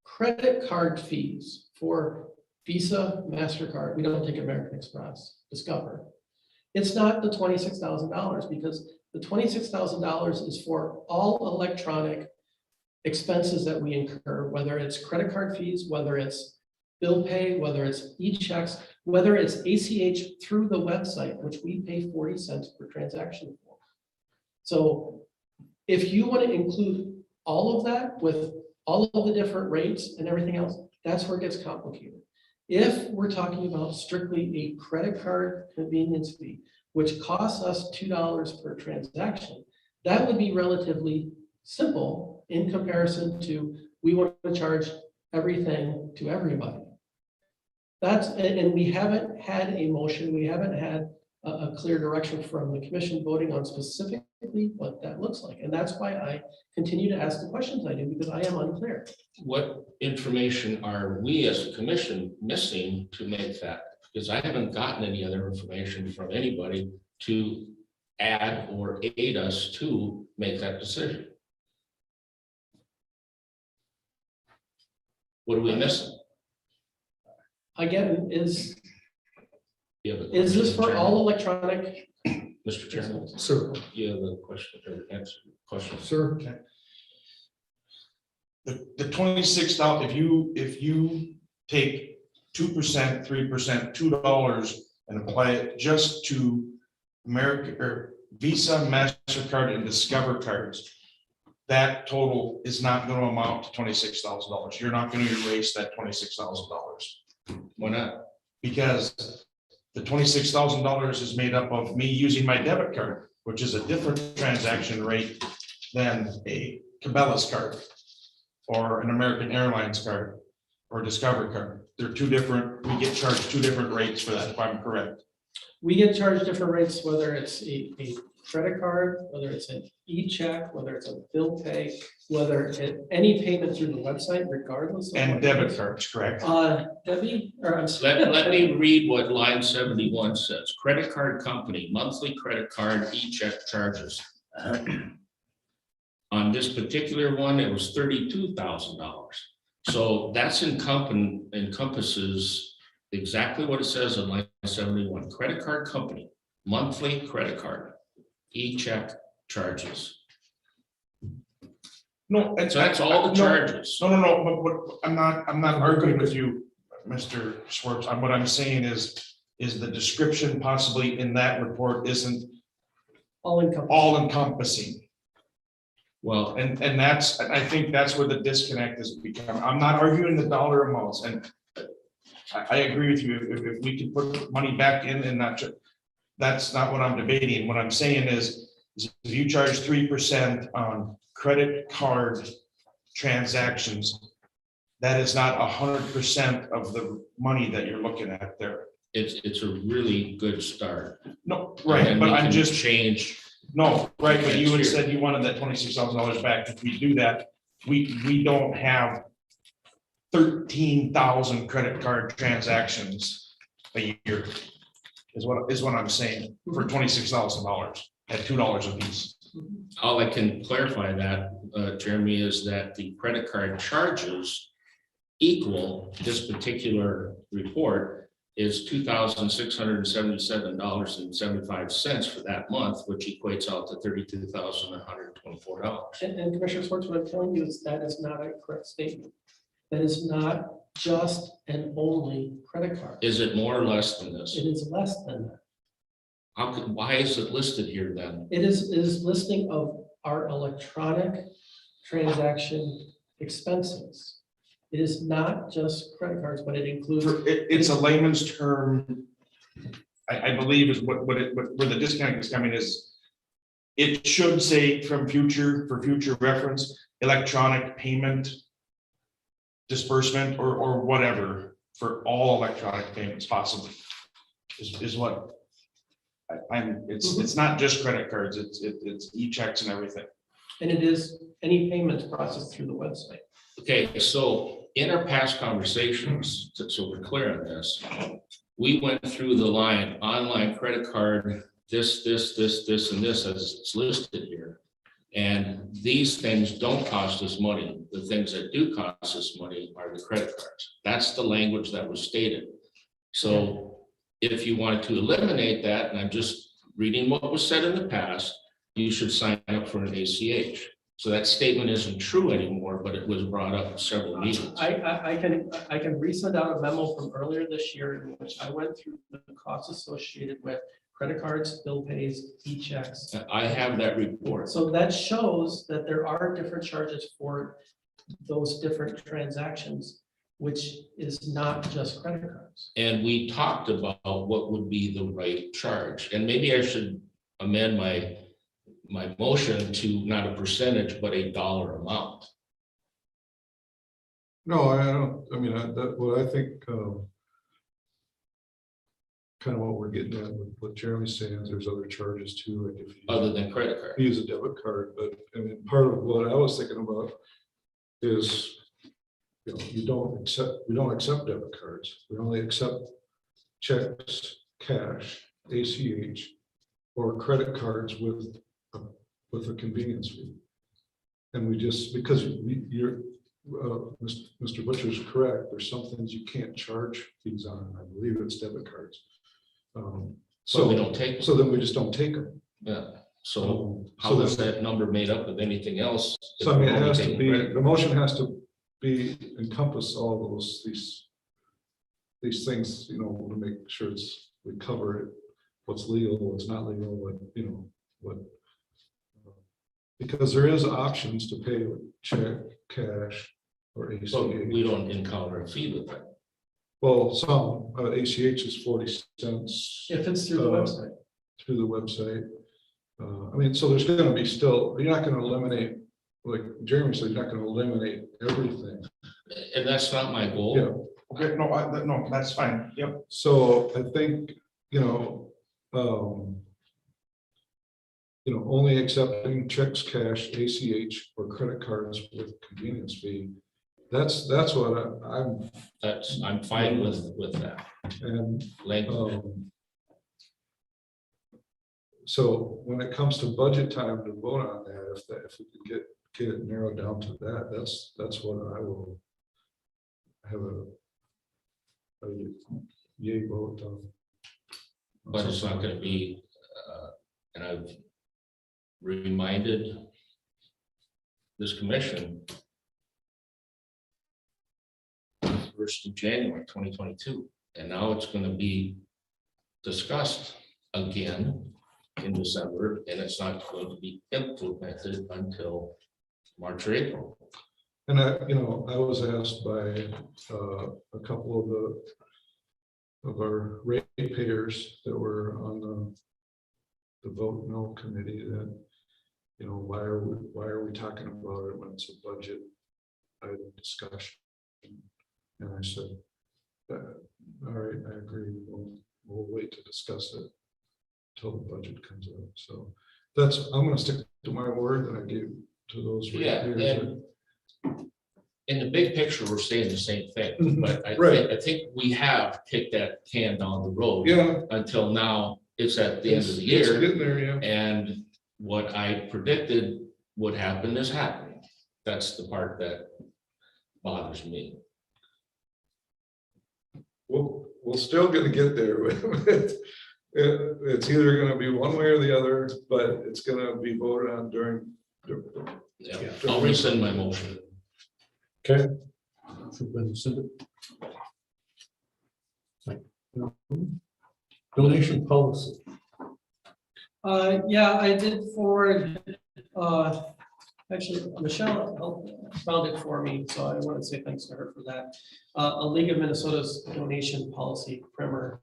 credit card fees for Visa, MasterCard, we don't take American Express, Discover. It's not the $26,000 because the $26,000 is for all electronic expenses that we incur, whether it's credit card fees, whether it's bill pay, whether it's e-checks, whether it's ACH through the website, which we pay 40 cents per transaction for. So if you want to include all of that with all of the different rates and everything else, that's where it gets complicated. If we're talking about strictly a credit card convenience fee, which costs us $2 per transaction, that would be relatively simple in comparison to we want to charge everything to everybody. That's, and we haven't had a motion, we haven't had a clear direction from the commission voting on specifically what that looks like. And that's why I continue to ask the questions I do, because I am unclear. What information are we as a commission missing to make that? Because I haven't gotten any other information from anybody to add or aid us to make that decision. What are we missing? Again, is You have a this question, for Chairman? all electronic? Mr. Chairman, Sir, you have a question or answer question? sir, The 26,000, if you take 2%, 3%, $2 and apply it just to America or Visa, MasterCard and Discover cards, that total is not going to amount to $26,000. You're not going to erase that $26,000. Why not? Because the $26,000 is made up of me using my debit card, which is a different transaction rate than a Cabela's card or an American Airlines card or Discover card. They're two different, we get charged two different rates for that, if I'm correct. We get charged different rates, whether it's a credit card, whether it's an e-check, whether it's a bill pay, whether it, any payment through the website, regardless. of And what it debit is. cards, correct? Debbie, or I'm sorry. Let me read what line 71 says. Credit card company, monthly credit card e-check charges. On this particular one, it was $32,000. So that's encompasses exactly what it says on line 71. Credit card company, monthly credit card, e-check charges. No, So that's all the charges. No, but I'm not arguing with you, Mr. Schwartz. What I'm saying is the description possibly in that report isn't all encompassing. Well, And that's, I think that's where the disconnect has become. I'm not arguing the dollar amounts, and I agree with you. If we can put money back in and not, that's not what I'm debating. What I'm saying is if you charge 3% on credit card transactions, that is not 100% of the money that you're looking at there. it's a really good start. No, right, And but we I'm can just, change. no, right, but you had said you wanted that $26,000 back. If we do that, we don't have 13,000 credit card transactions a year. Is what I'm saying, for $26,000 at $2 a piece. All I can clarify that, Jeremy, is that the credit card charges equal this particular report is $2,677.75 for that month, which equates out to $32,124. And Commissioner Schwartz, what I'm telling you is that is not a correct statement. That is not just and only credit card. Is it more or less than this? It is less than that. Why is it listed here then? It is listing of our electronic transaction expenses. It is not just credit cards, but it includes. It's a layman's term. I believe is what where the disconnect is coming is. It should say for future reference, electronic payment disbursement or whatever for all electronic payments possibly is what it's not just credit cards, it's e-checks and everything. And it is any payments processed through the website. Okay, so in our past conversations, so we're clear on this, we went through the line, online credit card, this, and this, as it's listed here. And these things don't cost us money. The things that do cost us money are the credit cards. That's the language that was stated. So if you wanted to eliminate that, and I'm just reading what was said in the past, you should sign up for an ACH. So that statement isn't true anymore, but it was brought up in several meetings. I can resend out a memo from earlier this year in which I went through the costs associated with credit cards, bill pays, e-checks. I have that report. So that shows that there are different charges for those different transactions, which is not just credit cards. And we talked about what would be the right charge. And maybe I should amend my motion to not a percentage, but a dollar amount. No, I don't, I mean, what I think kind of what we're getting at with what Jeremy's saying, there's other charges too, like if you Other than credit card. use a debit card, but I mean, part of what I was thinking about is, you know, we don't accept debit cards. We only accept checks, cash, ACH, or credit cards with a convenience fee. And we just, because Mr. Butcher's correct, there's some things you can't charge fees on. I believe it's debit cards. So we don't take, So then we just don't take them. yeah, so how So is that number made up of anything else? if So I mean, we're it only has to taking be, credit? the motion has to be, encompass all these things, you know, to make sure we cover it, what's legal, what's not legal, what, you know, what. Because there is options to pay with check, cash, or ACH. So we don't encounter a fee with that. Well, some, ACH is 40 cents. If it's through the website. Through the website. I mean, so there's gonna be still, you're not gonna eliminate, like Jeremy said, you're not gonna eliminate everything. And that's not my goal. Yeah. Okay, no, no, that's fine, yep. So I think, only accepting checks, cash, ACH, or credit cards with convenience fee. That's what I'm fine with that. and Language. so when it comes to budget time to vote on that, if we can get it narrowed down to that, that's what I will have a yay vote on. But it's not gonna be, and I've reminded this commission 1st of January 2022, and now it's gonna be discussed again in December, and it's not going to be implemented until March or April. And I was asked by a couple of our ratepayers that were on the vote no committee that, why are we talking about it when it's a budget item discussion? And I said, all right, I agree. We'll wait to discuss it till the budget comes out. So I'm going to stick to my word that I gave to those Yeah, ratepayers. and in the big picture, we're saying the same thing, but Right. I think we have kicked that can down the road. Yeah. Until now, it's at the end of the It's year, getting there, yeah. and what I predicted would happen is happening. That's the part that bothers me. We're still gonna get there with it. It's either gonna be one way or the other, but it's gonna be voted on during. Yeah, I'll rescind my motion. Okay. So then rescind it. Donation policy. Yeah, I did forward, actually, Michelle found it for me, so I want to say thanks to her for that. A League of Minnesota's donation policy primer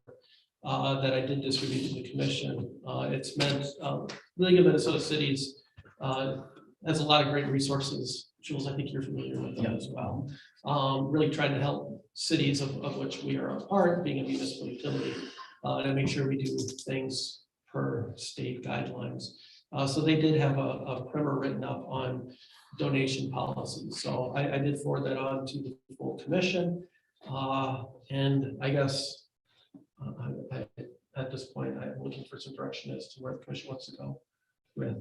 that I did distribute to the commission. It's meant, League of Minnesota Cities has a lot of great resources. Jules, I think you're familiar with them as well. Really trying to help cities of which we are a part, being a municipal utility, to make sure we do things per state guidelines. So they did have a primer written up on donation policies. So I did forward that on to the full commission. And I guess at this point, I'm looking for some direction as to where the commission wants to go with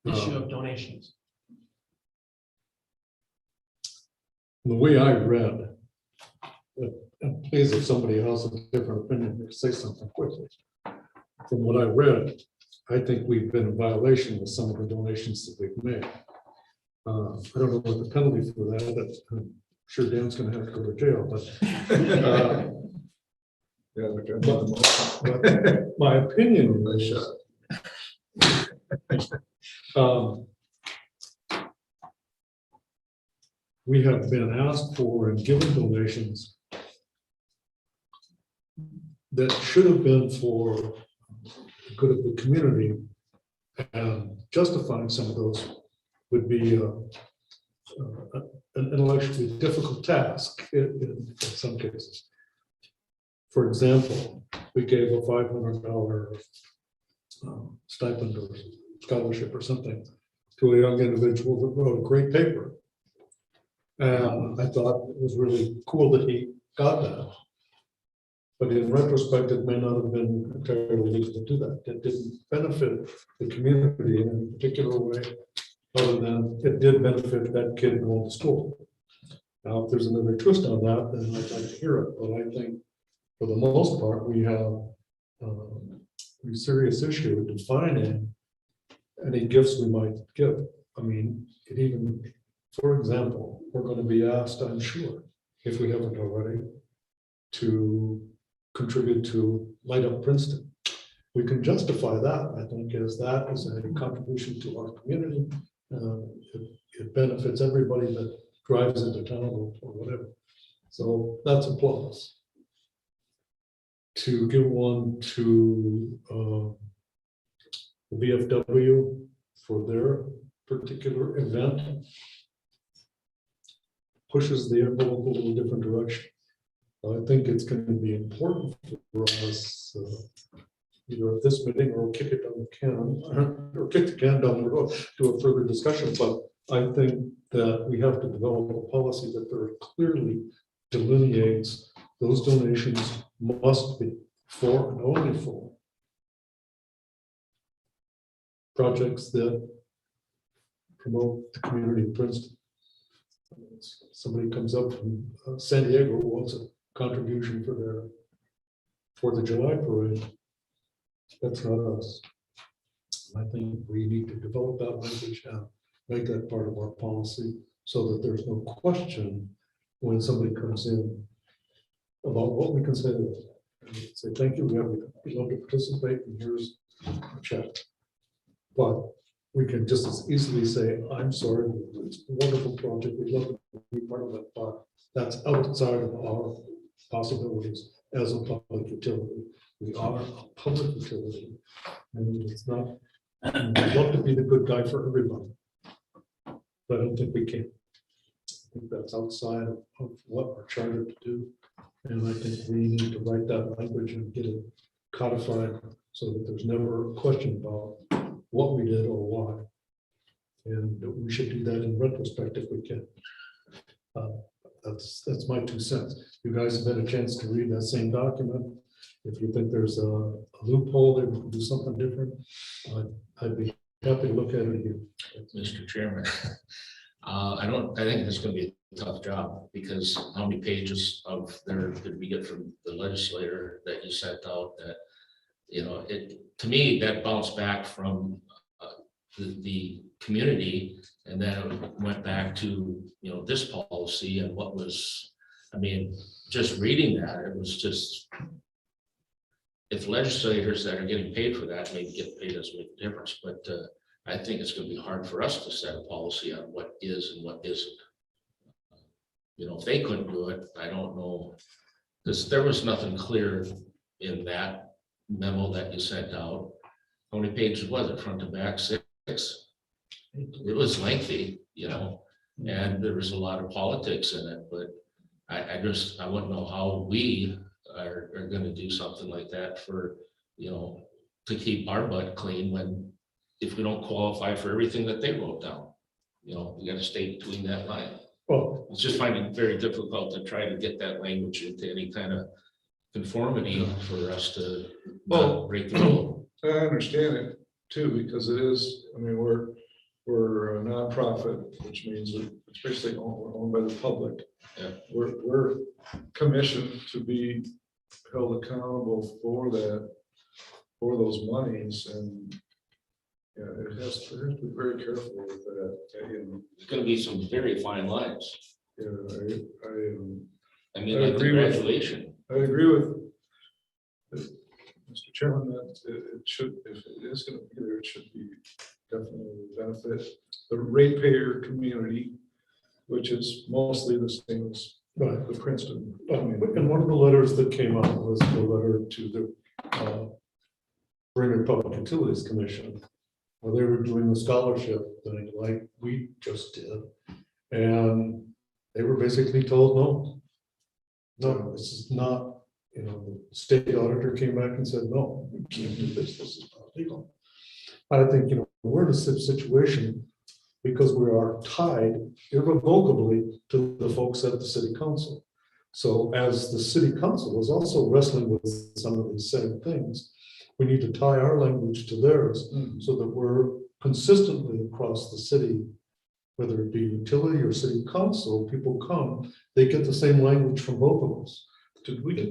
the issue of donations. The way I read, and please, if somebody has a different opinion, say something quickly. From what I read, I think we've been in violation with some of the donations that we've made. I don't know what the penalty for that. I'm sure Dan's going to have to go to jail, but my opinion is, we have been asked for and given donations that should have been for the good of the community, and justifying some of those would be an intellectually difficult task in some cases. For example, we gave a $500 stipend or scholarship or something to a young individual that wrote a great paper. And I thought it was really cool that he got that. But in retrospect, it may not have been entirely legal to do that. It didn't benefit the community in any particular way, other than it did benefit that kid going to school. Now, if there's another twist on that, then I'd like to hear it. But I think for the most part, we have a serious issue in defining any gifts we might give. I mean, it even, for example, we're going to be asked, I'm sure, if we haven't already, to contribute to Light Up Princeton. We can justify that, I think, as that is a contribution to our community. It benefits everybody that drives into town or whatever. So that's a plus. To give one to the VFW for their particular event pushes the envelope a little different direction. I think it's going to be important for us, either at this meeting or kick it down the can, or kick the can down the road to a further discussion. But I think that we have to develop a policy that very clearly delineates those donations must be for and only for projects that promote the community of Princeton. Somebody comes up from San Diego who wants a contribution for their 4th of July parade. That's not us. I think we need to develop that language and make that part of our policy so that there's no question when somebody comes in about what we can say to them. And say, thank you, we'd love to participate, and here's a check. But we can just as easily say, I'm sorry, it's a wonderful project, we'd love to be part of it, but that's outside of our possibilities as a public utility. We are a public utility, and it's not, we'd love to be the good guy for everybody, but I don't think we can. I think that's outside of what we're chartered to do. And I think we need to write that language and get it codified so that there's never a question about what we did or why. And we should do that in retrospect if we can. That's my 2 cents. You guys have had a chance to read that same document. If you think there's a loophole that we can do something different, I'd be happy to look at it again. Mr. Chairman, I think it's going to be a tough job, because how many pages of there did we get from the legislator that you sent out that, you know, to me, that bounced back from the community, and then it went back to, you know, this policy and what was, I mean, just reading that, it was just, if legislators that are getting paid for that maybe get paid, doesn't make a difference, but I think it's going to be hard for us to set a policy on what is and what isn't. You know, if they couldn't do it, I don't know, because there was nothing clear in that memo that you sent out. How many pages was it, front to back? 6. It was lengthy, you know, and there was a lot of politics in it, but I wouldn't know how we are going to do something like that for, you know, to keep our butt clean when, if we don't qualify for everything that they wrote down, you know, we got to stay between that line. Well, It's just finding it very difficult to try to get that language into any kind of conformity for us to not break the rule. I understand it too, because it is, I mean, we're a nonprofit, which means it's basically owned by the public. Yeah. We're commissioned to be held accountable for that, for those monies, and yeah, it has to be very careful with that. You know, There's going to be some very fine lines. yeah, I mean, I like the agree with- graduation. I agree with Mr. Chairman that it should, if it is going to be there, it should be definitely benefit the ratepayer community, which is mostly the same as right. the Princeton. And one of the letters that came out was the letter to the Regular Public Utilities Commission, where they were doing the scholarship thing like we just did. And they were basically told, no, this is not you know, the state auditor came back and said, no, you can't do this, this is not legal. I think, you know, we're in a situation because we are tied irrevocably to the folks at the city council. So as the city council is also wrestling with some of these same things, we need to tie our language to theirs so that we're consistently across the city, whether it be utility or city council, people come, they get the same language from both of us.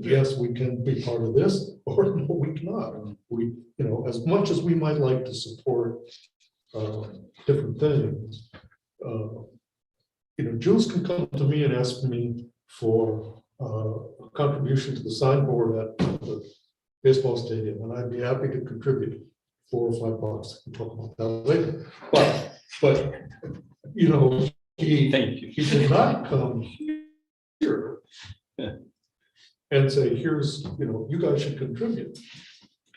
Yes, we can be part of this, or no, we cannot. We, you know, as much as we might like to support different things, you know, Jules can come to me and ask me for a contribution to the signboard at the baseball stadium, and I'd be happy to contribute $4 or $5. We'll talk about that later. But you know, he did not come here and say, here's, you know, you guys should contribute.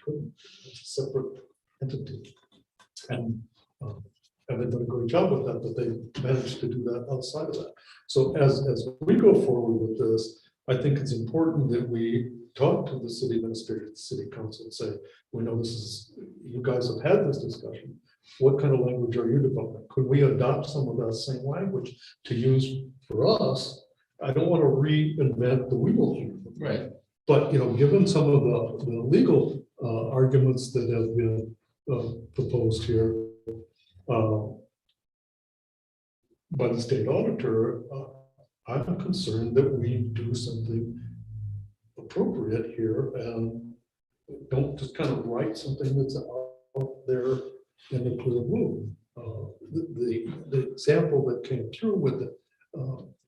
It's a separate entity. And they've done a great job with that, but they managed to do that outside of that. So as we go forward with this, I think it's important that we talk to the city administrator, the city council, and say, we know this is, you guys have had this discussion. What kind of language are you developing? Could we adopt some of that same language to use for us? I don't want to reinvent the wheel here. Right. But, you know, given some of the legal arguments that have been proposed here by the state auditor, I'm concerned that we do something appropriate here and don't just kind of write something that's out there in the clear blue. The example that came through with the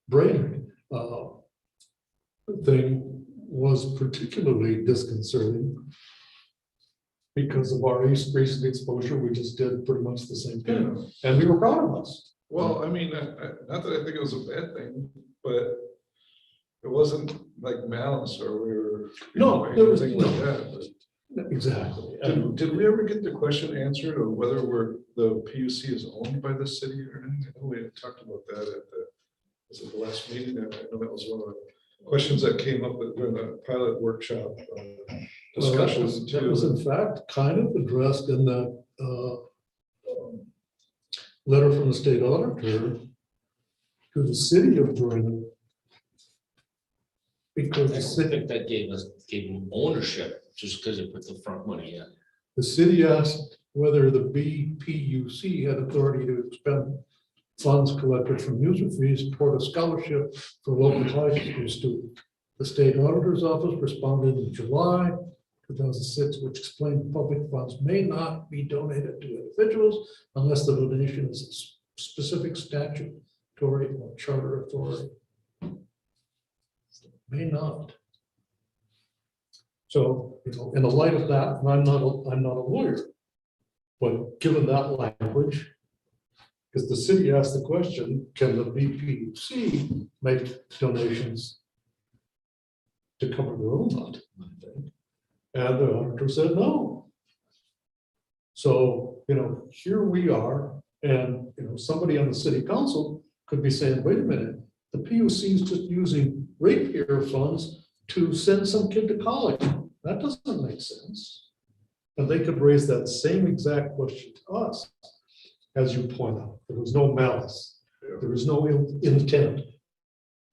Brainerd thing was particularly disconcerting because of our recent exposure. We just did pretty much the same thing, and we were proud of us. Well, I mean, not that I think it was a bad thing, but it wasn't like malice or we were. No, there was anything like that. Exactly. Did we ever get the question answered of whether the PUC is owned by the city or anything? I know we had talked about that at the last meeting. I know that was one of the questions that came up during the pilot workshop discussions. That was in fact kind of addressed in the letter from the state auditor to the city of Brainerd. Because I think that gave them ownership just because it put the front money in. the city asked whether the BPUC had authority to expend funds collected from user fees toward a scholarship for local high school students. The state auditor's office responded in July 2006, which explained public funds may not be donated to individuals unless the donation is a specific statutory or charter authority. May not. So, you know, in the light of that, and I'm not a lawyer, but given that language, because the city asked the question, can the BPC make donations to cover their own lot? And the auditor said no. So, you know, here we are, and you know, somebody on the city council could be saying, wait a minute, the PUC is just using ratepayer funds to send some kid to college. That doesn't make sense. And they could raise that same exact question to us. As you point out, there was no malice. There was no intent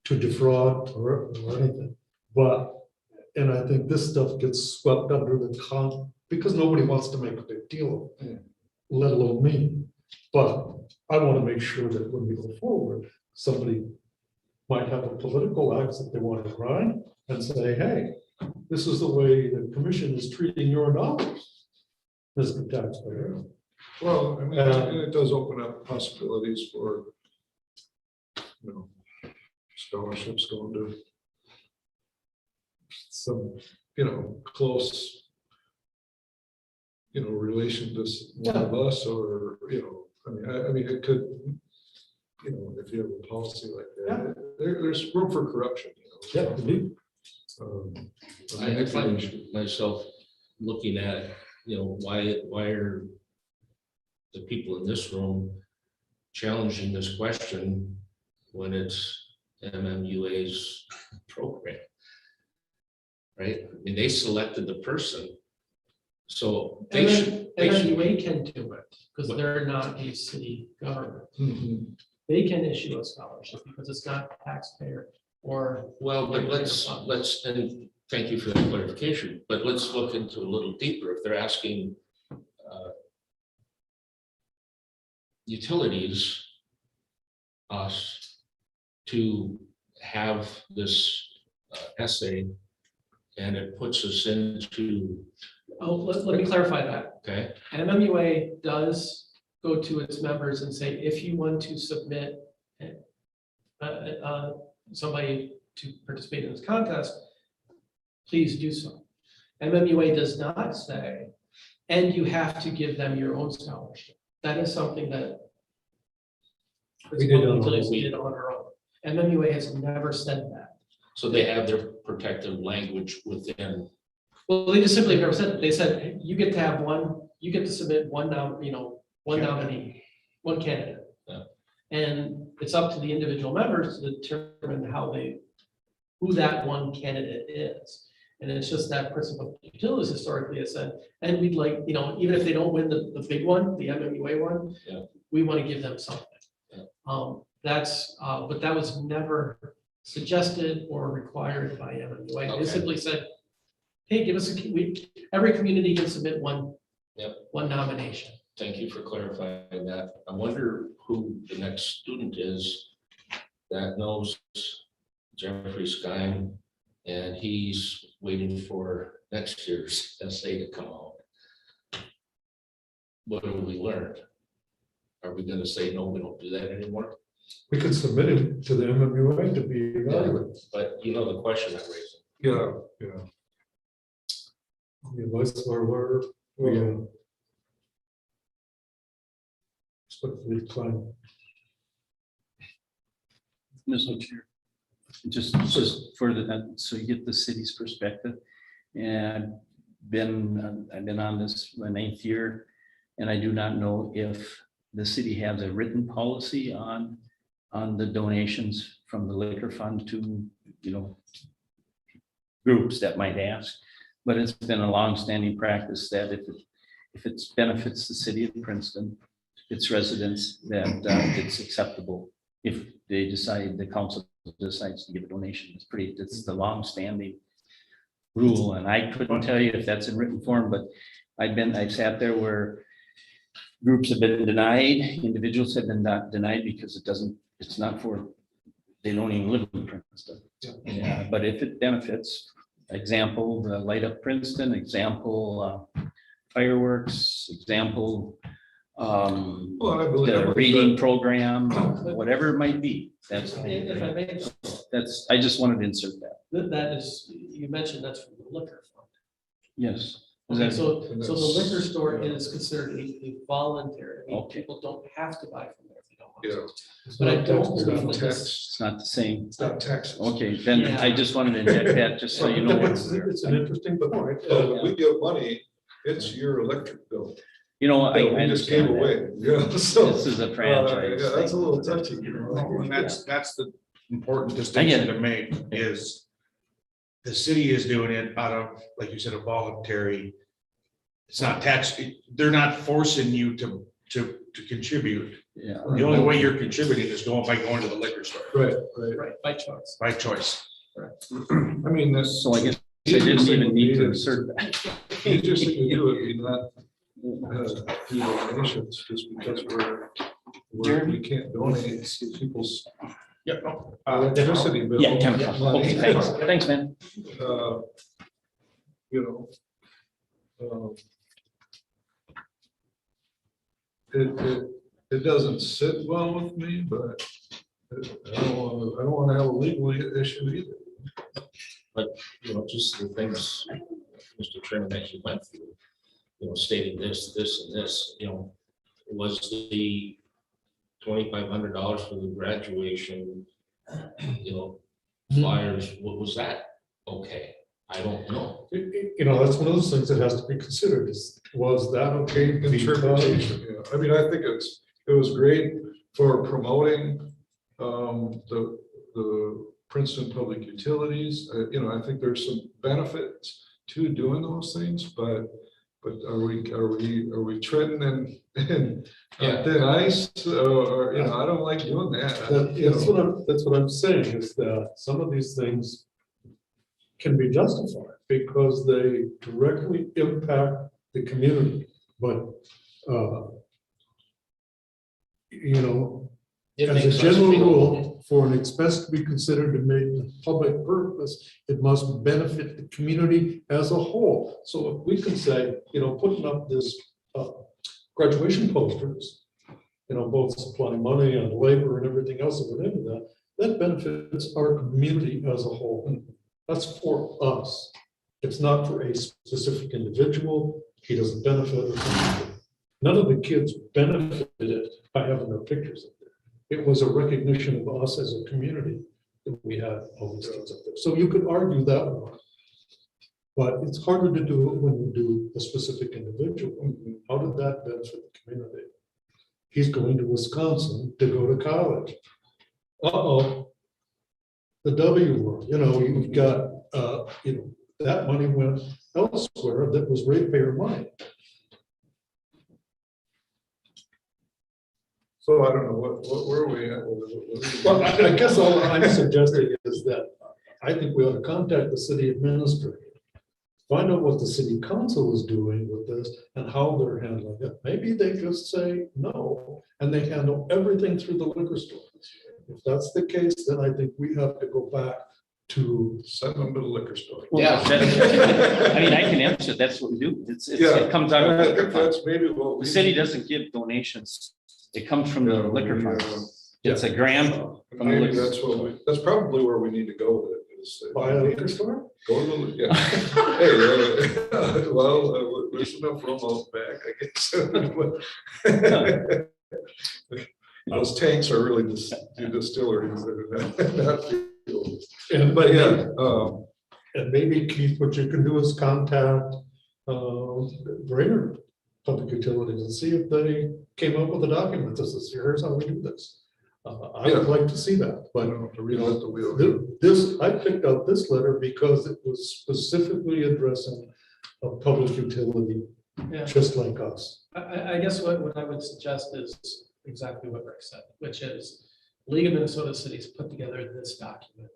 to defraud or anything. But, and I think this stuff gets swept under the because nobody wants to make a big deal of it, let alone me. But I want to make sure that when we go forward, somebody might have a political axe that they want to grind and say, hey, this is the way the commission is treating your dollars, Mr. Taxpayer. Well, I mean, it does open up possibilities for, you know, scholarships going to some, you know, close, you know, relation to one of us, or, you know, I mean, it could, you know, if you have a policy like that, there's room for corruption, you know. Yeah, indeed. I find myself looking at, you know, why are the people in this room challenging this question when it's MMUA's program? right? I mean, they selected the person. So they And should, then they should, MMUA can do it, because they're not a city government. Mhm. They can issue a scholarship because it's not taxpayer or. well, but let's, and thank you for that clarification, but let's look into a little deeper. If they're asking utilities, us, to have this essay, and it puts us into, Oh, let me clarify that. okay, MMUA does go to its members and say, if you want to submit somebody to participate in this contest, please do so. MMUA does not say, and you have to give them your own scholarship. That is something that We did on our utilities own. did on our own. MMUA has never said that. so they have their protective language within. Well, they just simply never said, they said, hey, you get to have one, you get to submit one one nominee, one candidate. Yeah. And it's up to the individual members to determine who that one candidate is. And it's just that principle utilities historically has said, and we'd like, even if they don't win the big one, the MMUA one, Yeah. we want to give them something. Yeah. But that was never suggested or required by MMUA. They Okay. simply said, hey, give us every community can submit one. Yep. One nomination. Thank you for clarifying that. I wonder who the next student is that knows Jeffrey Skine, and he's waiting for next year's essay to come out. What have we learned? Are we gonna say, no, we don't do that anymore? We could submit it to the MMUA to be evaluated. But you know the question I'm raising. Yeah. The advice of our lawyer, we respectfully decline. Mr. Chair. Just for so you get the city's perspective. And I've been on this my 9th year, and I do not know if the city has a written policy on the donations from the liquor fund to, groups that might ask. But it's been a longstanding practice that if it benefits the city of Princeton, its residents, that it's acceptable. If the council decides to give a donation, it's the longstanding rule. And I couldn't tell you if that's in written form, but I've sat there where groups have been denied, individuals have been denied because they don't even live in Princeton. Yeah, but if it benefits, example, the Light Up Princeton, example, fireworks, example, Well, I believe. the reading program, whatever it might be. If I may, I just wanted to insert that. that is, you mentioned that's from the liquor fund. Yes. Okay, so the liquor store is considered a voluntary. I mean, Okay. people don't have to buy from there if they don't want Yeah. to. But I don't It's believe not that tax. this, It's not the same. It's not Texas. Okay, then I just wanted to inject that, just so you know. where we are. It's an interesting point. When we give money, it's your electric bill. I that we just gave understand that. away. Yeah, so. This is a franchise. Yeah, that's a little touchy. You know. And that's the important I distinction get it. to make is the city is doing it out of, like you said, a voluntary. It's not tax, they're not forcing you to contribute. Yeah. The only way you're contributing is by going to the liquor store Right. right, by choice. by choice. I mean, that's. So I guess I didn't even need to insert that. The easiest thing to do would be not do donations, just because we can't donate people's Yep. electricity bill. Yeah, chemical. Okay, thanks. Thanks, man. You know. It doesn't sit well with me, but I don't want to have a legal issue either. Just the things Mr. Chairman actually went through, stating this, and this, was the $2,500 for the graduation, flyers, what was that? Okay, I don't know. That's one of those things that has to be considered. Was that okay? Interpretation, yeah. I mean, I think it was great for promoting the Princeton Public Utilities. I think there's some benefits to doing those things, but are we treading in Yeah. thin ice? Or, I don't like doing that. That's what I'm saying, is that some of these things can be justified because they directly impact the community, but, It as makes a us general feel- rule, for an expense to be considered to make a public purpose, it must benefit the community as a whole. So if we can say, putting up this graduation posters, both supplying money and labor and everything else that went into that, that benefits our community as a whole. That's for us. It's not for a specific individual. He doesn't benefit or something. None of the kids benefited by having their pictures up there. It was a recognition of us as a community that we had all these kids up there. So you could argue that one. But it's harder to do it when you do a specific individual. How did that benefit the community? He's going to Wisconsin to go to college. Uh-oh. The W word, you've got, that money went elsewhere that was ratepayer money. So I don't know, where are we at? Well, I guess all I'm suggesting is that I think we ought to contact the city administrator, find out what the city council is doing with this and how they're handling it. Maybe they just say no, and they handle everything through the liquor store. If that's the case, then I think we have to go back to. Send them to the liquor store. Yeah. I mean, I can answer, that's what we do. It comes out I of. think that's maybe what we. The city doesn't give donations. It comes from the Yeah, liquor we, fund. It's a grant. from the Maybe liquor- that's probably where we need to go with it. Is, Buy a liquor store? Go to the, yeah. Hey, there's enough room out back, I guess. Those tanks are really distilleries that are not fuels. But yeah, And maybe Keith, what you can do is contact Brainerd Public Utilities and see if they came up with a document that says, here's how we do this. I would like to see that, I but don't have to reinvent the wheel. I picked out this letter because it was specifically addressing a public utility, Yeah. just like us. I guess what I would suggest is exactly what Rick said, which is League of Minnesota Cities put together this document.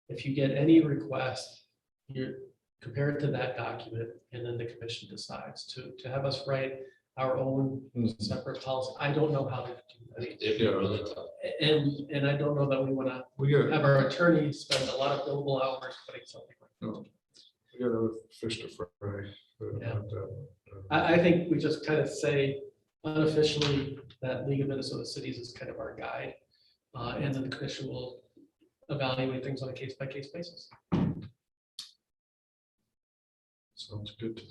If you get any request, you compare it to that document, and then the commission decides to have us write our own separate policy. I don't know how to do that. It'd be really tough. And I don't know that we want to We got, have our attorney spend a lot of billable hours putting something like that. we got other fish to fry. Yeah. I think we just kind of say unofficially that League of Minnesota Cities is kind of our guide. And then the commission will evaluate things on a case-by-case basis. Sounds good to me.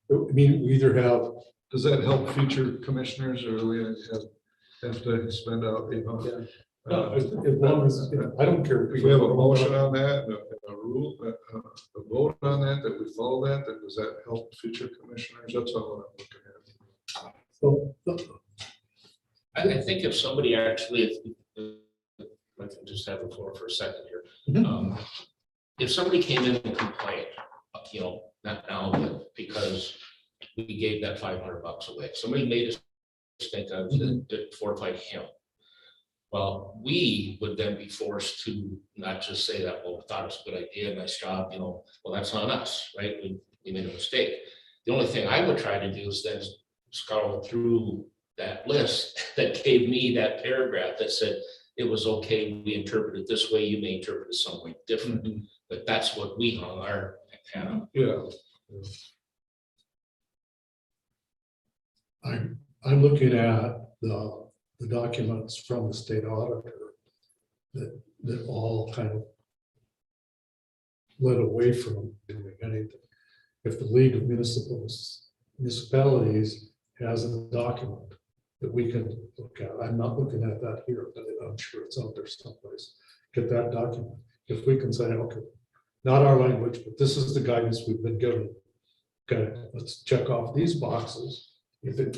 I mean, we either have, Does that help future commissioners, or do we have to spend out, as long as, I don't care. if we have a motion on that, and a rule, a vote on that, that we follow that, then does that help future commissioners? That's all I'm looking at. So, I think if somebody actually, if I can just have the floor for a second here. Mhm. If somebody came in and complained, not now, but because we gave that $500 away, somebody made a mistake of that fortified him. Well, we would then be forced to not just say that, well, we thought it was a good idea, nice job, well, that's on us, right? We made a mistake. The only thing I would try to do is then scroll through that list that gave me that paragraph that said it was okay, we interpret it this way, you may interpret it some way different. But that's what we hung our hat on. Yeah. I'm looking at the documents from the state auditor that all kind of led away from doing anything. If the League of Municipalities has a document that we can look at, I'm not looking at that here, but I'm sure it's out there someplace. Get that document. If we can say, okay, not our language, but this is the guidance we've been given. Okay, let's check off these boxes. If it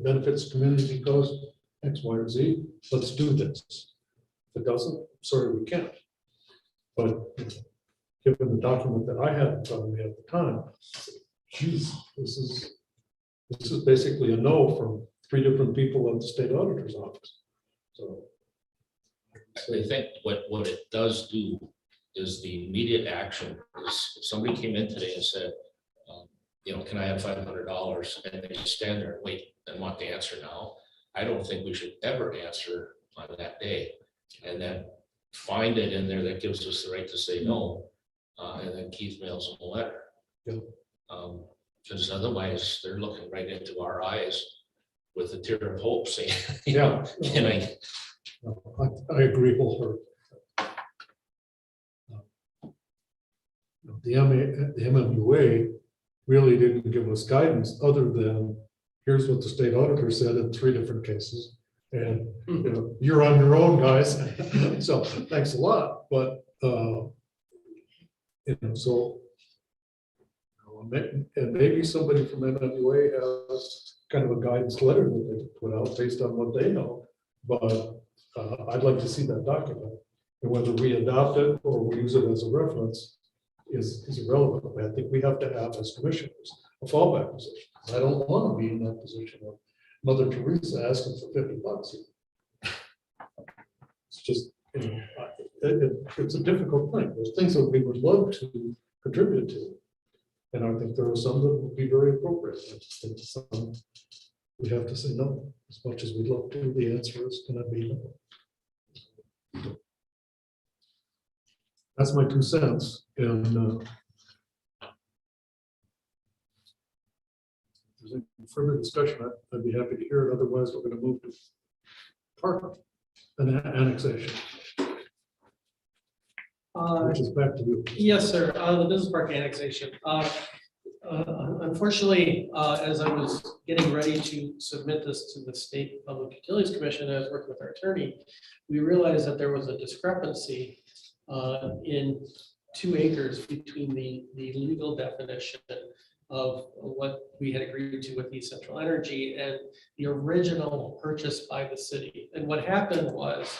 benefits community because X, Y, or Z, let's do this. If it doesn't, sorry, we can't. But given the document that I had in front of me at the time, geez, this is basically a no from 3 different people at the state auditor's office. So. I think what it does do is the immediate action is if somebody came in today and said, can I have $500? And they stand there and wait and want the answer now. I don't think we should ever answer on that day and then find it in there that gives us the right to say no. And then Keith mails them a letter. Yeah. Because otherwise they're looking right into our eyes with a tear of hope saying, Yeah. can I? I agree wholeheartedly. The MMUA really didn't give us guidance other than here's what the state auditor said in 3 different cases. And you're on your own, guys. So thanks a lot. But and maybe somebody from MMUA has kind of a guidance letter that they could put out based on what they know. But I'd like to see that document, and whether we adopt it or we use it as a reference is irrelevant. I think we have to have, as commissioners, a fallback position. I don't want to be in that position of Mother Teresa asking for $50. It's just, it's a difficult thing. There's things that we would love to contribute to, and I think there are some that would be very appropriate. I just think some we have to say no. As much as we'd love to, the answer is going to be no. That's my 2 cents. And if there's any further discussion, I'd be happy to hear it. Otherwise, we're going to move to park and annexation. Which is back to you. Yes, sir. The business park annexation. Unfortunately, as I was getting ready to submit this to the State Public Utilities Commission, I was working with our attorney, we realized that there was a discrepancy in 2 acres between the legal definition of what we had agreed to with East Central Energy and the original purchase by the city. And what happened was,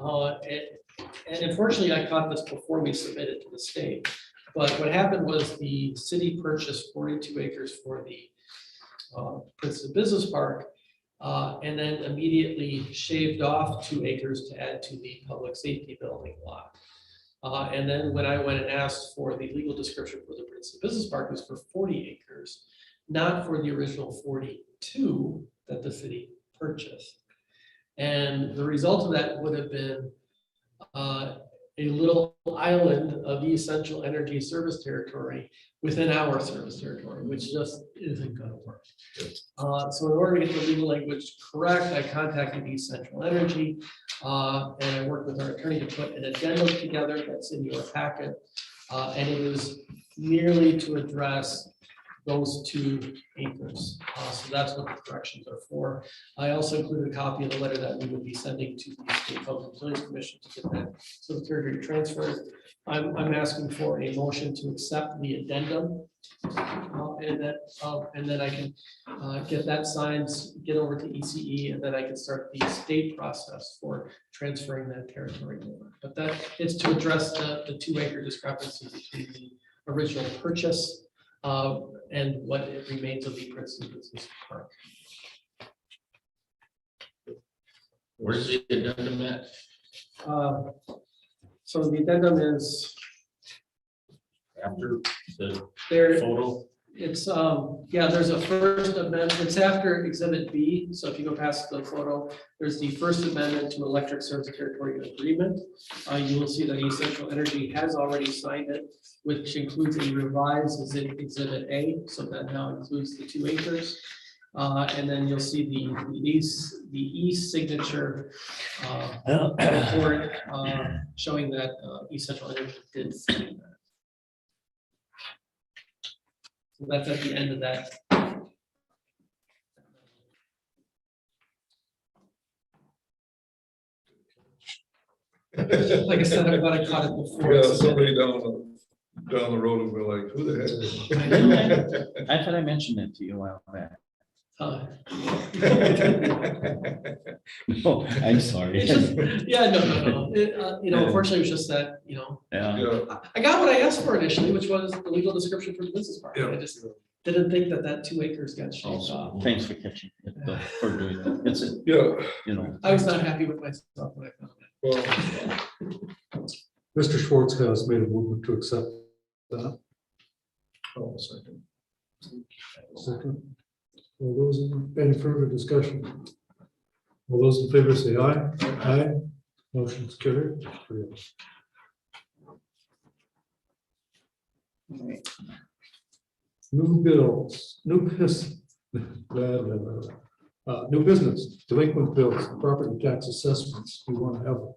and unfortunately, I caught this before we submitted to the state. But what happened was the city purchased 42 acres for the Princeton Business Park, and then immediately shaved off 2 acres to add to the public safety building lot. And then when I went and asked for the legal description for the Princeton Business Park, it was for 40 acres, not for the original 42 that the city purchased. And the result of that would have been a little island of East Central Energy service territory within our service territory, which just isn't going to work. So in order to get the legal language correct, I contacted East Central Energy, and I worked with our attorney to put an addendum together that's in your packet, and it is merely to address those 2 acres. So that's what the corrections are for. I also included a copy of the letter that we would be sending to the State Public Utilities Commission to get that to the territory transferred. I'm asking for a motion to accept the addendum, and then I can get that signed, get over to ECE, and then I can start the state process for transferring that territory over. But that is to address the 2 acre discrepancy between the original purchase and what it remains of the Princeton Business Park. Where's the addendum at? So the addendum is After the there. photo? It's, yeah, there's a first amendment. It's after Exhibit B. So if you go past the photo, there's the first amendment to electric service territory agreement. You will see that East Central Energy has already signed it, which includes a revised Exhibit A. So that now includes the 2 acres. And then you'll see the East signature report showing that East Central Energy did sign that. So that's at the end of that. Like I said, I'm glad I caught it before. Yeah, somebody down the road and we're like, who the heck? I thought I mentioned it to you a while back. Oh, I'm sorry. It's just, yeah, no. Unfortunately, it was just that, Yeah, I got what I asked for initially, which was the legal description for the business park. Yeah. I just didn't think that 2 acres got shaved Also, off. thanks for catching it, though, for doing that. It's, Yeah, I was not happy with myself when I found it. well, Mr. Schwartz has made a movement to accept that. I'll second. Second. All those, any further discussion? All those in favor say aye. Aye. Motion's carried. New bills, new business. New business, delinquent bills, property tax assessments. We want to have a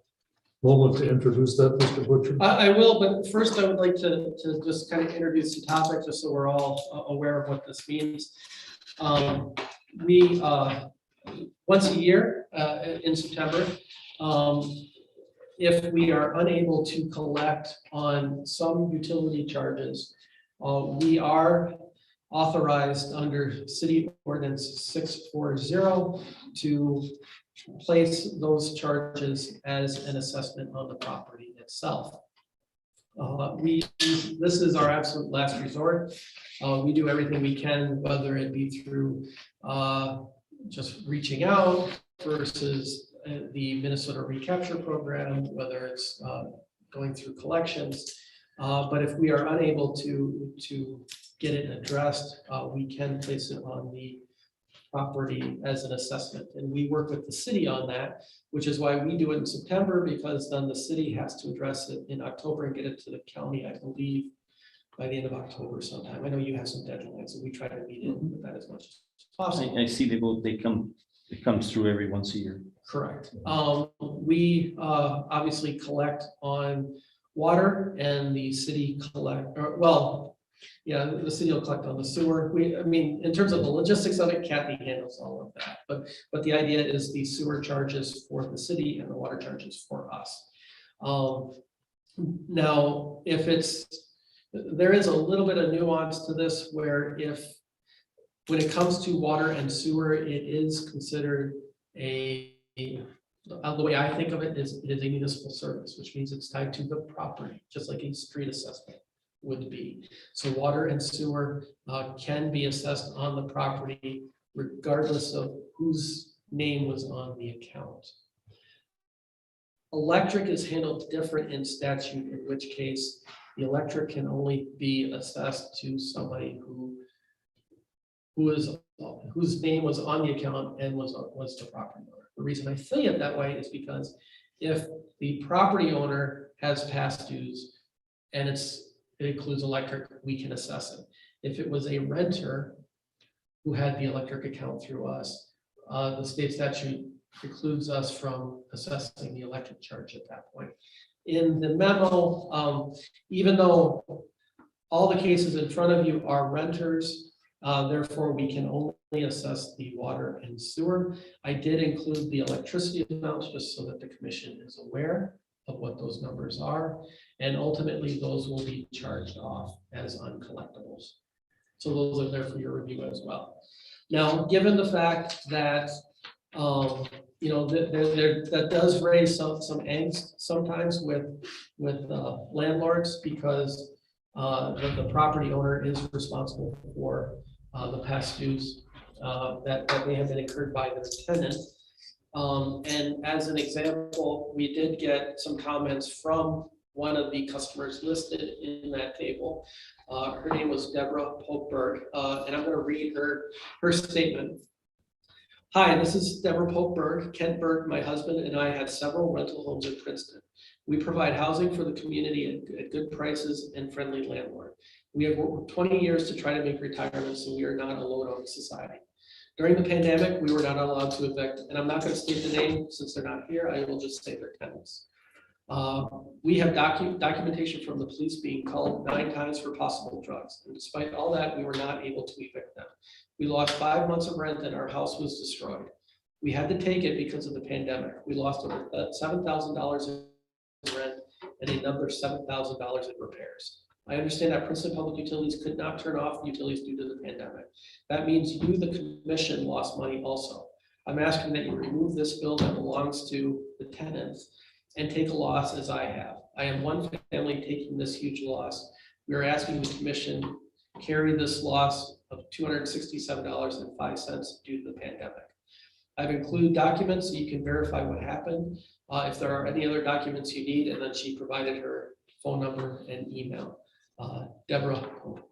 moment to introduce that, Mr. Butcher. I will, but first I would like to just kind of introduce the topic, just so we're all aware of what this means. We, once a year, in September, if we are unable to collect on some utility charges, we are authorized under city ordinance 640 to place those charges as an assessment on the property itself. This is our absolute last resort. We do everything we can, whether it be through just reaching out versus the Minnesota recapture program, whether it's going through collections. But if we are unable to get it addressed, we can place it on the property as an assessment. And we work with the city on that, which is why we do it in September, because then the city has to address it in October and get it to the county, I believe, by the end of October sometime. I know you have some deadlines, so we try to meet in with that as much as possible. I see it comes through every once a year. Correct. We obviously collect on water, and the city the city will collect on the sewer. In terms of the logistics of it, Kathy handles all of that. But the idea is the sewer charges for the city and the water charges for us. Now, there is a little bit of nuance to this, where when it comes to water and sewer, it is considered the way I think of it is a municipal service, which means it's tied to the property, just like a street assessment would be. So water and sewer can be assessed on the property regardless of whose name was on the account. Electric is handled different in statute, in which case the electric can only be assessed to somebody whose name was on the account and was the property owner. The reason I say it that way is because if the property owner has past dues and it includes electric, we can assess it. If it was a renter who had the electric account through us, the state statute precludes us from assessing the electric charge at that point. In the memo, even though all the cases in front of you are renters, therefore we can only assess the water and sewer. I did include the electricity amounts just so that the commission is aware of what those numbers are. And ultimately, those will be charged off as uncollectibles. So those are there for your review as well. Now, given the fact that that does raise some angst sometimes with landlords, because the property owner is responsible for the past dues that may have been incurred by their tenant. And as an example, we did get some comments from one of the customers listed in that table. Her name was Deborah Popeberg, and I'm going to read her statement. Hi, this is Deborah Popeberg. Kent Berg, my husband, and I have several rental homes in Princeton. We provide housing for the community at good prices and friendly landlord. We have worked 20 years to try to make retirement, so we are not a load on society. During the pandemic, we were not allowed to evict, and I'm not going to state the name since they're not here. I will just say their tenants. We have documentation from the police being called 9 times for possible drugs. And despite all that, we were not able to evict them. We lost 5 months of rent and our house was destroyed. We had to take it because of the pandemic. We lost over $7,000 in rent and another $7,000 in repairs. I understand that Princeton Public Utilities could not turn off the utilities due to the pandemic. That means you, the commission, lost money also. I'm asking that you remove this bill that belongs to the tenants and take a loss as I have. I am one family taking this huge loss. We are asking the commission carry this loss of $267.05 due to the pandemic. I've included documents so you can verify what happened. If there are any other documents you need, and then she provided her phone number and email, Deborah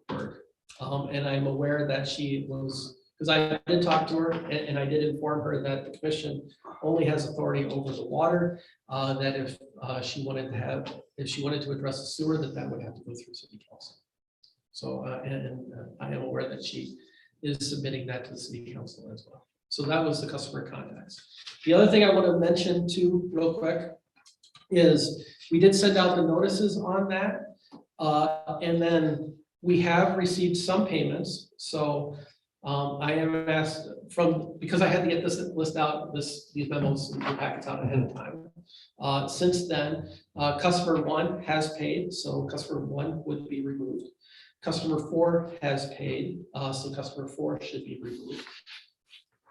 Berg. And I'm aware that she was, because I did talk to her and I did inform her that the commission only has authority over the water, that if she wanted to address the sewer, that would have to go through city council. So, I am aware that she is submitting that to the city council as well. So that was the customer contacts. The other thing I want to mention too, real quick, is we did send out the notices on that. And then we have received some payments. So I am asked because I had to get this list out, these memos and packets out ahead of time. Since then, customer 1 has paid, so customer 1 would be removed. Customer 4 has paid, so customer 4 should be removed.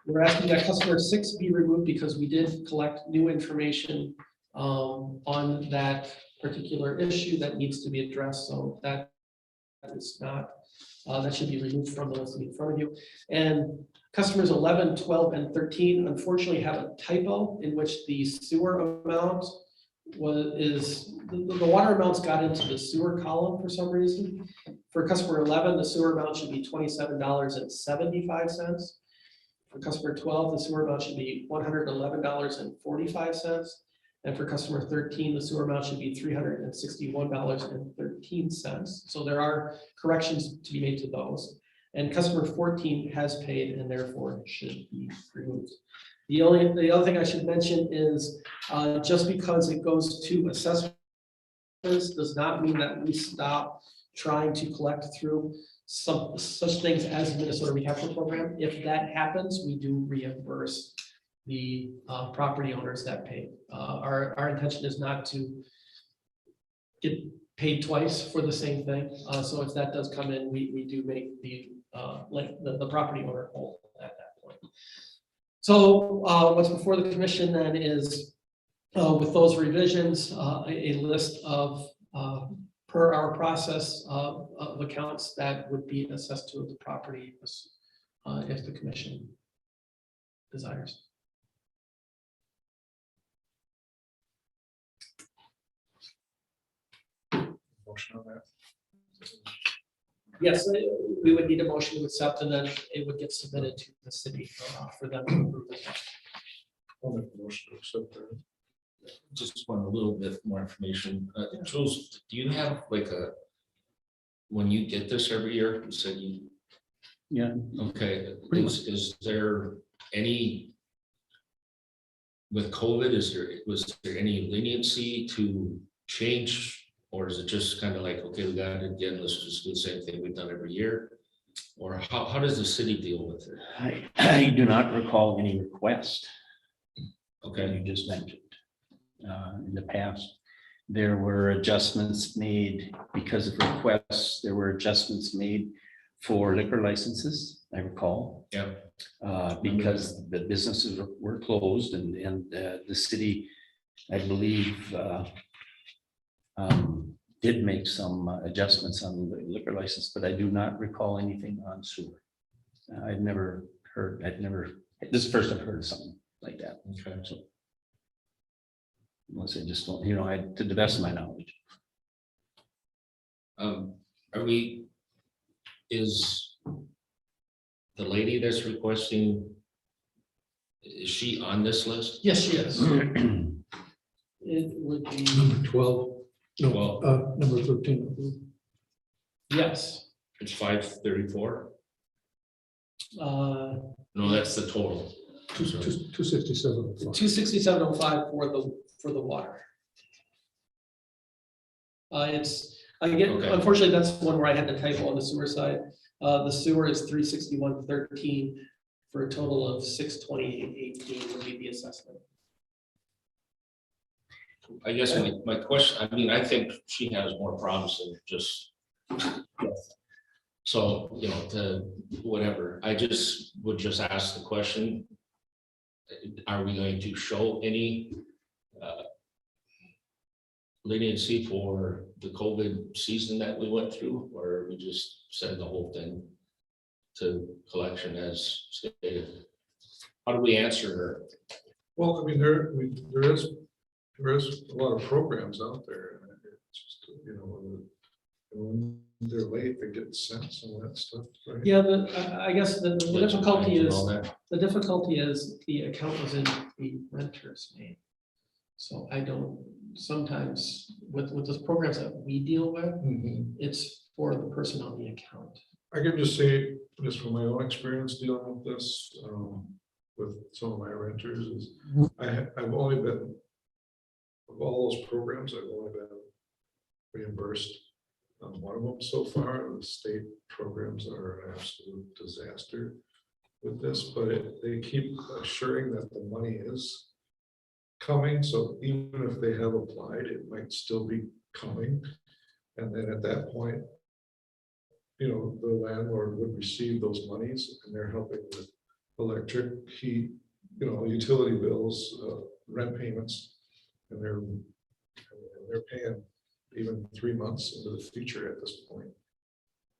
We're asking that customer 6 be removed because we did collect new information on that particular issue that needs to be addressed. So that is not, that should be removed from the list in front of you. And customers 11, 12, and 13 unfortunately have a typo in which the sewer amount the water amounts got into the sewer column for some reason. For customer 11, the sewer amount should be $27.75. For customer 12, the sewer amount should be $111.45. And for customer 13, the sewer amount should be $361.13. So there are corrections to be made to those. And customer 14 has paid and therefore should be removed. The other thing I should mention is just because it goes to assessments does not mean that we stop trying to collect through such things as the Minnesota Recapture Program. If that happens, we do reimburse the property owners that pay. Our intention is not to get paid twice for the same thing. So if that does come in, we do make the property owner whole at that point. So what's before the commission then is with those revisions, a list of per our process of accounts that would be assessed to the property if the commission desires. Motion on that. Yes, we would need a motion to accept, and then it would get submitted to the city for them to approve it. I'll make the motion to accept that. Just want a little bit more information. Jules, do you have like when you get this every year, you said you, Yeah. okay, is there any, with COVID, was there any leniency to change? Or is it just kind of like, okay, we got it again, let's just do the same thing we've done every year? Or how does the city deal with it? I do not recall any request Okay, you just mentioned. In the past, there were adjustments made because of requests. There were adjustments made for liquor licenses, I recall. yeah, Because the businesses were closed and the city, I believe, did make some adjustments on the liquor license, but I do not recall anything on sewer. This is the first I've heard of something like that. okay. So, unless I just don't, to the best of my knowledge. Is the lady that's requesting, is she on this list? Yes, she is. It would be, Number 12, Well, number 13. yes. it's 534? Uh, No, that's the total. 267. 267.05 for the water. It's again, Okay. unfortunately, that's one where I had the typo on the sewer side. The sewer is 361.13 for a total of 628.18 would be the assessment. I guess my question, I mean, I think she has more problems than just So, to whatever, I would just ask the question. Are we going to show any leniency for the COVID season that we went through, or we just send the whole thing to collection as stated? How do we answer her? Well, I mean, there is a lot of programs out there. And it's just, when they're late, they get sent some of that stuff. Right? Yeah, I guess the difficulty And is, all that? the account was in the renter's name. So I don't, sometimes with the programs that we deal with, Mhm. it's for the person on the account. I can just say, just from my own experience dealing with this, with some of my renters, is I've only been, of all those programs, I've only been reimbursed on one of them so far. The state programs are an absolute disaster with this, but they keep assuring that the money is coming. So even if they have applied, it might still be coming. And then at that point, the landlord would receive those monies, and they're helping with electric, heat, utility bills, rent payments, and they're paying even 3 months into the future at this point.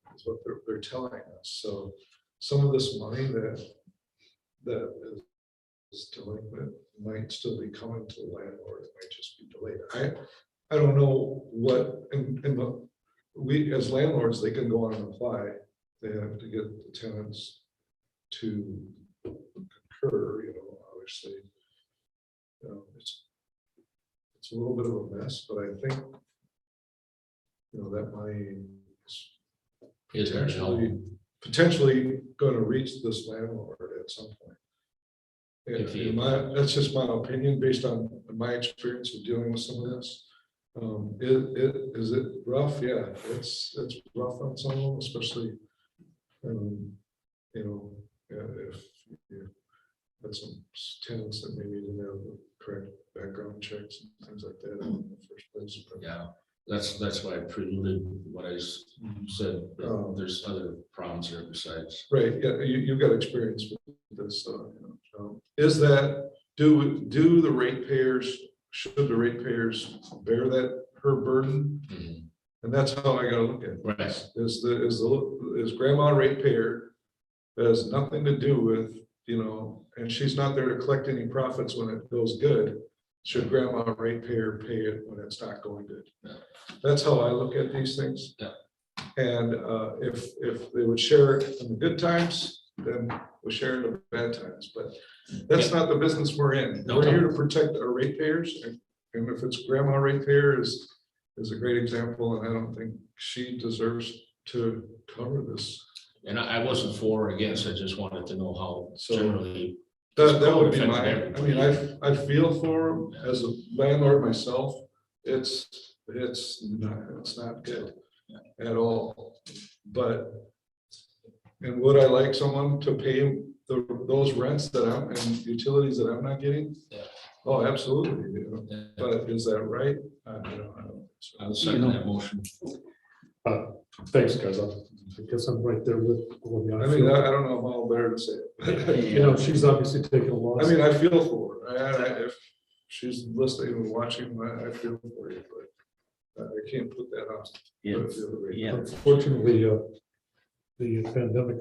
That's what they're telling us. So some of this money that is delinquent might still be coming to the landlord. It might just be delayed. I don't know what, we as landlords, they can go on and apply. They have to get the tenants to concur, obviously. It's a little bit of a mess, but I think that money is potentially going to reach this landlord at some point. That's just my opinion based on my experience of dealing with some of this. Is it rough? Yeah, it's rough on some of them, especially if you had some tenants that maybe didn't have the correct background checks and things like that in the first place. But Yeah, that's why I preluded what I said. There's other problems here besides. Right. Yeah, you've got experience with this. Is that do the ratepayers? Should the ratepayers bear her burden? Mhm. And that's how I got to look at it. Right. Is grandma ratepayer that has nothing to do with, and she's not there to collect any profits when it goes good. Should grandma ratepayer pay it when it's not going good? Yeah. That's how I look at these things. Yeah. And if they would share it in the good times, then we'll share it in the bad times. But that's not the business we're in. No, We're no. here to protect our ratepayers. And if it's grandma ratepayer is a great example, and I don't think she deserves to cover this. And I wasn't for or against, I just wanted to know how So generally. that would be affected my, everybody. I feel for him as a landlord myself. It's not good at all. But, and would I like someone to pay those rents that and utilities that I'm not getting? Yeah. Oh, absolutely. Yeah. But is that right? I don't. I'll second that motion. Thanks, guys. I guess I'm right there with. I mean, I don't know how better to say it. She's obviously taken a loss. I mean, I feel for her. If she's listening and watching, I feel for you, but I can't put that on. Yeah. Unfortunately, the pandemic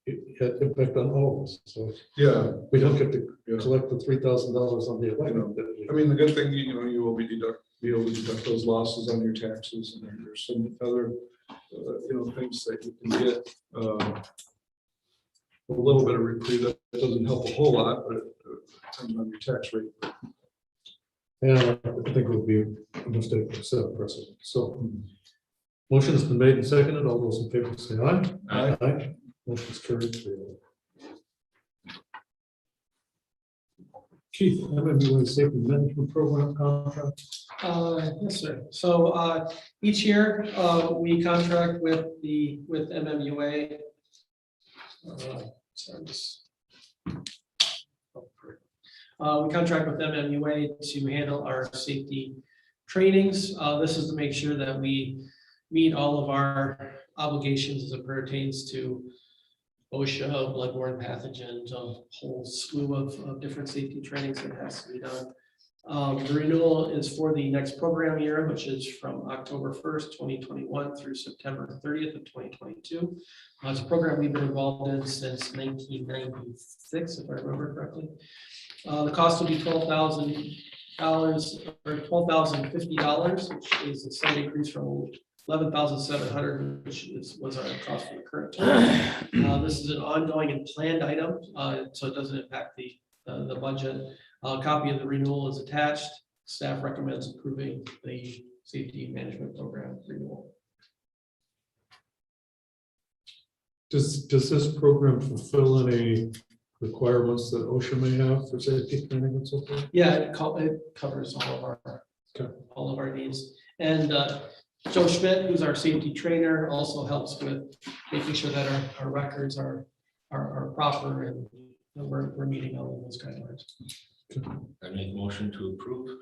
it had impact on all of us. So Yeah, we don't get to collect the $3,000 on the electric. I mean, the good thing, you will be able to deduct those losses on your taxes, and then there's some other, things that you can get. A little bit of reprieve that doesn't help a whole lot, but it depends on your tax rate. Yeah, I think it would be a mistake to set a precedent. So motion has been made and seconded. All those in favor say aye. Aye. Aye. Motion is carried. Keith, MMUA Safety Management Program contract. Yes, sir. So each year we contract with MMUA. Sorry, we contract with MMUA to handle our safety trainings. This is to make sure that we meet all of our obligations as it pertains to OSHA, bloodborne pathogens, a whole slew of different safety trainings that has to be done. The renewal is for the next program year, which is from October 1st, 2021 through September 30th of 2022. It's a program we've been involved in since 1996, if I remember correctly. The cost will be $12,000 or $12,050, which is a slight increase from $11,700, which was our cost for the current term. This is an ongoing and planned item, so it doesn't impact the budget. A copy of the renewal is attached. Staff recommends approving the safety management program renewal. Does this program fulfill any requirements that OSHA may have for safety training and so forth? Yeah, it covers all of our needs. And Joe Schmidt, who's our safety trainer, also helps with making sure that our records are proper and we're meeting all of those guidelines. I make motion to approve.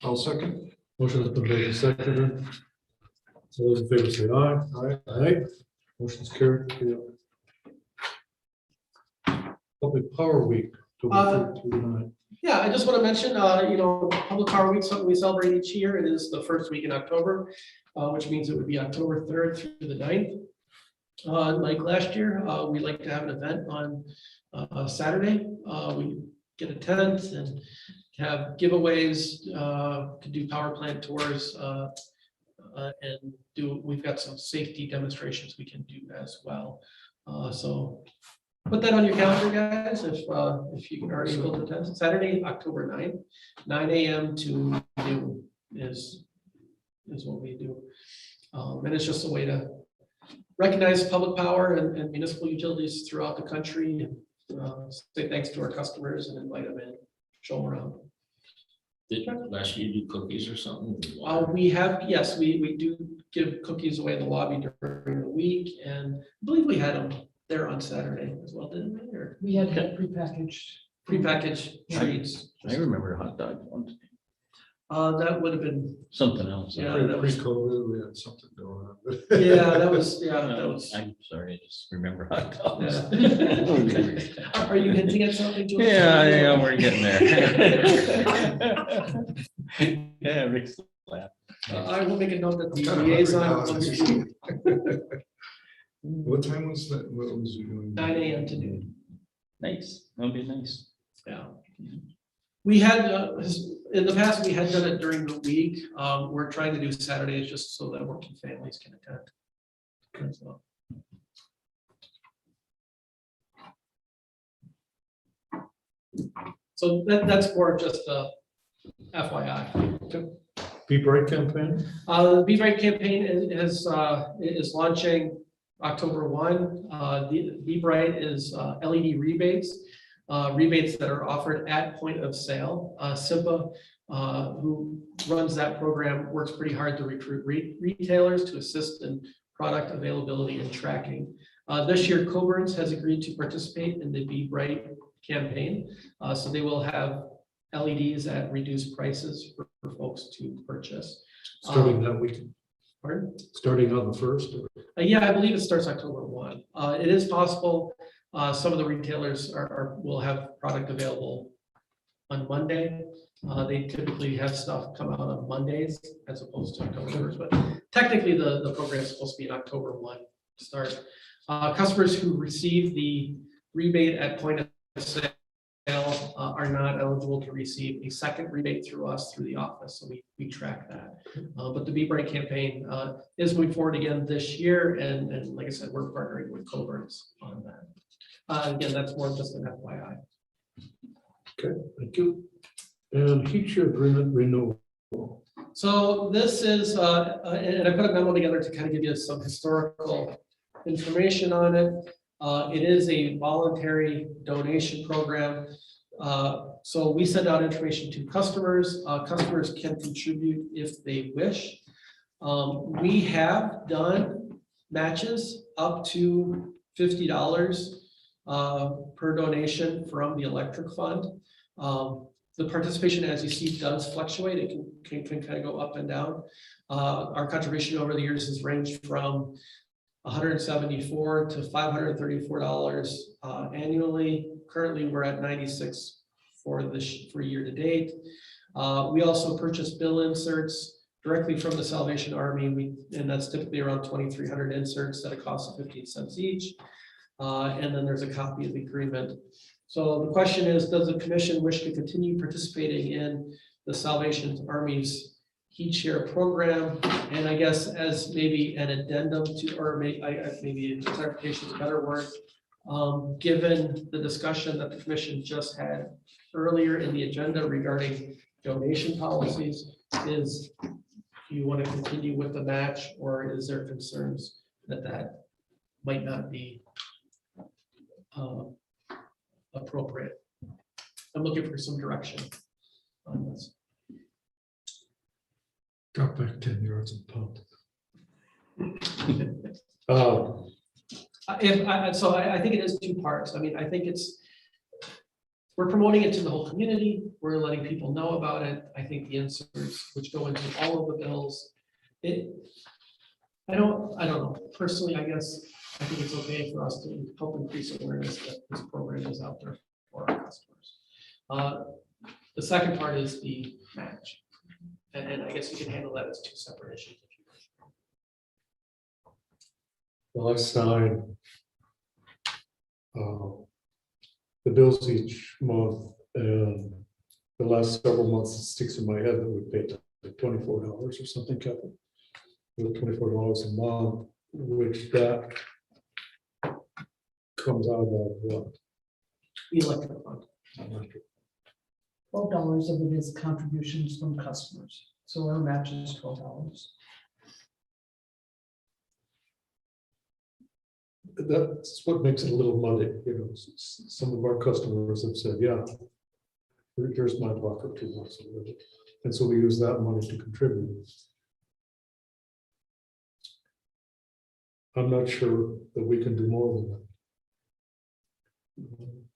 I'll second. Motion has been made and seconded. So those in favor say aye. Aye. Motion's carried. Public Power Week. October 3rd through 9th. Yeah, I just want to mention, Public Power Week, something we celebrate each year. It is the first week in October, which means it would be October 3rd through the 9th. Like last year, we like to have an event on Saturday. We get a tent and have giveaways, to do power plant tours, and we've got some safety demonstrations we can do as well. So put that on your calendar, guys, if you are able to attend. Saturday, October 9th, 9 a.m. to noon is what we do. And it's just a way to recognize public power and municipal utilities throughout the country, and say thanks to our customers and invite them in, show them around. Did last year you do cookies or something? Yes, we do give cookies away in the lobby during the week, and I believe we had them there on Saturday as well, didn't we? Or We had prepackaged. prepackaged treats. I remember hot dog once, That would have been, something else. Yeah, that was- Pre-COVID, we had something going on. that was. I'm sorry, I just remember hot dogs. Yeah. Are you hinting at something, George? Yeah, we're getting there. Yeah, Rick's laugh. I will make a note that the I'm kinda hungry liaison. now. What time was that? What was you doing? 9 a.m. to noon. Nice, that'll be nice. Yeah. We had, in the past, we had done it during the week. We're trying to do Saturdays just so that working families can attend. As well. So that's more just a FYI. Be Bright campaign. The Be Right campaign is launching October 1. The Be Bright is LED rebates. Rebates that are offered at point of sale. SIPA, who runs that program, works pretty hard to recruit retailers to assist in product availability and tracking. This year, Coburn's has agreed to participate in the Be Bright campaign. So they will have LEDs at reduced prices for folks to purchase. Starting that weekend. Pardon? Starting on the 1st. Yeah, I believe it starts October 1. It is possible. Some of the retailers will have product available on Monday. They typically have stuff come out on Mondays as opposed to October 1st, but technically the program is supposed to be an October 1 start. Customers who receive the rebate at point of sale are not eligible to receive a second rebate through us through the office, so we track that. But the Be Bright campaign is moving forward again this year, and like I said, we're partnering with Coburn's on that. Again, that's more just an FYI. Okay, thank you. And heat share agreement renewal. So this is, and I put a memo together to kind of give you some historical information on it. It is a voluntary donation program. So we send out information to customers. Customers can contribute if they wish. We have done matches up to $50 per donation from the electric fund. The participation, as you see, does fluctuate. It can kind of go up and down. Our contribution over the years has ranged from $174 to $534 annually. Currently, we're at 96 for year to date. We also purchase bill inserts directly from the Salvation Army, and that's typically around 2,300 inserts at a cost of 15 cents each. And then there's a copy of the agreement. So the question is, does the commission wish to continue participating in the Salvation Army's heat share program? And I guess as maybe an addendum to, or maybe clarification is a better word, given the discussion that the commission just had earlier in the agenda regarding donation policies, is do you want to continue with the match, or is there concerns that might not be appropriate? I'm looking for some direction on this. Drop back 10 yards and punt. I think it is two parts. I mean, I think we're promoting it to the whole community. We're letting people know about it. I think the inserts, which go into all of the bills, I don't know. Personally, I guess I think it's okay for us to help increase awareness that this program is out there for our customers. The second part is the match. And I guess you can handle that as two separate issues. Well, I signed the bills each month, and the last several months, it sticks in my head that we paid like $24 or something, Kevin. $24 a month, which that comes out of what? The electric fund. $12 of it is contributions from customers, so our match is $12. That's what makes it a little muddy, you know. Some of our customers have said, yeah, here's my buck or 2 bucks, and so we use that money to contribute. I'm not sure that we can do more than that.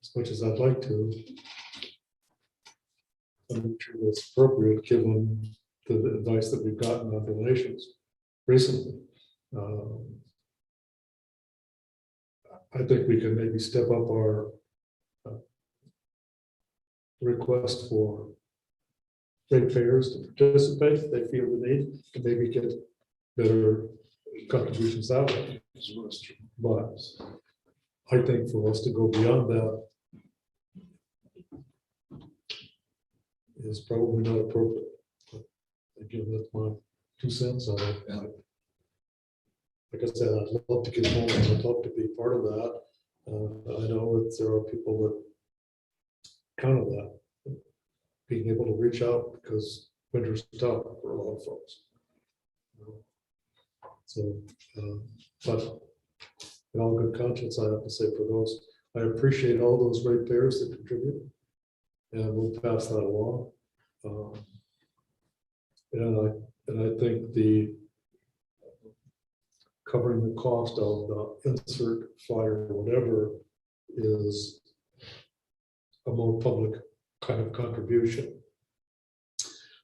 As much as I'd like to, I'm not sure that's appropriate given the advice that we've gotten on donations recently. I think we can maybe step up our request for ratepayers to participate if they feel the need, to maybe get better contributions that way. But I think for us to go beyond that is probably not appropriate. Again, that's my 2 cents on it. Like I said, I'd love to get more, I'd love to be part of that. I know that there are people that count on that, being able to reach out, because winter's tough for a lot of folks. So, but in all good conscience, I have to say, for those, I appreciate all those ratepayers that contribute, and we'll pass that along. And I think the covering the cost of the insert flyer or whatever is a more public kind of contribution.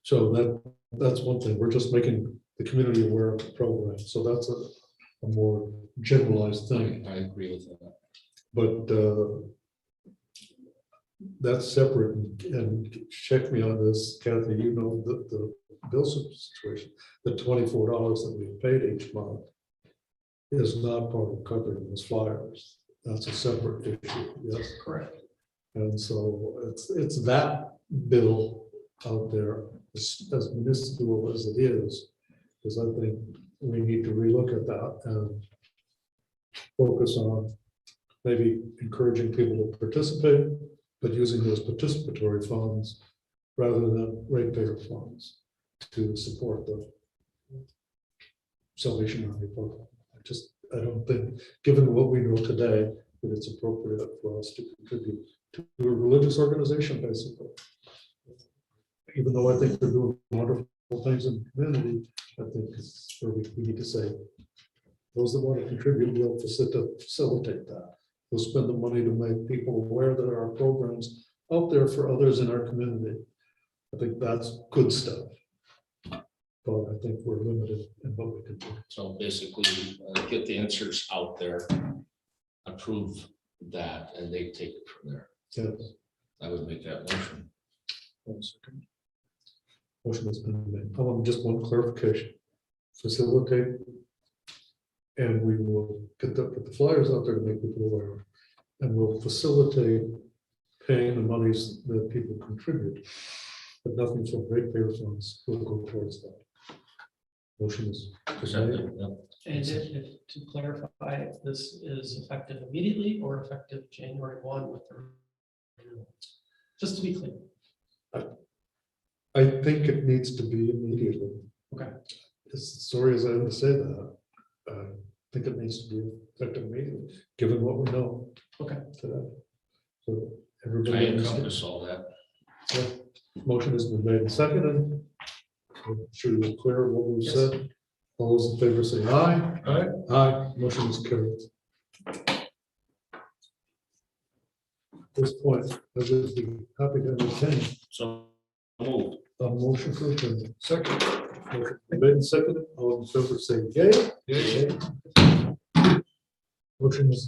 So that's one thing. We're just making the community aware of the program. So that's a more generalized thing. I agree with that. But that's separate, and check me on this, Kathy, you know, the bill situation, the $24 that we paid each month is not part of covering those flyers. That's a separate issue. Yes, Correct. and so it's that bill out there, as minuscule as it is, because I think we need to relook at that and focus on maybe encouraging people to participate, but using those participatory funds rather than ratepayer funds to support the Salvation Army program. I don't think, given what we know today, that it's appropriate for us to contribute to a religious organization, basically. Even though I think they're doing wonderful things in the community, I think it's where we need to say, those that want to contribute, we'll facilitate that. We'll spend the money to make people aware that our programs out there for others in our community. I think that's good stuff. But I think we're limited in what we can do. So basically, get the answers out there, approve that, and they take it from there. Yes. I would make that motion. 1 second. Motion has been made. I want just one clarification. Facilitate. And we will get the flyers out there to make people aware. And we'll facilitate paying the monies that people contribute. But nothing from ratepayer funds will go towards that. Motion is presented. And if, to clarify, if this is effective immediately or effective January 1 with the. Just to be clear. I think it needs to be immediately. Okay. As sorry as I am to say that, I think it needs to be effective immediately, given what we know. Okay. Today. So I everybody understands. encompass all that. Motion has been made and seconded. I'm sure you're clear of what we've Yes. said. All those in favor say aye. Aye. Aye, motion is carried. At this point, I would be happy to entertain So move. a motion for adjournment. Second. Motion made and seconded. All in favor say yay. Yay. Motion is